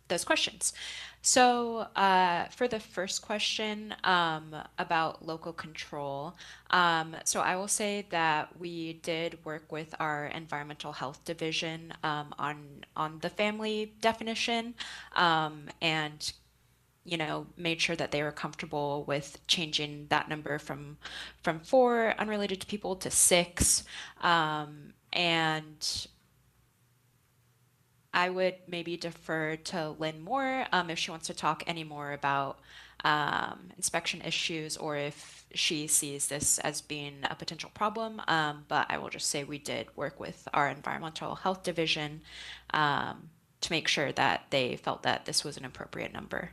those questions. So for the first question about local control, so I will say that we did work with our environmental health division on the family definition, and made sure that they were comfortable with changing that number from 4 unrelated to people to 6, and I would maybe defer to Lynn more if she wants to talk any more about inspection issues, or if she sees this as being a potential problem. But I will just say we did work with our environmental health division to make sure that they felt that this was an appropriate number.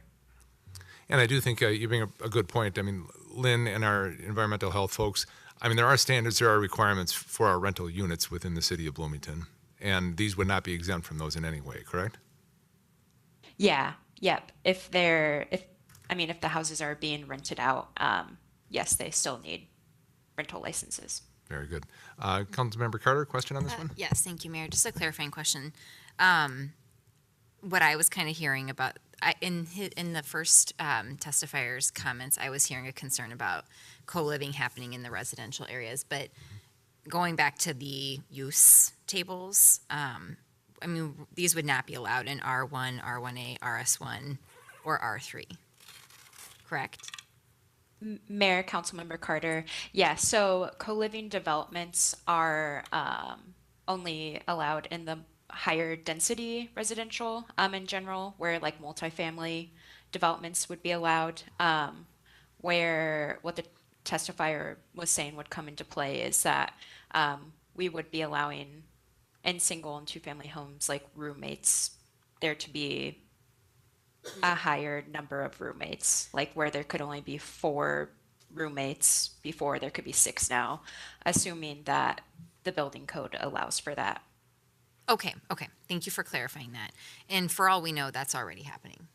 And I do think you bring a good point. I mean, Lynn and our environmental health folks, I mean, there are standards, there are requirements for our rental units within the city of Bloomington. And these would not be exempt from those in any way, correct? Yeah, Yep. If the houses are being rented out, yes, they still need rental licenses. Very good. Councilmember Carter, question on this one? Yes, thank you, Mayor. Just a clarifying question. What I was kind of hearing about, in the first testifier's comments, I was hearing a concern about co-living happening in the residential areas, but going back to the use tables, these would not be allowed in R1, R1A, RS1, or R3, correct? Mayor, Councilmember Carter, yeah, so co-living developments are only allowed in the higher density residential in general, where like multifamily developments would be allowed. Where what the testifier was saying would come into play is that we would be allowing in single and two-family homes like roommates there to be a higher number of roommates, like where there could only be 4 roommates before there could be 6 now, assuming that the building code allows for that. Okay. Thank you for clarifying that. And for all we know, that's already happening,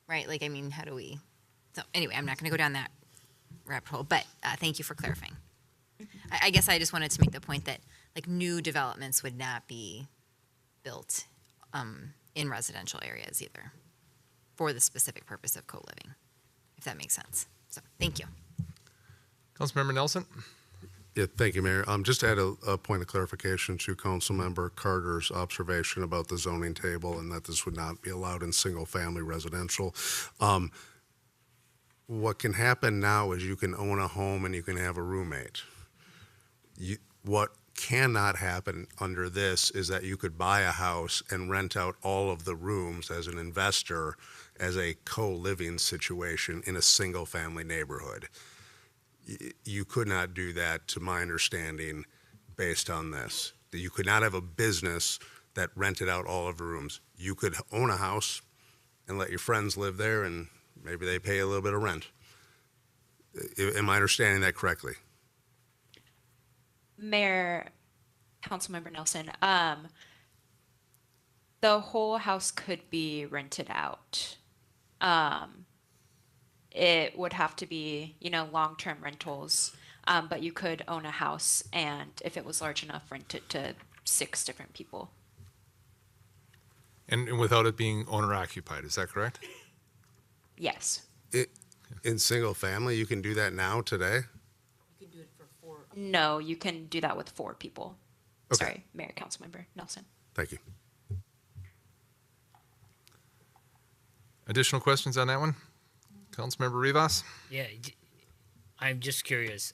right? How do we? So anyway, I'm not going to go down that rabbit hole, but thank you for clarifying. I guess I just wanted to make the point that new developments would not be built in residential areas either, for the specific purpose of co-living, if that makes sense. So thank you. Councilmember Nelson? Yeah, thank you, Mayor. Just to add a point of clarification to Councilmember Carter's observation about the zoning table and that this would not be allowed in single-family residential. What can happen now is you can own a home and you can have a roommate. What cannot happen under this is that you could buy a house and rent out all of the rooms as an investor as a co-living situation in a single-family neighborhood. You could not do that, to my understanding, based on this. You could not have a business that rented out all of the rooms. You could own a house and let your friends live there, and maybe they pay a little bit of rent. Am I understanding that correctly? Mayor, Councilmember Nelson, the whole house could be rented out. It would have to be, long-term rentals, but you could own a house and if it was large enough, rent it to 6 different people. And without it being owner occupied, is that correct? Yes. In single family, you can do that now today? You can do it for 4. No, you can do that with 4 people. Okay. Sorry, Mayor, Councilmember Nelson. Thank you. Additional questions on that one? Councilmember Rivas? Yeah, I'm just curious.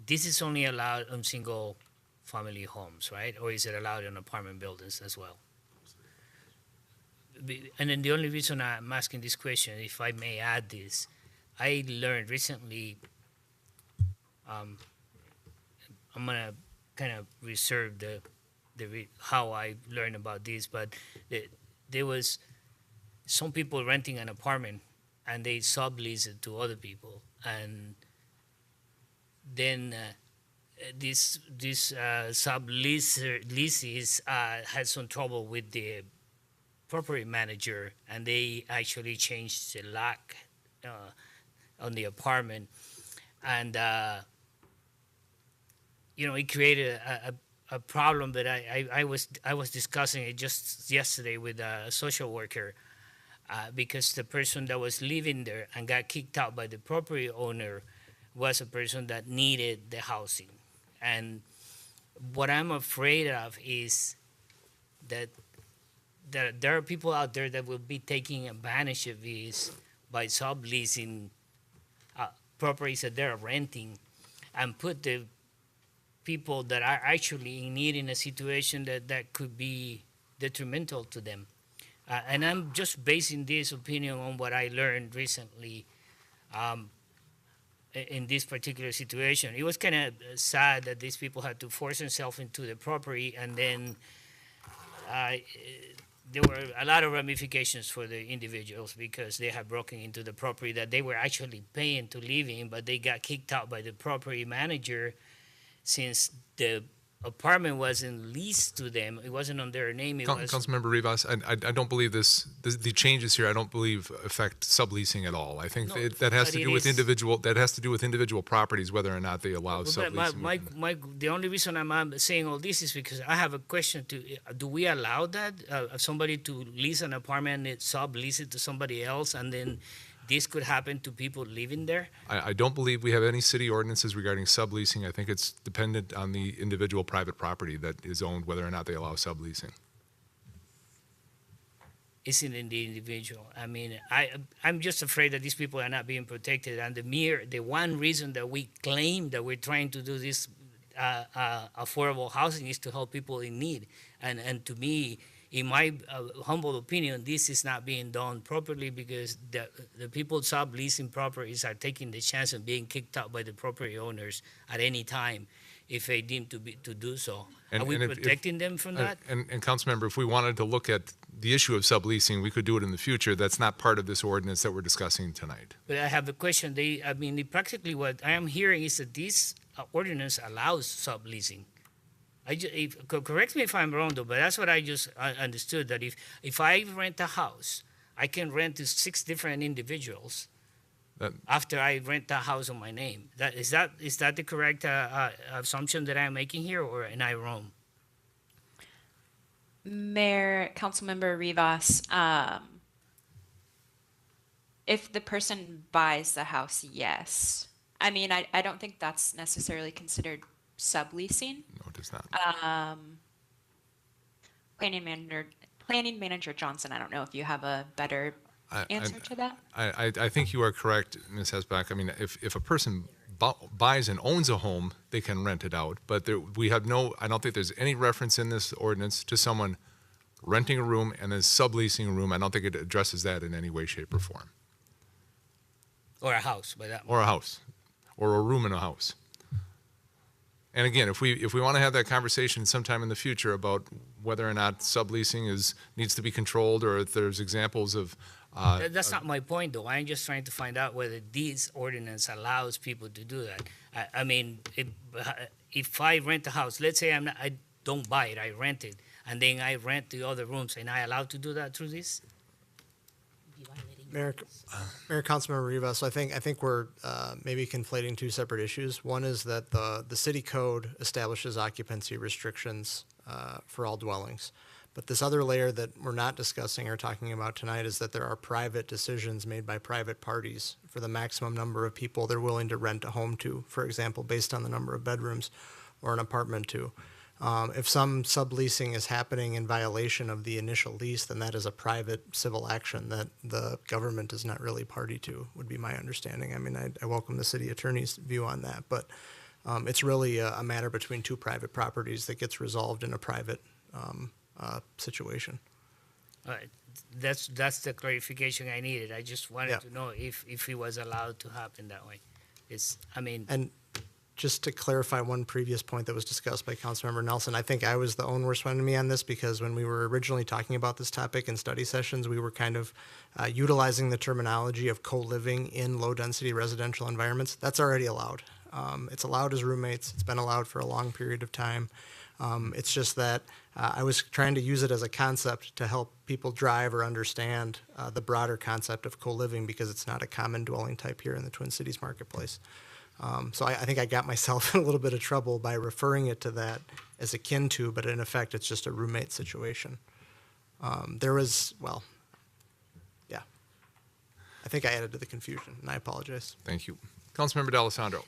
This is only allowed on single-family homes, right? Or is it allowed in apartment buildings as well? And then the only reason I'm asking this question, if I may add this, I learned recently, I'm gonna kind of reserve how I learned about this, but there was some people renting an apartment and they sublease it to other people, and then this subleases had some trouble with the property manager, and they actually changed the lock on the apartment, and it created a problem that I was discussing it just yesterday with a social worker. Because the person that was living there and got kicked out by the property owner was a person that needed the housing. And what I'm afraid of is that there are people out there that will be taking advantage of this by subleasing properties that they're renting and put the people that are actually in need in a situation that could be detrimental to them. And I'm just basing this opinion on what I learned recently in this particular situation. It was kind of sad that these people had to force themselves into the property, and then there were a lot of ramifications for the individuals because they had broken into the property that they were actually paying to live in, but they got kicked out by the property manager since the apartment wasn't leased to them. It wasn't on their name. It was Councilmember Rivas, I don't believe the changes here, I don't believe affect subleasing at all. I think No, that has but to it do with is- individual properties, whether or not they allow But subleasing. the only reason I'm saying all this is because I have a question to, do we allow that, somebody to lease an apartment and sublease it to somebody else, and then this could happen to people living there? I don't believe we have any city ordinances regarding subleasing. I think it's dependent on the individual private property that is owned, whether or not they allow subleasing. Isn't in the individual. I mean, I'm just afraid that these people are not being protected, and the one reason that we claim that we're trying to do this affordable housing is to help people in need, and to me, in my humble opinion, this is not being done properly because the people subleasing properties are taking the chance of being kicked out by the property owners at any time if they deem to do so. Are we protecting them from that? And Councilmember, if we wanted to look at the issue of subleasing, we could do it in the future. That's not part of this ordinance that we're discussing tonight. But I have a question. Practically what I am hearing is that this ordinance allows subleasing. Correct me if I'm wrong, though, but that's what I just understood, that if I rent a house, I can rent to 6 different individuals after I rent the house on my name. Is that the correct assumption that I'm making here, or am I wrong? Mayor, Councilmember Rivas, if the person buys the house, yes. I mean, I don't think that's necessarily considered subleasing. No, it is not. Planning Manager Johnson, I don't know if you have a better answer to that. I think you are correct, Ms. Hesbach. I mean, if a person buys and owns a home, they can rent it out. But I don't think there's any reference in this ordinance to someone renting a room and then subleasing a room. I don't think it addresses that in any way, shape, or form. Or a house, by that. Or a house, or a room in a house. And again, if we want to have that conversation sometime in the future about whether or not subleasing needs to be controlled, or if there's examples of that's not my point, though. I'm just trying to find out whether this ordinance allows people to do that. I mean, if I rent a house, let's say I don't buy it, I rent it, and then I rent the other rooms, and I allowed to do that through this? Mayor, Councilmember Rivas, I think we're maybe conflating 2 separate issues. One is that the city code establishes occupancy restrictions for all dwellings. But this other layer that we're not discussing or talking about tonight is that there are private decisions made by private parties for the maximum number of people they're willing to rent a home to, for example, based on the number of bedrooms or an apartment to. If some subleasing is happening in violation of the initial lease, then that is a private civil action that the government is not really party to, would be my understanding. I mean, I welcome the city attorney's view on that, but it's really a matter between 2 private properties that gets resolved in a private situation. All right. That's the clarification I needed. I just wanted to know if it was allowed to happen that way. And just to clarify one previous point that was discussed by Councilmember Nelson, I think I was the own worst enemy on this, because when we were originally talking about this topic in study sessions, we were kind of utilizing the terminology of co-living in low-density residential environments. That's already allowed. It's allowed as roommates. It's been allowed for a long period of time. It's just that I was trying to use it as a concept to help people drive or understand the broader concept of co-living, because it's not a common dwelling type here in the Twin Cities marketplace. So I think I got myself in a little bit of trouble by referring it to that as akin to, but in effect, it's just a roommate situation. I think I added to the confusion, and I apologize. Thank you. Councilmember D'Alessandro.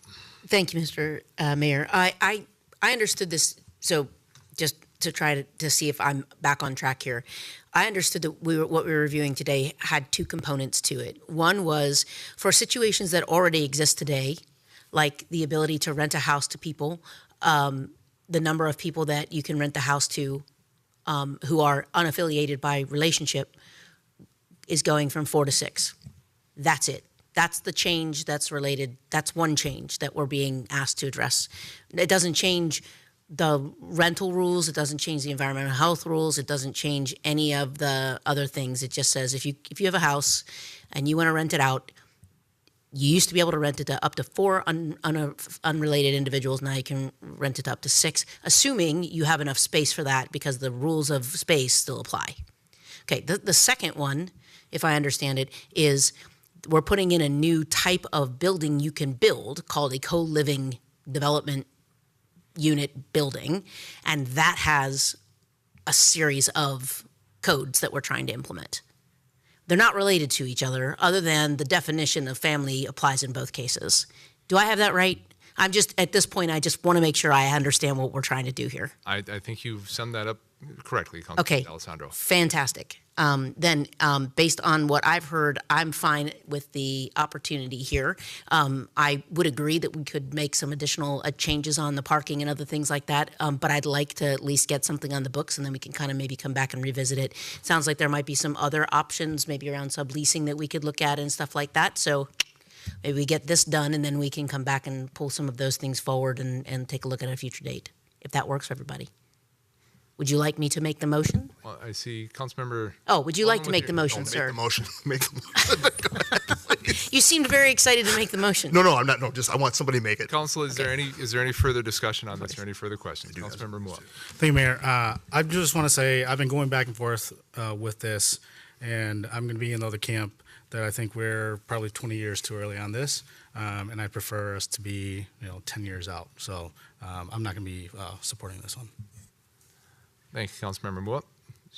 Thank you, Mr. Mayor. I understood this, so just to try to see if I'm back on track here. I understood that what we were reviewing today had 2 components to it. One was for situations that already exist today, like the ability to rent a house to people, the number of people that you can rent the house to who are unaffiliated by relationship is going from 4 to 6. That's it. That's the change that's related. That's one change that we're being asked to address. It doesn't change the rental rules. It doesn't change the environmental health rules. It doesn't change any of the other things. It just says if you have a house and you want to rent it out, You used to be able to rent it to up to 4 unrelated individuals. Now you can rent it to up to 6, assuming you have enough space for that, because the rules of space still apply. Okay, the second one, if I understand it, is we're putting in a new type of building you can build called a co-living development unit building, and that has a series of codes that we're trying to implement. They're not related to each other than the definition of family applies in both cases. Do I have that right? I'm just, at this point, I just want to make sure I understand what we're trying to do here. I think you've summed that up correctly, Councilmember Okay, D'Alessandro. fantastic. Then, based on what I've heard, I'm fine with the opportunity here. I would agree that we could make some additional changes on the parking and other things like that, but I'd like to at least get something on the books, and then we can kind of maybe come back and revisit it. Sounds like there might be some other options, maybe around subleasing, that we could look at and stuff like that. So maybe we get this done, and then we can come back and pull some of those things forward and take a look at a future date, if that works for everybody. Would you like me to make the motion? Well, I see Councilmember. Oh, would you like to make the motion, sir? Make the motion. Make the motion. You seemed very excited to make the motion. No, I'm not. No, just I want somebody to make it. Council, is there any further discussion on this or any further questions? Councilmember Mua. Thank you, Mayor. I just want to say I've been going back and forth with this, and I'm going to be in the other camp that I think we're probably 20 years too early on this, and I prefer us to be 10 years out. So I'm not going to be supporting this one. Thank you, Councilmember Mua.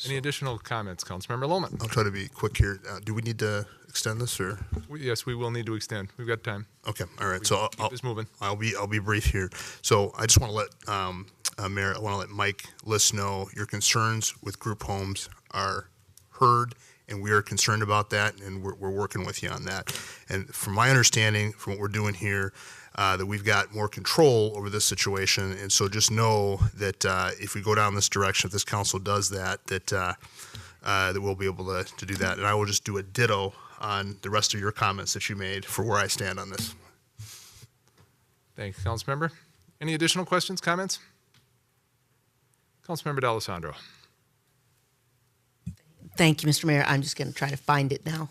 Any additional comments, Councilmember Lohman? I'll try to be quick here. Do we need to extend this, or? Yes, we will need to extend. We've got time. Okay, all right. So keep this moving. I'll be brief here. So I just want to let Mayor, I want to let Mike List know your concerns with group homes are heard, and we are concerned about that, and we're working with you on that. And from my understanding, from what we're doing here, that we've got more control over this situation, and so just know that if we go down this direction, if this council does that, that we'll be able to do that. And I will just do a ditto on the rest of your comments that you made for where I stand on this. Thank you, Councilmember. Any additional questions, comments? Councilmember D'Alessandro. Thank you, Mr. Mayor. I'm just going to try to find it now.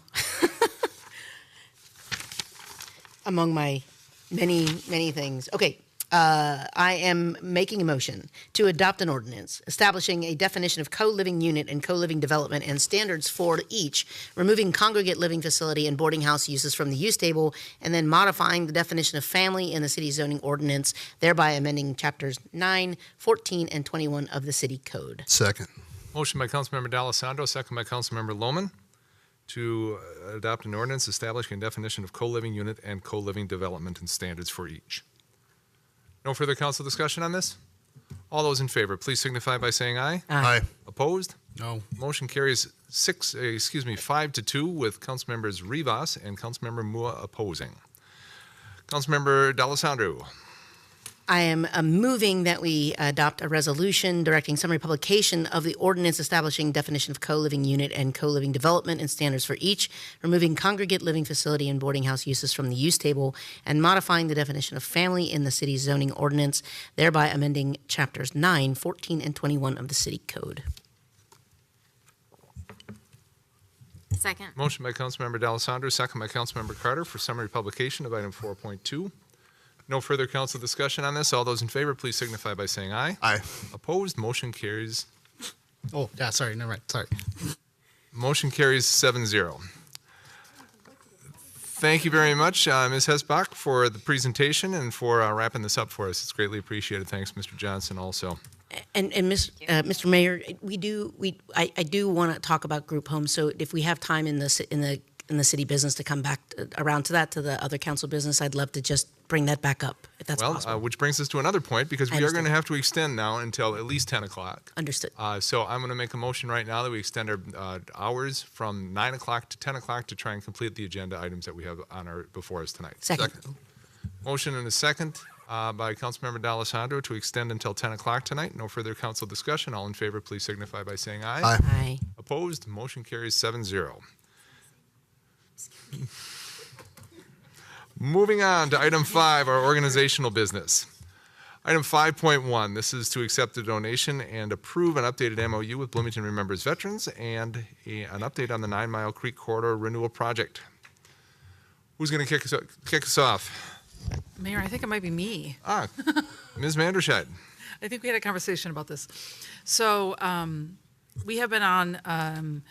Among my many things. Okay. I am making a motion to adopt an ordinance establishing a definition of co-living unit and co-living development and standards for each, removing congregate living facility and boarding house uses from the use table, and then modifying the definition of family in the city zoning ordinance, thereby amending chapters 9, 14, and 21 of the city code. Second. Motion by Councilmember D'Alessandro, second by Councilmember Lohman, to adopt an ordinance establishing a definition of co-living unit and co-living development and standards for each. No further council discussion on this? All those in favor, please signify by saying aye. Aye. Opposed? No. Motion carries 5-2 with Councilmembers Rivas and Councilmember Mua opposing. Councilmember D'Alessandro. I am moving that we adopt a resolution directing summary publication of the ordinance establishing definition of co-living unit and co-living development and standards for each, removing congregate living facility and boarding house uses from the use table, and modifying the definition of family in the city's zoning ordinance, thereby amending chapters 9, 14, and 21 of the city code. Second. Motion by Councilmember D'Alessandro, second by Councilmember Carter for summary publication of item 4.2. No further council discussion on this. All those in favor, please signify by saying aye. Aye. Opposed? Motion carries. Oh, yeah, sorry, never mind, sorry. Motion carries 7-0. Thank you very much, Ms. Hesbach, for the presentation and for wrapping this up for us. It's greatly appreciated. Thanks, Mr. Johnson, also. And Mr. Mayor, I do want to talk about group homes. So if we have time in the city business to come back around to that, to the other council business, I'd love to just bring that back up, if that's possible. Which brings us to another point, because we are going to have to extend now until at least 10 o'clock. Understood. So I'm going to make a motion right now that we extend our hours from 9 o'clock to 10 o'clock to try and complete the agenda items that we have before us tonight. Second. Motion and a second by Councilmember D'Alessandro to extend until 10 o'clock tonight. No further council discussion. All in favor, please signify by saying aye. Aye. Aye. Opposed? Motion carries 7-0. Moving on to item 5, our organizational business. Item 5.1, this is to accept a donation and approve an updated MOU with Bloomington Remembers Veterans and an update on the 9 Mile Creek Corridor Renewal Project. Who's going to kick us off? Mayor, I think it might be me. Ms. Manderscheid. I think we had a conversation about this. So we have been on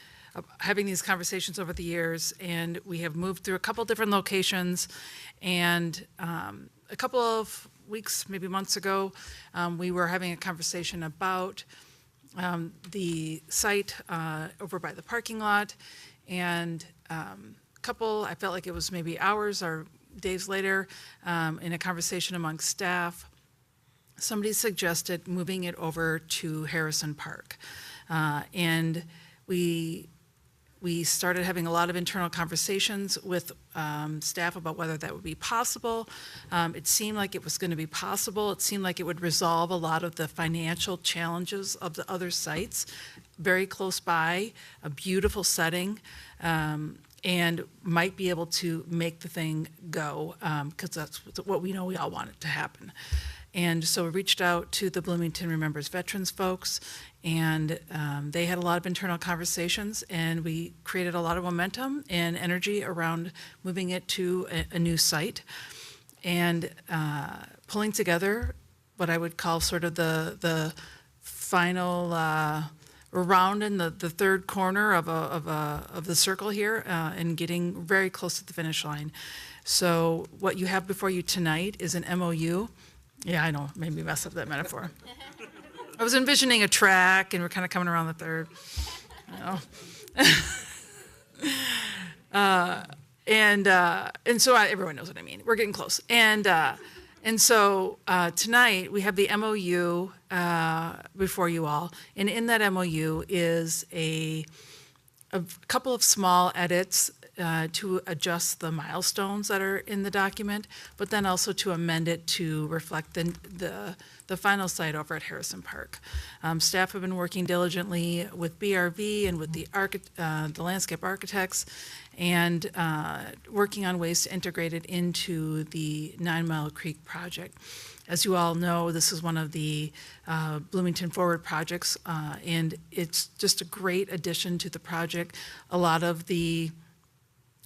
having these conversations over the years, and we have moved through a couple different locations. And a couple of weeks, maybe months ago, we were having a conversation about the site over by the parking lot. And I felt like it was maybe hours or days later, in a conversation amongst staff, somebody suggested moving it over to Harrison Park. And we started having a lot of internal conversations with staff about whether that would be possible. It seemed like it was going to be possible. It seemed like it would resolve a lot of the financial challenges of the other sites, very close by, a beautiful setting, and might be able to make the thing go, because that's what we know we all want it to happen. And so we reached out to the Bloomington Remembers Veterans folks, and they had a lot of internal conversations, and we created a lot of momentum and energy around moving it to a new site, and pulling together what I would call sort of the final round in the third corner of the circle here, and getting very close to the finish line. So what you have before you tonight is an MOU. Yeah, I know, made me mess up that metaphor. I was envisioning a track, and we're kind of coming around the third. And so everyone knows what I mean. We're getting close. And so tonight we have the MOU before you all, and in that MOU is a couple of small edits to adjust the milestones that are in the document, but then also to amend it to reflect the final site over at Harrison Park. Staff have been working diligently with BRV and with the landscape architects, and working on ways to integrate it into the 9 Mile Creek project. As you all know, this is one of the Bloomington Forward projects, and it's just a great addition to the project. A lot of the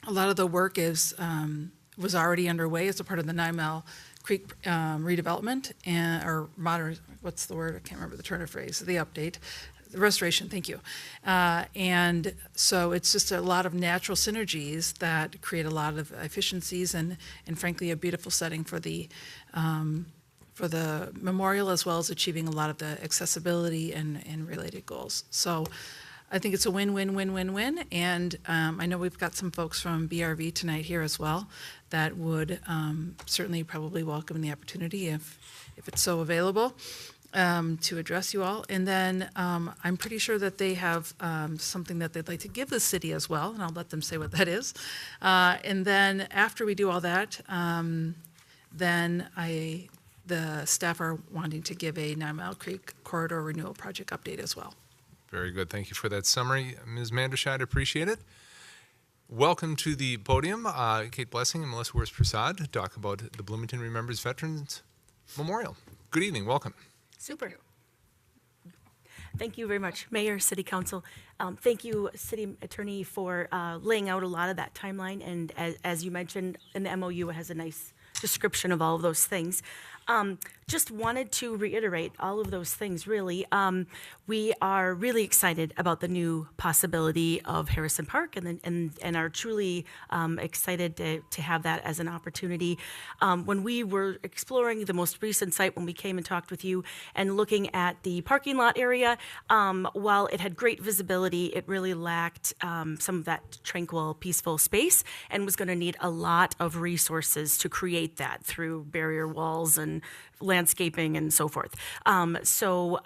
work was already underway as a part of the 9 Mile Creek redevelopment or modern. What's the word? I can't remember the turn of phrase. The update. Restoration, thank you. And so it's just a lot of natural synergies that create a lot of efficiencies and frankly, a beautiful setting for the memorial, as well as achieving a lot of the accessibility and related goals. So I think it's a win-win-win-win-win. And I know we've got some folks from BRV tonight here as well that would certainly probably welcome the opportunity if it's so available. To address you all. And then I'm pretty sure that they have something that they'd like to give the city as well, and I'll let them say what that is. And then after we do all that, then the staff are wanting to give a 9 Mile Creek Corridor Renewal Project update as well. Very good. Thank you for that summary, Ms. Manderscheid. Appreciate it. Welcome to the podium, Kate Blessing and Melissa Wirtz-Prasad, to talk about the Bloomington Remembers Veterans Memorial. Good evening. Welcome. Super. Thank you very much, Mayor, City Council. Thank you, City Attorney, for laying out a lot of that timeline. And as you mentioned, in the MOU, it has a nice description of all of those things. Just wanted to reiterate all of those things, really. We are really excited about the new possibility of Harrison Park, and are truly excited to have that as an opportunity. When we were exploring the most recent site, when we came and talked with you and looking at the parking lot area, while it had great visibility, it really lacked some of that tranquil, peaceful space, and was going to need a lot of resources to create that through barrier walls and landscaping and so forth. So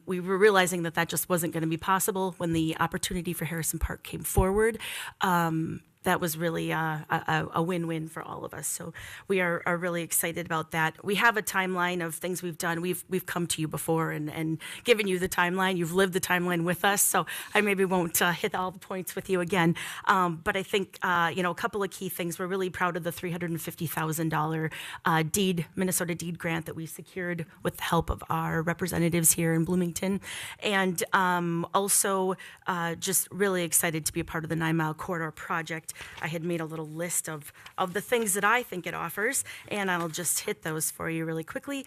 we were realizing that just wasn't going to be possible when the opportunity for Harrison Park came forward. That was really a win-win for all of us. So we are really excited about that. We have a timeline of things we've done. We've come to you before and given you the timeline. You've lived the timeline with us, so I maybe won't hit all the points with you again. But I think a couple of key things. We're really proud of the $350,000 Minnesota deed grant that we secured with the help of our representatives here in Bloomington, and also just really excited to be a part of the 9 Mile Corridor project. fact, I had made a little list of the things that I think it offers, and I'll just hit those for you really quickly.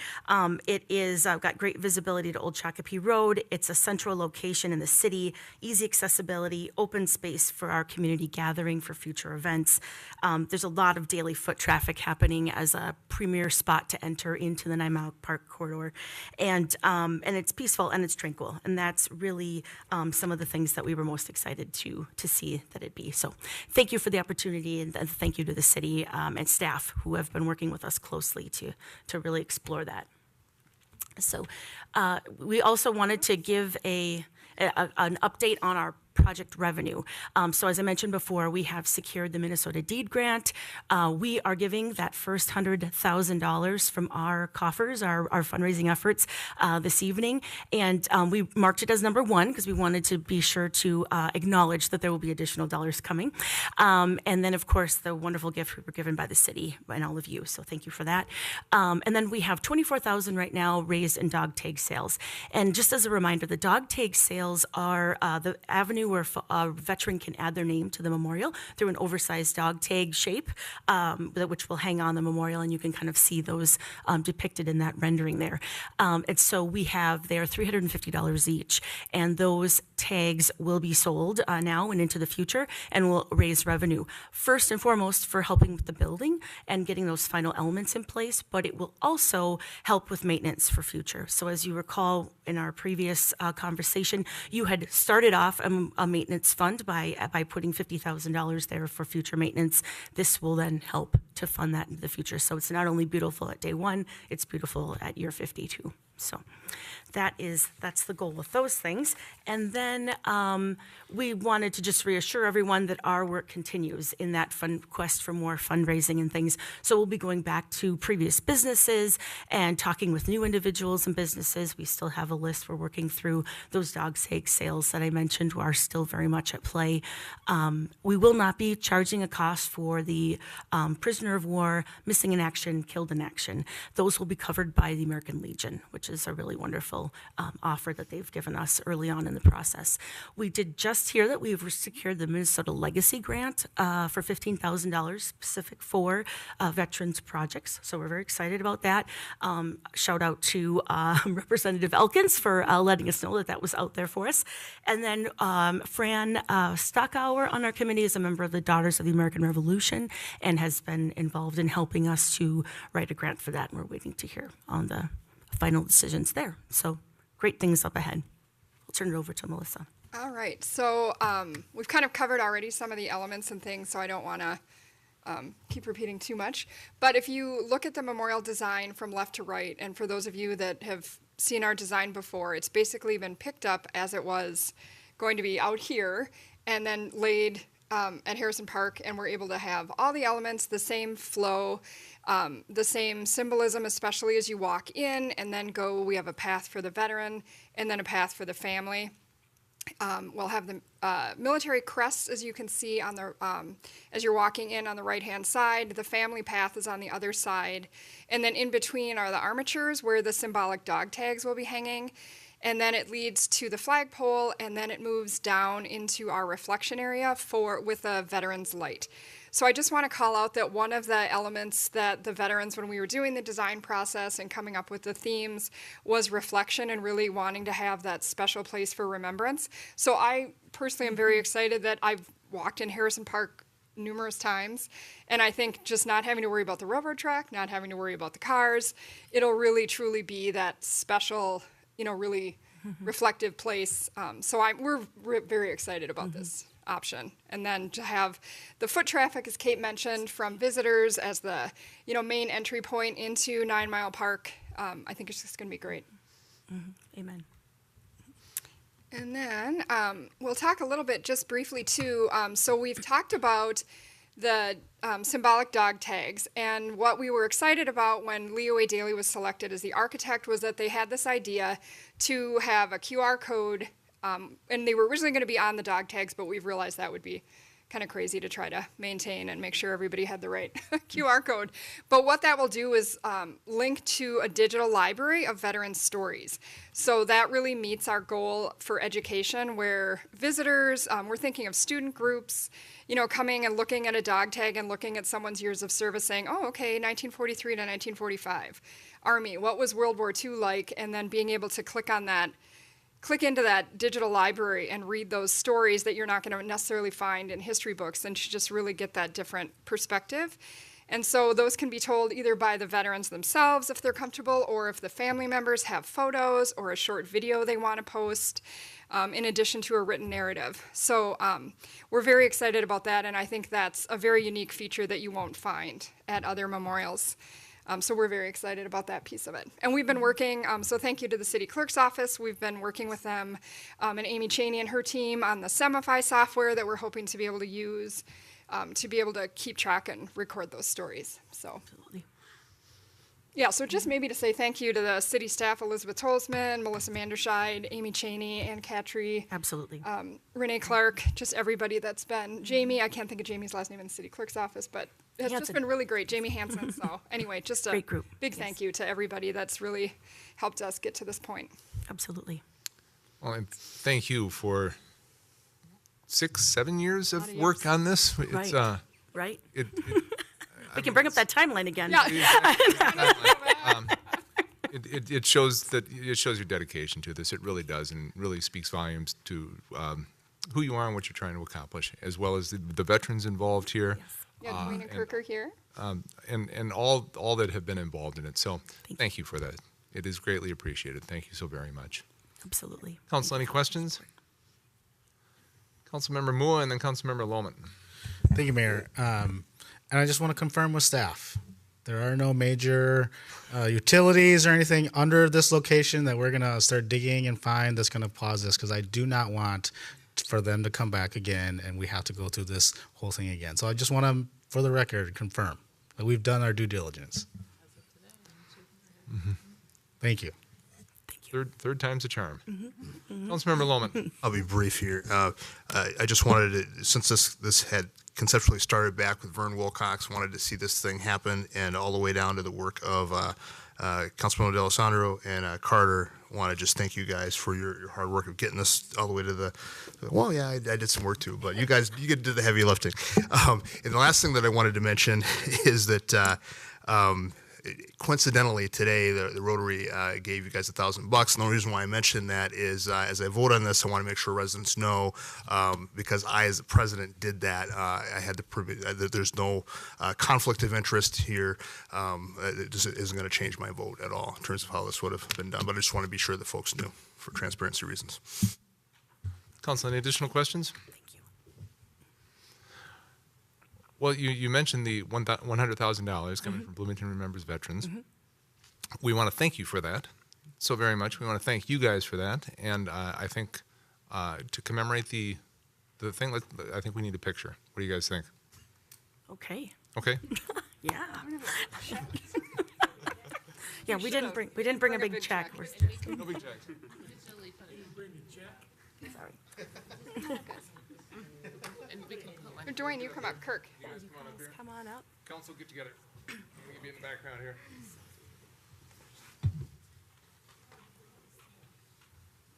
It is got great visibility to Old Shakopee Road. It's a central location in the city, easy accessibility, open space for our community gathering for future events. There's a lot of daily foot traffic happening as a premier spot to enter into the 9 Mile Park corridor, and it's peaceful and it's tranquil, and that's really some of the things that we were most excited to see that it be. So thank you for the opportunity, and thank you to the city and staff who have been working with us closely to really explore that. So we also wanted to give an update on our project revenue. So as I mentioned before, we have secured the Minnesota Deed Grant. We are giving that first $100,000 from our coffers, our fundraising efforts this evening. And we marked it as number one because we wanted to be sure to acknowledge that there will be additional dollars coming. And then, of course, the wonderful gift we were given by the city and all of you. So thank you for that. And then we have $24,000 right now raised in dog tag sales. And just as a reminder, the dog tag sales are the avenue where a veteran can add their name to the memorial through an oversized dog tag shape, which will hang on the memorial, and you can kind of see those depicted in that rendering there. And so we have, they are $350 each, and those tags will be sold now and into the future and will raise revenue. First and foremost for helping with the building and getting those final elements in place, but it will also help with maintenance for future. So as you recall in our previous conversation, you had started off a maintenance fund by putting $50,000 there for future maintenance. This will then help to fund that into the future. So it's not only beautiful at day one, it's beautiful at year 52. So that's the goal with those things. And then we wanted to just reassure everyone that our work continues in that quest for more fundraising and things. So we'll be going back to previous businesses and talking with new individuals and businesses. We still have a list. We're working through those dog tag sales that I mentioned are still very much at play. We will not be charging a cost for the prisoner of war, missing in action, killed in action. Those will be covered by the American Legion, which is a really wonderful offer that they've given us early on in the process. We did just hear that we've secured the Minnesota Legacy Grant for $15,000 specific for veterans projects. So we're very excited about that. Shout out to Representative Elkins for letting us know that was out there for us. And then Fran Stockauer on our committee is a member of the Daughters of the American Revolution and has been involved in helping us to write a grant for that. And we're waiting to hear on the final decisions there. So great things up ahead. I'll turn it over to Melissa. All right. So we've kind of covered already some of the elements and things, so I don't want to keep repeating too much. But if you look at the memorial design from left to right, and for those of you that have seen our design before, it's basically been picked up as it was going to be out here and then laid at Harrison Park, and we're able to have all the elements, the same flow, the same symbolism, especially as you walk in and then go. We have a path for the veteran and then a path for the family. We'll have the military crests, as you can see on the as you're walking in on the right-hand side. The family path is on the other side, and then in between are the armatures where the symbolic dog tags will be hanging. And then it leads to the flagpole, and then it moves down into our reflection area with a veteran's light. So I just want to call out that one of the elements that the veterans, when we were doing the design process and coming up with the themes, was reflection and really wanting to have that special place for remembrance. So I personally am very excited that I've walked in Harrison Park numerous times, and I think just not having to worry about the railroad track, not having to worry about the cars, it'll really truly be that special, really reflective place. So we're very excited about this option. And then to have the foot traffic, as Kate mentioned, from visitors as the main entry point into 9 Mile Park, I think it's just going to be great. Amen. And then we'll talk a little bit just briefly too. So we've talked about the symbolic dog tags, and what we were excited about when Leo A. Daly was selected as the architect was that they had this idea to have a QR code, and they were originally going to be on the dog tags, but we've realized that would be kind of crazy to try to maintain and make sure everybody had the right QR code. But what that will do is link to a digital library of veteran stories. So that really meets our goal for education, where visitors, we're thinking of student groups, you know, coming and looking at a dog tag and looking at someone's years of service, saying, oh, okay, 1943 to 1945. Army, what was World War II like? And then being able to click on that, click into that digital library and read those stories that you're not going to necessarily find in history books, and to just really get that different perspective. And so those can be told either by the veterans themselves if they're comfortable, or if the family members have photos or a short video they want to post, in addition to a written narrative. So we're very excited about that, and I think that's a very unique feature that you won't find at other memorials. So we're very excited about that piece of it. And we've been working, so thank you to the city clerk's office. We've been working with them and Amy Cheney and her team on the Semify software that we're hoping to be able to use to be able to keep track and record those stories. So. Absolutely. Yeah, so just maybe to say thank you to the city staff, Elizabeth Holzman, Melissa Manderscheid, Amy Cheney, Ann Catry. Absolutely. Renee Clark, just everybody that's been. Jamie, I can't think of Jamie's last name in the city clerk's office, but it's just been really great. Jamie Hansen. So anyway, just a great group. Big thank you to everybody that's really helped us get to this point. Absolutely. Well, and thank you for 6-7 years of work on this. It's, right. We can bring up that timeline again. Yeah. It shows your dedication to this. It really does, and really speaks volumes to who you are and what you're trying to accomplish, as well as the veterans involved here. Yes. Yeah, Dwayne and Kirk are here. And all that have been involved in it. So thank you for that. It is greatly appreciated. Thank you so very much. Absolutely. Council, any questions? Councilmember Mua and then Councilmember Lohman. Thank you, Mayor. And I just want to confirm with staff, there are no major utilities or anything under this location that we're going to start digging and find that's going to pause this, because I do not want for them to come back again and we have to go through this whole thing again. So I just want to, for the record, confirm that we've done our due diligence. Thank you. Third time's a charm. Councilmember Lohman. I'll be brief here. I just wanted to, since this had conceptually started back with Vern Wilcox, wanted to see this thing happen, and all the way down to the work of Councilman D'Alessandro and Carter. Want to just thank you guys for your hard work of getting this all the way to the. Well, yeah, I did some work too, but you guys did the heavy lifting. And the last thing that I wanted to mention is that. Coincidentally, today the Rotary gave you guys $1,000. And the only reason why I mentioned that is as I vote on this, I want to make sure residents know, because I, as the president, did that. I had to prove that there's no conflict of interest here. It just isn't going to change my vote at all in terms of how this would have been done. But I just want to be sure that folks knew for transparency reasons. Council, any additional questions? Thank you. Well, you mentioned the $100,000 coming from Bloomington Remembers Veterans. We want to thank you for that so very much. We want to thank you guys for that. And I think to commemorate the thing, I think we need a picture. What do you guys think? Okay. Okay. Yeah. Yeah, we didn't bring a big check. No big checks. Sorry. Dwayne, you come up. Kirk. You guys come on up here. Come on up. Council, get together. I'm going to be in the background here.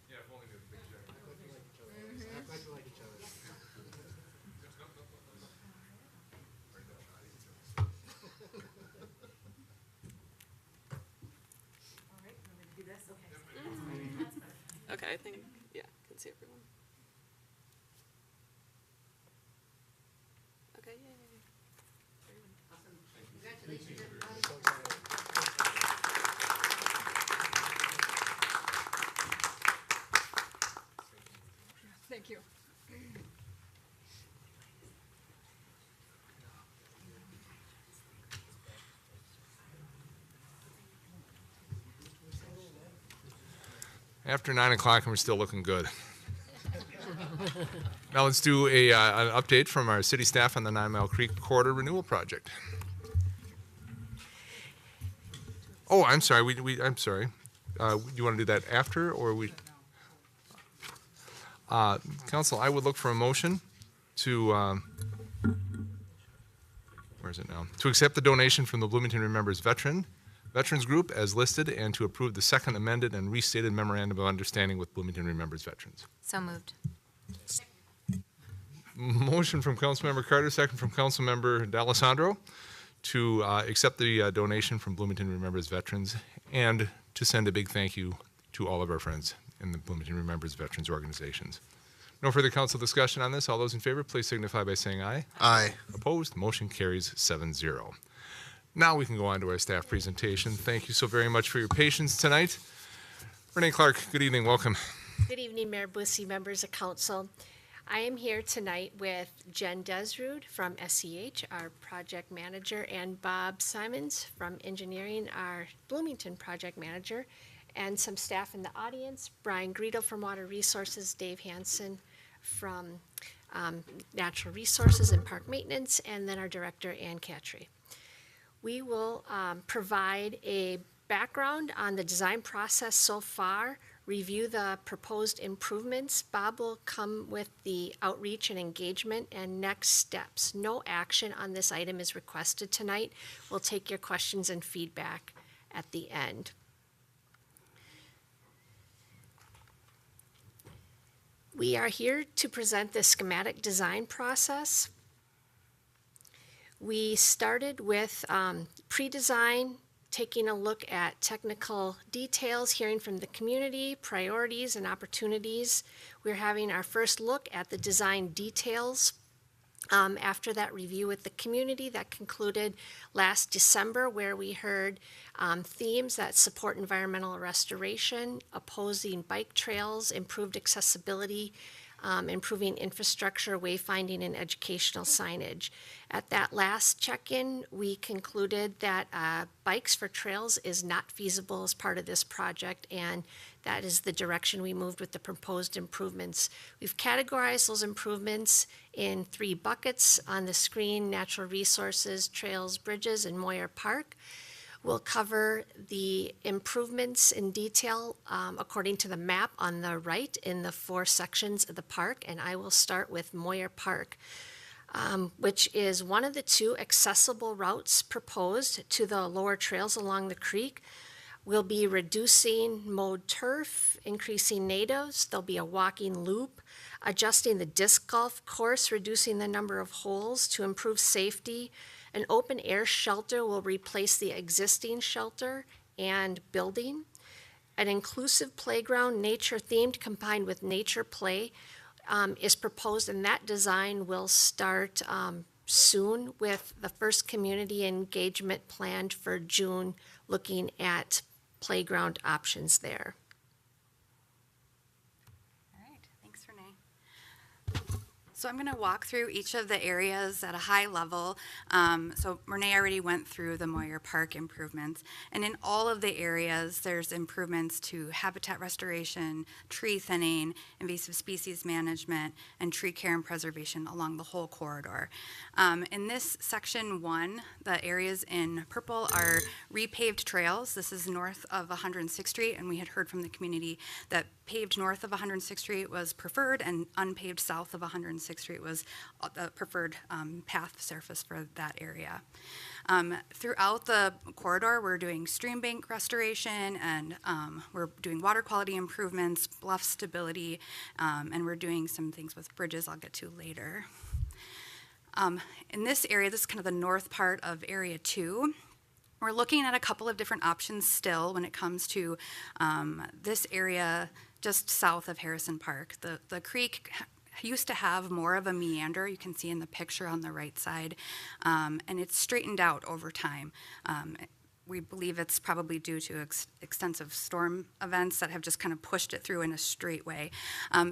Yeah, if only there's a big check. Act like you like each other. Okay, I think, yeah, I can see everyone. Okay, yay. Thank you. After 9 o'clock and we're still looking good. Now let's do an update from our city staff on the 9 Mile Creek Corridor Renewal Project. Oh, I'm sorry. I'm sorry. Do you want to do that after, or we? Council, I would look for a motion to, where is it now? To accept the donation from the Bloomington Remembers Veterans Group as listed and to approve the second amended and restated memorandum of understanding with Bloomington Remembers Veterans. So moved. Motion from Councilmember Carter, second from Councilmember D'Alessandro to accept the donation from Bloomington Remembers Veterans and to send a big thank you to all of our friends in the Bloomington Remembers Veterans organizations. No further council discussion on this. All those in favor, please signify by saying aye. Aye. Opposed? Motion carries 7-0. Now we can go on to our staff presentation. Thank you so very much for your patience tonight. Renee Clark, good evening. Welcome. Good evening, Mayor Bussey, members of council. I am here tonight with Jen Desrud from SEH, our project manager, and Bob Simons from engineering, our Bloomington project manager, and some staff in the audience, Brian Greedle from Water Resources, Dave Hansen from Natural Resources and Park Maintenance, and then our director, Ann Catry. We will provide a background on the design process so far, review the proposed improvements. Bob will come with the outreach and engagement and next steps. No action on this item is requested tonight. We'll take your questions and feedback at the end. We are here to present the schematic design process. We started with pre-design, taking a look at technical details, hearing from the community, priorities and opportunities. We're having our first look at the design details. After that review with the community, that concluded last December, where we heard themes that support environmental restoration, opposing bike trails, improved accessibility, improving infrastructure, wayfinding, and educational signage. At that last check-in, we concluded that bikes for trails is not feasible as part of this project, and that is the direction we moved with the proposed improvements. We've categorized those improvements in 3 buckets on the screen: natural resources, trails, bridges, and Moyer Park. We'll cover the improvements in detail according to the map on the right in the 4 sections of the park, and I will start with Moyer Park, which is one of the 2 accessible routes proposed to the lower trails along the creek. We'll be reducing mowed turf, increasing natives. There'll be a walking loop, adjusting the disc golf course, reducing the number of holes to improve safety. An open air shelter will replace the existing shelter and building. An inclusive playground, nature themed, combined with nature play, is proposed, and that design will start soon, with the first community engagement planned for June, looking at playground options there. All right, thanks, Renee. So I'm going to walk through each of the areas at a high level. So Renee already went through the Moyer Park improvements, and in all of the areas there's improvements to habitat restoration, tree thinning, invasive species management, and tree care and preservation along the whole corridor. In this section 1, the areas in purple are repaved trails. This is north of 106th Street, and we had heard from the community that paved north of 106th Street was preferred, and unpaved south of 106th Street was the preferred path surface for that area. Throughout the corridor, we're doing stream bank restoration, and we're doing water quality improvements, bluff stability, and we're doing some things with bridges I'll get to later. In this area, this is kind of the north part of Area 2. We're looking at a couple of different options still when it comes to this area just south of Harrison Park. The creek used to have more of a meander, you can see in the picture on the right side, and it's straightened out over time. We believe it's probably due to extensive storm events that have just kind of pushed it through in a straight way.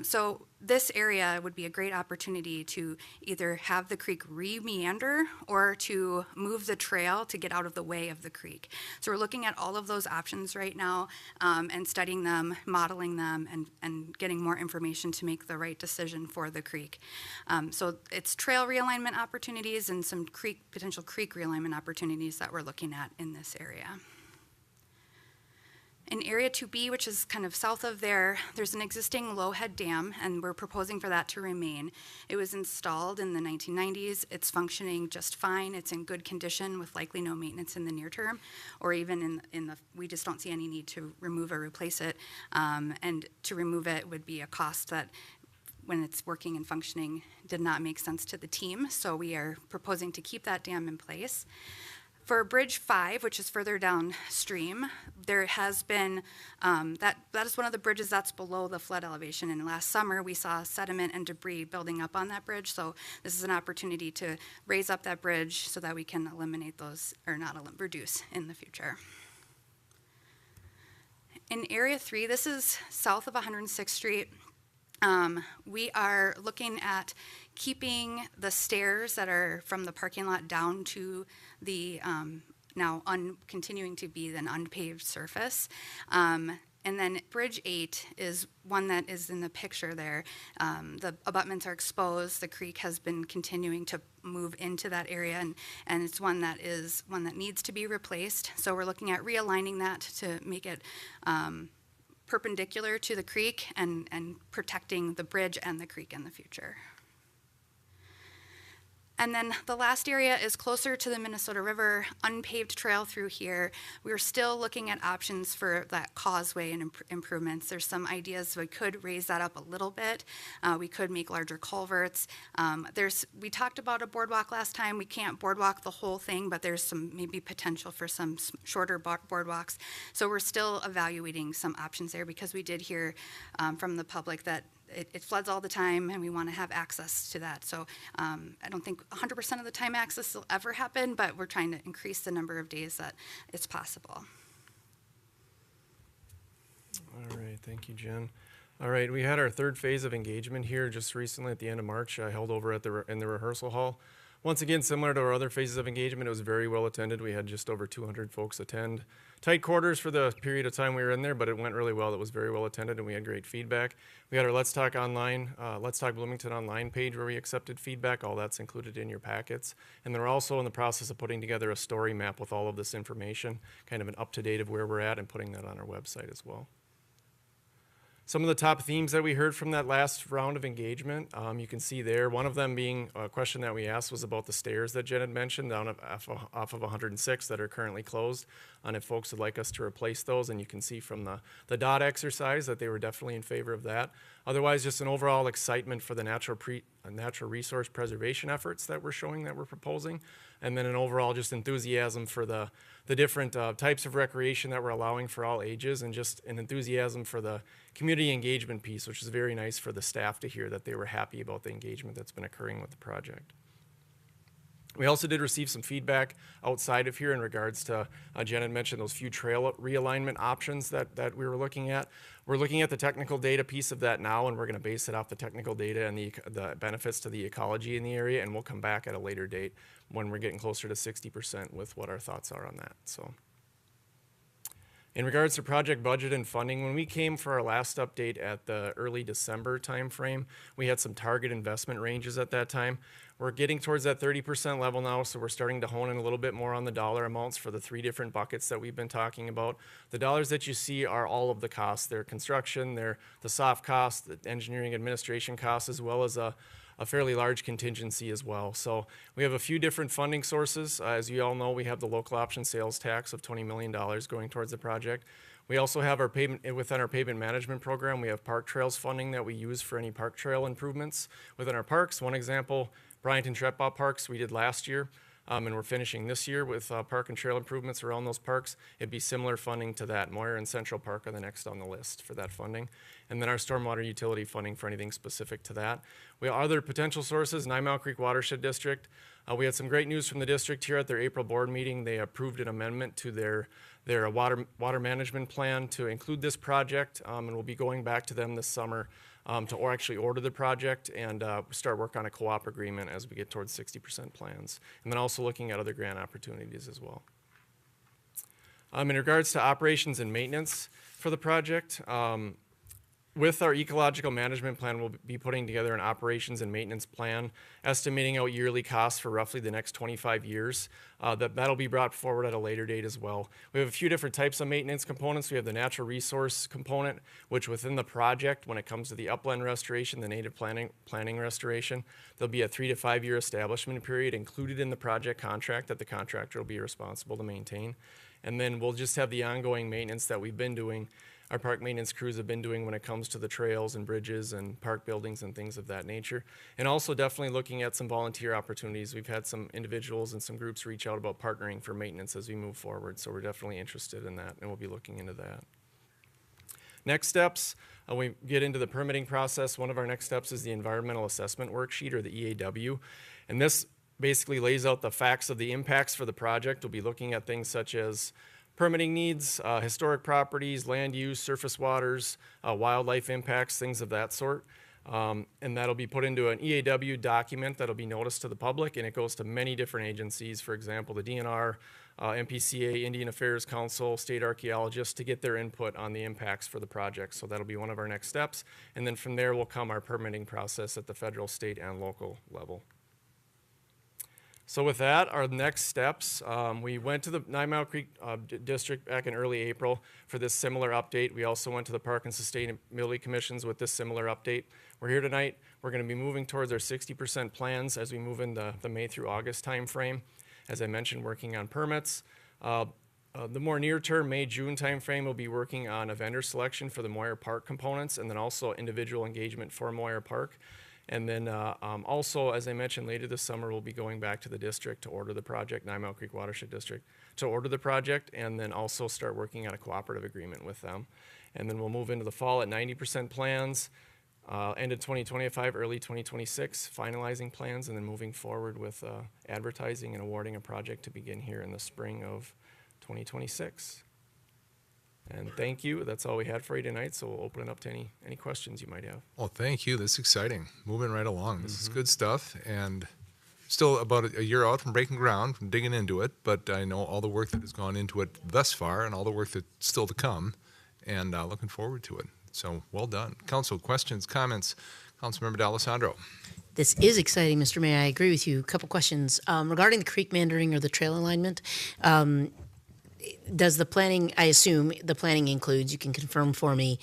So this area would be a great opportunity to either have the creek re-meander or to move the trail to get out of the way of the creek. So we're looking at all of those options right now and studying them, modeling them, and getting more information to make the right decision for the creek. So it's trail realignment opportunities and some potential creek realignment opportunities that we're looking at in this area. In Area 2B, which is kind of south of there, there's an existing low-head dam, and we're proposing for that to remain. It was installed in the 1990s. It's functioning just fine. It's in good condition with likely no maintenance in the near term, or even we just don't see any need to remove or replace it. And to remove it would be a cost that, when it's working and functioning, did not make sense to the team. So we are proposing to keep that dam in place. For Bridge 5, which is further downstream, there has been, that is one of the bridges that's below the flood elevation. And last summer, we saw sediment and debris building up on that bridge. So this is an opportunity to raise up that bridge so that we can eliminate those, or not reduce in the future. In Area 3, this is south of 106th Street. We are looking at keeping the stairs that are from the parking lot down to the now continuing to be an unpaved surface. And then Bridge 8 is one that is in the picture there. The abutments are exposed. The creek has been continuing to move into that area, and it's one that needs to be replaced. So we're looking at realigning that to make it perpendicular to the creek and protecting the bridge and the creek in the future. And then the last area is closer to the Minnesota River, unpaved trail through here. We're still looking at options for that causeway and improvements. There's some ideas we could raise that up a little bit. We could make larger culverts. We talked about a boardwalk last time. We can't boardwalk the whole thing, but there's some maybe potential for some shorter boardwalks. So we're still evaluating some options there, because we did hear from the public that it floods all the time, and we want to have access to that. So I don't think 100% of the time access will ever happen, but we're trying to increase the number of days that it's possible. All right, thank you, Jen. All right, we had our third phase of engagement here just recently at the end of March. I held over in the rehearsal hall. Once again, similar to our other phases of engagement, it was very well attended. We had just over 200 folks attend. Tight quarters for the period of time we were in there, but it went really well. It was very well attended, and we had great feedback. We had our Let's Talk Bloomington online page where we accepted feedback. All that's included in your packets. And they're also in the process of putting together a story map with all of this information, kind of an up-to-date of where we're at, and putting that on our website as well. Some of the top themes that we heard from that last round of engagement, you can see there. One of them being a question that we asked was about the stairs that Jen had mentioned down off of 106 that are currently closed, and if folks would like us to replace those. And you can see from the dot exercise that they were definitely in favor of that. Otherwise, just an overall excitement for the natural resource preservation efforts that we're showing, that we're proposing, and then an overall just enthusiasm for the different types of recreation that we're allowing for all ages, and just an enthusiasm for the community engagement piece, which is very nice for the staff to hear that they were happy about the engagement that's been occurring with the project. We also did receive some feedback outside of here in regards to, Jen had mentioned those few trail realignment options that we were looking at. We're looking at the technical data piece of that now, and we're going to base it off the technical data and the benefits to the ecology in the area, and we'll come back at a later date when we're getting closer to 60% with what our thoughts are on that. So, in regards to project budget and funding, when we came for our last update at the early December timeframe, we had some target investment ranges at that time. We're getting towards that 30% level now, so we're starting to hone in a little bit more on the dollar amounts for the three different buckets that we've been talking about. The dollars that you see are all of the costs. They're construction, they're the soft costs, the engineering administration costs, as well as a fairly large contingency as well. So we have a few different funding sources. As you all know, we have the local option sales tax of $20 million going towards the project. We also have within our pavement management program, we have park trails funding that we use for any park trail improvements within our parks. One example, Bryant and Tretbaugh parks we did last year, and we're finishing this year with park and trail improvements around those parks. It'd be similar funding to that. Moyer and Central Park are the next on the list for that funding. And then our stormwater utility funding for anything specific to that. We have other potential sources, 9 Mile Creek Watershed District. We had some great news from the district here at their April board meeting. They approved an amendment to their water management plan to include this project, and we'll be going back to them this summer to actually order the project and start work on a co-op agreement as we get towards 60% plans. And then also looking at other grant opportunities as well. In regards to operations and maintenance for the project, with our ecological management plan, we'll be putting together an operations and maintenance plan, estimating out yearly costs for roughly the next 25 years. That'll be brought forward at a later date as well. We have a few different types of maintenance components. We have the natural resource component, which within the project, when it comes to the upland restoration, the native planning restoration, there'll be a 3 to 5 year establishment period included in the project contract that the contractor will be responsible to maintain. And then we'll just have the ongoing maintenance that we've been doing. Our park maintenance crews have been doing when it comes to the trails and bridges and park buildings and things of that nature. And also definitely looking at some volunteer opportunities. We've had some individuals and some groups reach out about partnering for maintenance as we move forward. So we're definitely interested in that, and we'll be looking into that. Next steps, we get into the permitting process. One of our next steps is the environmental assessment worksheet, or the EAW. And this basically lays out the facts of the impacts for the project. We'll be looking at things such as permitting needs, historic properties, land use, surface waters, wildlife impacts, things of that sort. And that'll be put into an EAW document that'll be noticed to the public, and it goes to many different agencies, for example, the DNR, MPCA, Indian Affairs Council, state archaeologists, to get their input on the impacts for the project. So that'll be one of our next steps. And then from there will come our permitting process at the federal, state, and local level. So with that, our next steps, we went to the 9 Mile Creek District back in early April for this similar update. We also went to the Park and Sustainability Commissions with this similar update. We're here tonight. We're going to be moving towards our 60% plans as we move into the May through August timeframe. As I mentioned, working on permits. The more near-term May-June timeframe, we'll be working on a vendor selection for the Moyer Park components, and then also individual engagement for Moyer Park. And then also, as I mentioned, later this summer, we'll be going back to the district to order the project, 9 Mile Creek Watershed District, to order the project, and then also start working on a cooperative agreement with them. And then we'll move into the fall at 90% plans, end of 2025, early 2026, finalizing plans, and then moving forward with advertising and awarding a project to begin here in the spring of 2026. And thank you. That's all we had for you tonight. So we'll open it up to any questions you might have. Well, thank you. This is exciting. Moving right along. This is good stuff. And still about a year out from breaking ground, from digging into it. But I know all the work that has gone into it thus far and all the work that's still to come. And looking forward to it. So well done. Council, questions, comments? Councilmember D'Alessandro. This is exciting, Mr. Mayor. I agree with you. A couple questions. Regarding the creek meandering or the trail alignment, does the planning, I assume the planning includes, you can confirm for me,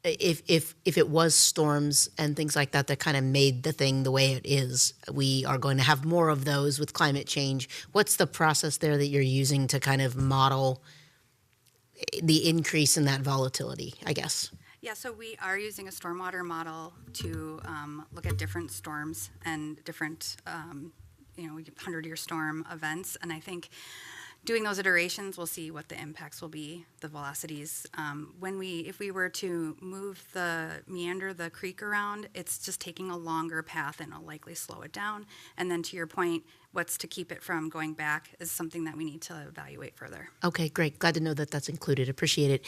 if it was storms and things like that that kind of made the thing the way it is, we are going to have more of those with climate change. What's the process there that you're using to kind of model the increase in that volatility, I guess? Yeah, so we are using a stormwater model to look at different storms and different, 100-year storm events. And I think doing those iterations, we'll see what the impacts will be, the velocities. If we were to meander the creek around, it's just taking a longer path and it'll likely slow it down. And then to your point, what's to keep it from going back is something that we need to evaluate further. Okay, great. Glad to know that that's included. Appreciate it.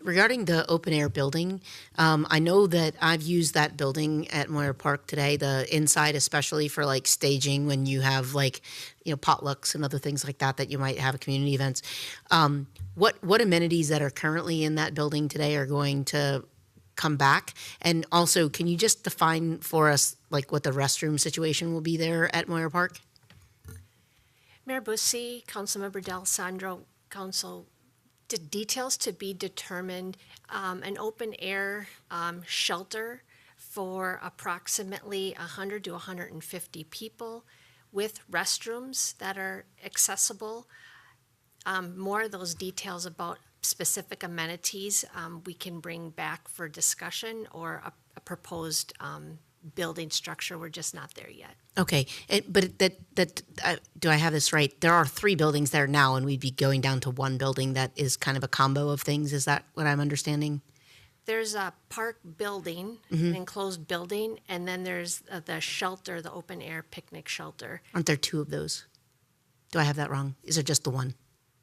Regarding the open air building, I know that I've used that building at Moyer Park today, the inside especially for like staging when you have potlucks and other things like that you might have at community events. What amenities that are currently in that building today are going to come back? And also, can you just define for us what the restroom situation will be there at Moyer Park? Mayor Bussi, Councilmember D'Alessandro, Council, details to be determined. An open air shelter for approximately 100 to 150 people with restrooms that are accessible. More of those details about specific amenities we can bring back for discussion, or a proposed building structure. We're just not there yet. Okay, but do I have this right? There are 3 buildings there now, and we'd be going down to one building that is kind of a combo of things. Is that what I'm understanding? There's a park building, an enclosed building, and then there's the shelter, the open air picnic shelter. Aren't there 2 of those? Do I have that wrong? Is there just the one?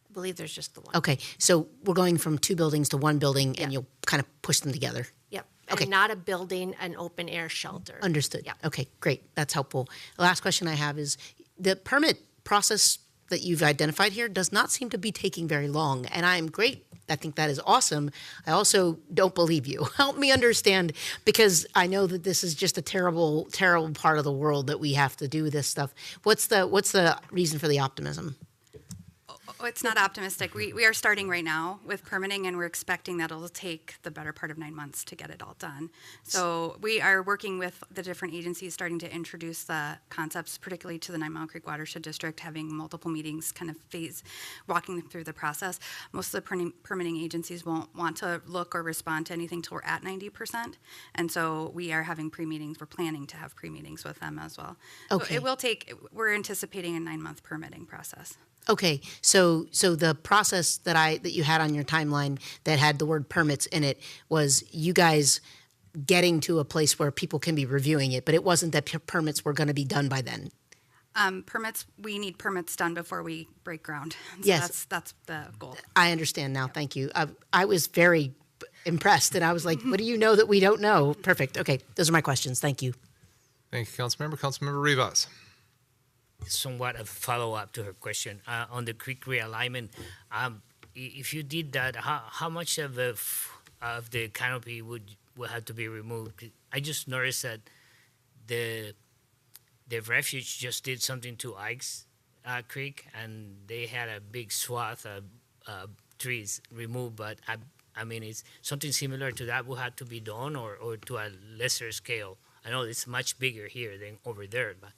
I believe there's just the one. Okay, so we're going from 2 buildings to 1 building, and you'll kind of push them together. Yep. Okay. And not a building, an open air shelter. Understood. Yeah. Okay, great. That's helpful. The last question I have is the permit process that you've identified here does not seem to be taking very long, and I'm great I think that is awesome. I also don't believe you. Help me understand, because I know that this is just a terrible, terrible part of the world that we have to do this stuff. What's the reason for the optimism? Oh, it's not optimistic. We are starting right now with permitting, and we're expecting that it'll take the better part of 9 months to get it all done. So we are working with the different agencies, starting to introduce the concepts, particularly to the 9 Mile Creek Watershed District, having multiple meetings, kind of walking them through the process. Most of the permitting agencies won't want to look or respond to anything till we're at 90%. And so we are having pre-meetings. We're planning to have pre-meetings with them as well. Okay. So it will take, we're anticipating a 9-month permitting process. Okay, so the process that you had on your timeline that had the word permits in it was you guys getting to a place where people can be reviewing it, but it wasn't that permits were going to be done by then. Permits, we need permits done before we break ground. So Yes. that's the goal. I understand now. Thank you. I was very impressed, and I was like, "What do you know that we don't know?" Perfect. Okay, those are my questions. Thank you. Thank you, Councilmember. Councilmember Rivas. Somewhat of a follow-up to her question on the creek realignment. If you did that, how much of the canopy would have to be removed? I just noticed that the refuge just did something to Ike's Creek, and they had a big swath of trees removed. But I mean, it's something similar to that will have to be done, or to a lesser scale. I know it's much bigger here than over there, but.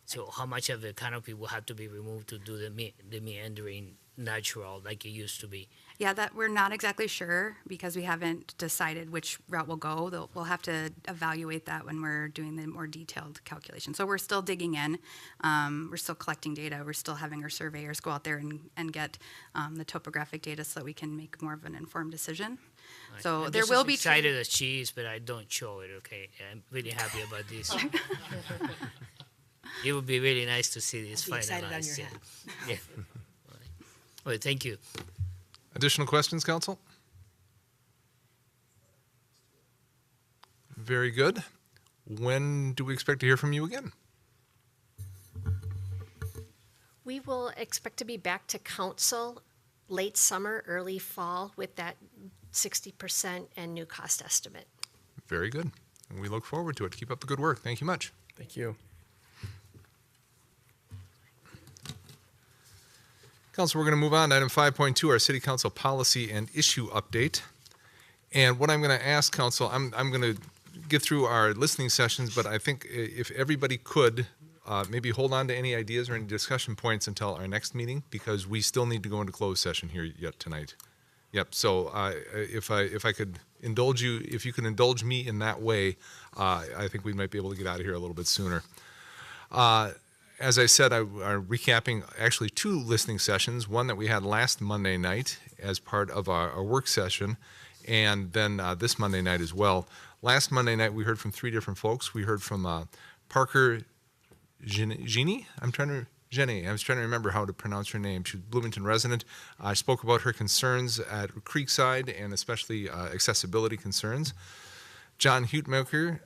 So how much of the canopy will have to be removed to do the meandering natural like it used to be? Yeah, that we're not exactly sure because we haven't decided which route we'll go. We'll have to evaluate that when we're doing the more detailed calculation. So we're still digging in. We're still collecting data. We're still having our surveyors go out there and get the topographic data so that we can make more of an informed decision. Right. So I'm there just will as be excited as cheese, but I don't show it. Okay, I'm really happy about this. It would be really nice to see this I'll be excited finalized. on your Yeah. hat. Yeah. All right, thank you. Additional questions, Council? Very good. When do we expect to hear from you again? We will expect to be back to council late summer, early fall with that 60% and new cost estimate. Very good. And we look forward to it. Keep up the good work. Thank you much. Thank you. Council, we're going to move on to item 5.2, our City Council policy and issue update. And what I'm going to ask Council, I'm going to get through our listening sessions, but I think if everybody could maybe hold on to any ideas or any discussion points until our next meeting, because we still need to go into closed session here yet tonight. Yep. So if I could indulge you, if you can indulge me in that way, I think we might be able to get out of here a little bit sooner. As I said, I'm recapping actually 2 listening sessions, one that we had last Monday night as part of our work session, and then this Monday night as well. Last Monday night, we heard from 3 different folks. We heard from Parker Genie. I was trying to remember how to pronounce her name. She's a Bloomington resident. I spoke about her concerns at Creekside and especially accessibility concerns. John Hutemaker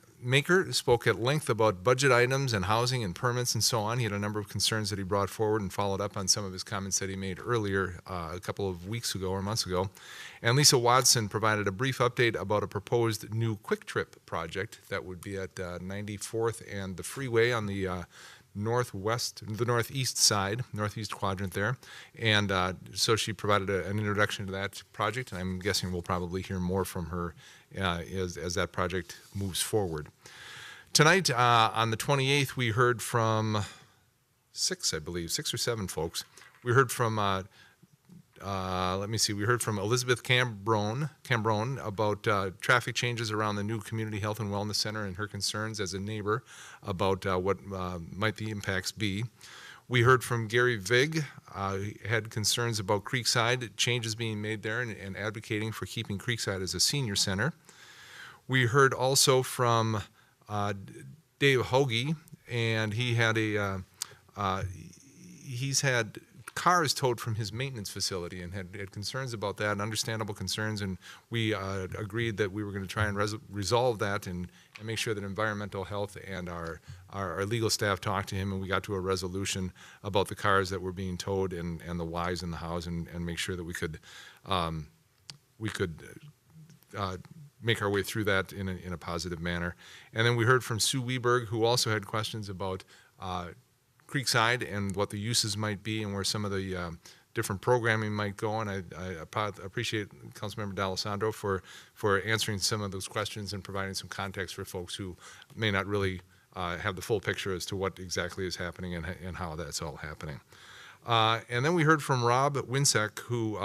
spoke at length about budget items and housing and permits and so on. He had a number of concerns that he brought forward and followed up on some of his comments that he made earlier a couple of weeks ago or months ago. And Lisa Watson provided a brief update about a proposed new quick trip project that would be at 94th and the freeway on the northeast side, northeast quadrant there. And so she provided an introduction to that project, and I'm guessing we'll probably hear more from her as that project moves forward. Tonight, on the 28th, we heard from 6 or 7 folks. We heard from, we heard from Elizabeth Cambrone about traffic changes around the new Community Health and Wellness Center and her concerns as a neighbor about what might the impacts be. We heard from Gary Vig, had concerns about Creekside, changes being made there and advocating for keeping Creekside as a senior center. We heard also from Dave Hoagie, and he had he's had cars towed from his maintenance facility and had concerns about that, and understandable concerns, and we agreed that we were going to try and resolve that and make sure that environmental health and our legal staff talked to him, and we got to a resolution about the cars that were being towed and the whys and the hows, and make sure that we could we could make our way through that in a positive manner. And then we heard from Sue Weberg, who also had questions about Creekside and what the uses might be and where some of the different programming might go. And I appreciate Councilmember D'Alessandro for answering some of those questions and providing some context for folks who may not really have the full picture as to what exactly is happening and how that's all happening. And then we heard from Rob Winsek, who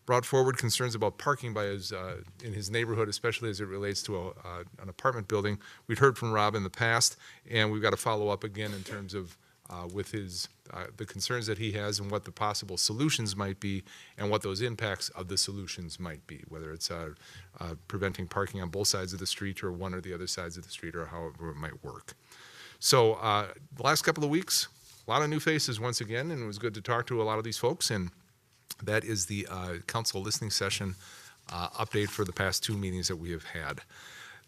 brought forward concerns about parking by in his neighborhood, especially as it relates to an apartment building. We'd heard from Rob in the past, and we've got to follow up again in terms of with the concerns that he has and what the possible solutions might be and what those impacts of the solutions might be, whether it's preventing parking on both sides of the street or one or the other sides of the street or however it might work. So the last couple of weeks, a lot of new faces once again, and it was good to talk to a lot of these folks. And that is the council listening session update for the past 2 meetings that we have had.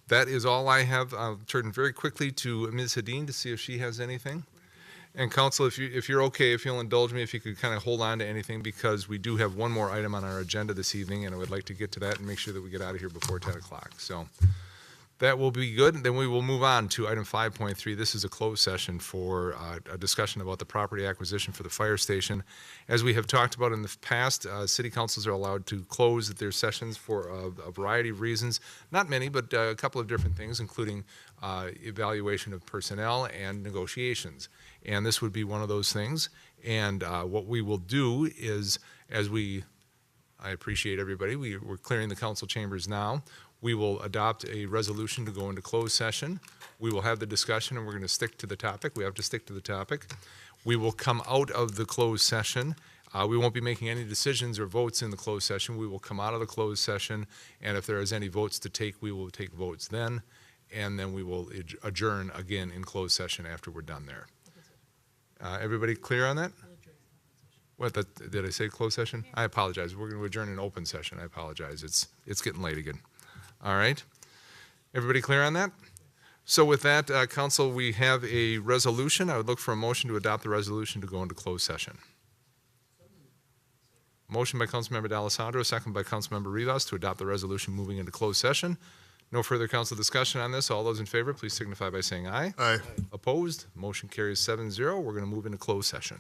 That is all I have. I'll turn very quickly to Ms. Hadeen to see if she has anything. And council, if you're okay, if you'll indulge me, if you could kind of hold on to anything, because we do have one more item on our agenda this evening, and I would like to get to that and make sure that we get out of here before 10 o'clock. So that will be good. Then we will move on to item 5.3. This is a closed session for a discussion about the property acquisition for the fire station. As we have talked about in the past, city councils are allowed to close their sessions for a variety of reasons. Not many, but a couple of different things, including evaluation of personnel and negotiations. And this would be one of those things. And what we will do is, I appreciate everybody, we're clearing the council chambers now. We will adopt a resolution to go into closed session. We will have the discussion, and we're going to stick to the topic. We have to stick to the topic. We will come out of the closed session. We won't be making any decisions or votes in the closed session. We will come out of the closed session, and if there is any votes to take, we will take votes then, and then we will adjourn again in closed session after we're done there. Everybody clear on that? What, did I say closed session? I apologize. We're going to adjourn in open session. I apologize. It's getting late again. All right. Everybody clear on that? So with that, council, we have a resolution. I would look for a motion to adopt the resolution to go into closed session. Motion by Councilmember D'Alessandro, second by Councilmember Rivas to adopt the resolution moving into closed session. No further council discussion on this. All those in favor, please signify by saying aye. Aye. Opposed? Motion carries 7-0. We're going to move into closed session.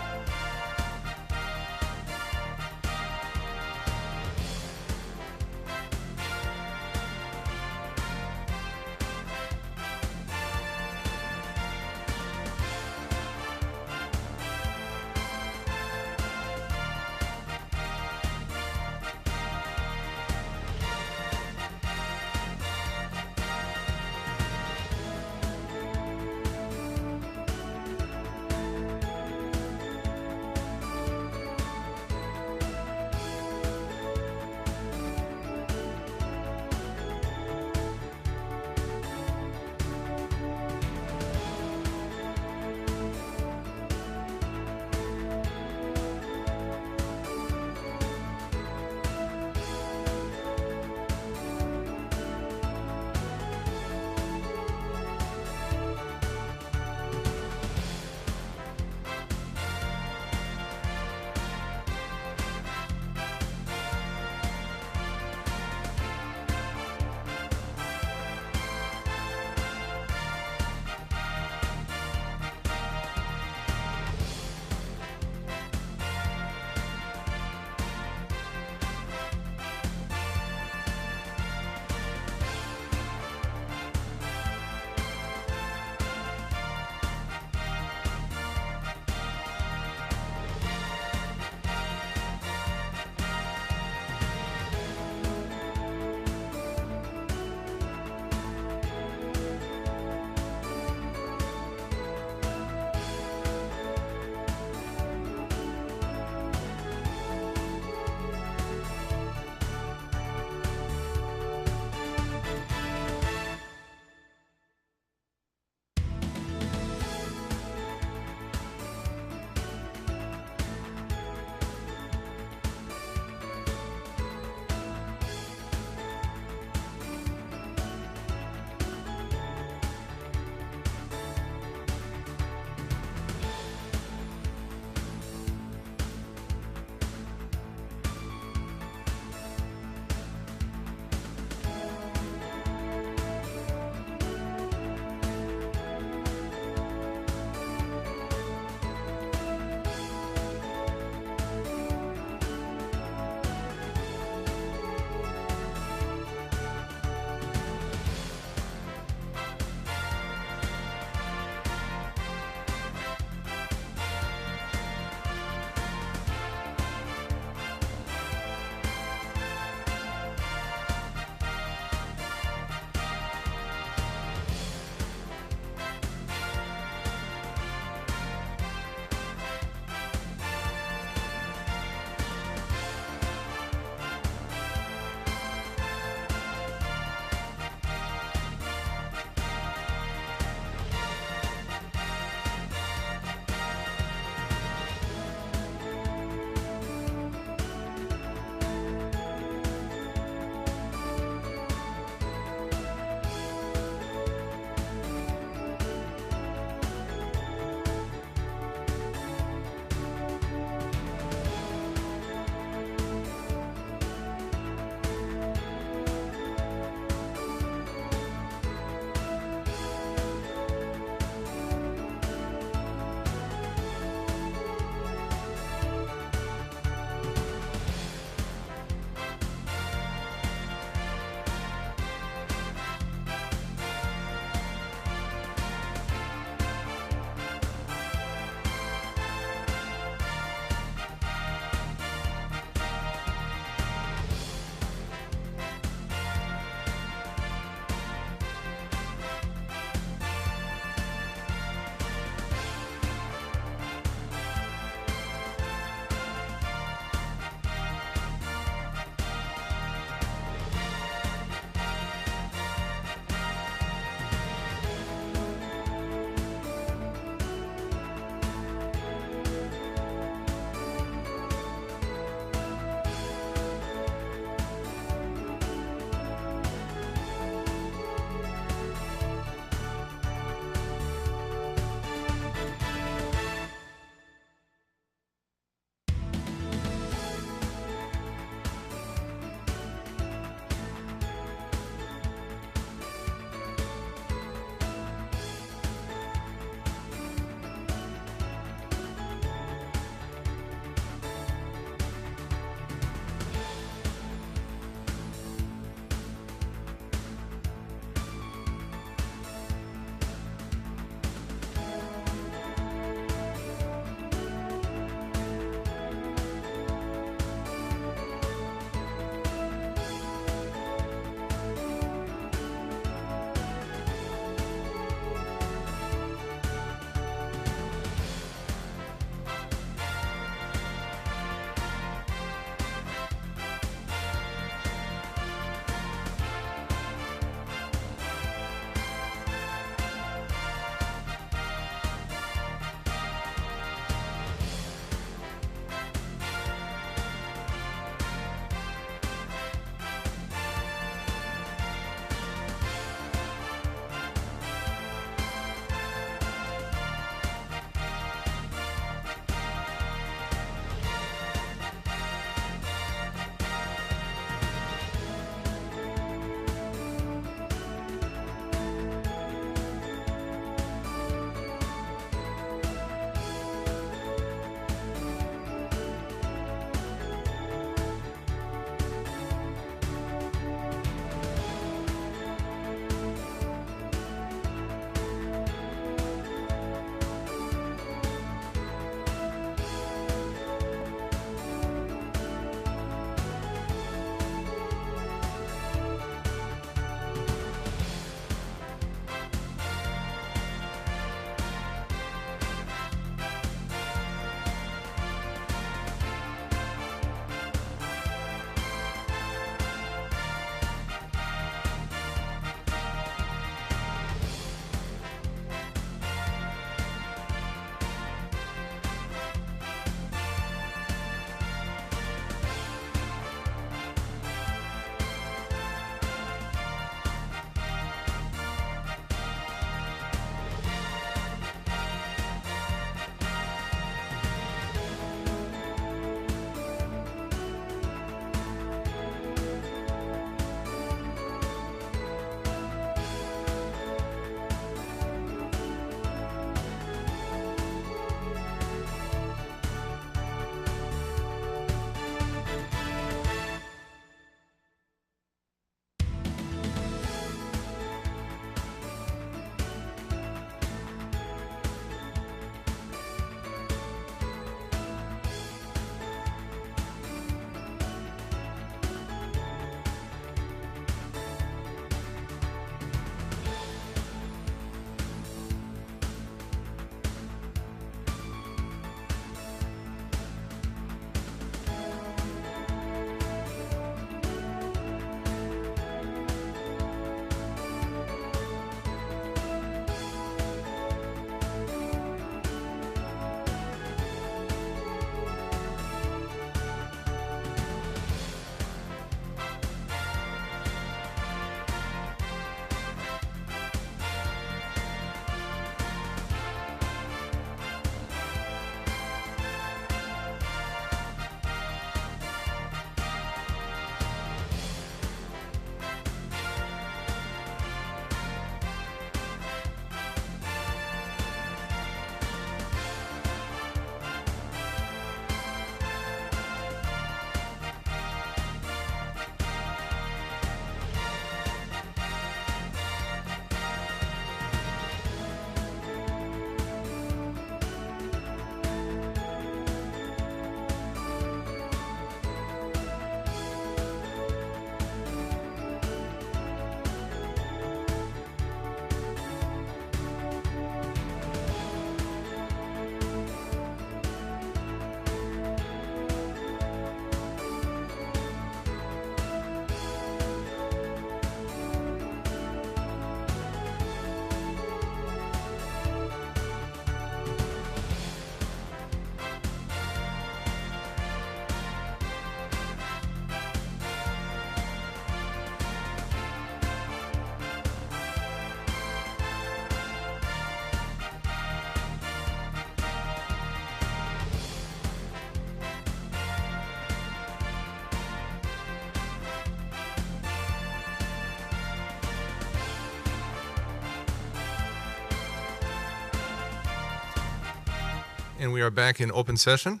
And we are back in open session.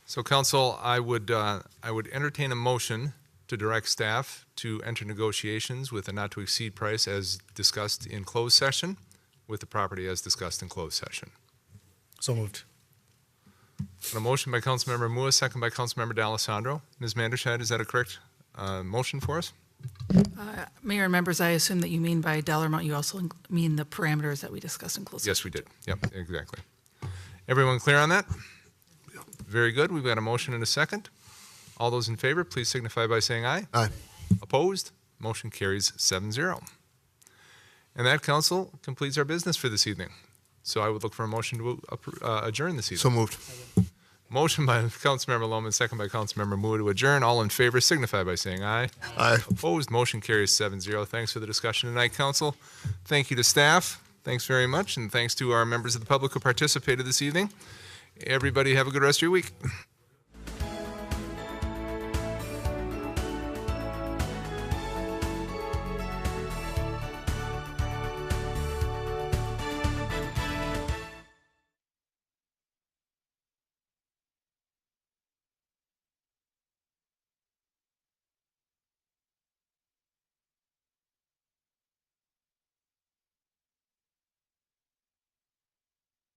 So council, I would entertain a motion to direct staff to enter negotiations with a not to exceed price as discussed in closed session with the property as discussed in closed session. So moved. A motion by Councilmember Mua, second by Councilmember D'Alessandro. Ms. Manderscheid, is that a correct motion for us? Mayor and members, I assume that you mean by dollar amount, you also mean the parameters that we discussed in closed session. Yes, we did. Yep, exactly. Everyone clear on that? Very good. We've got a motion and a second. All those in favor, please signify by saying aye. Aye. Opposed? Motion carries 7-0. And that, council, completes our business for this evening. So I would look for a motion to adjourn this evening. So moved. Motion by Councilmember Lohman, second by Councilmember Mua to adjourn. All in favor signify by saying aye. Aye. Opposed? Motion carries 7-0. Thanks for the discussion tonight, council. Thank you to staff. Thanks very much. And thanks to our members of the public who participated this evening. Everybody have a good rest of your week.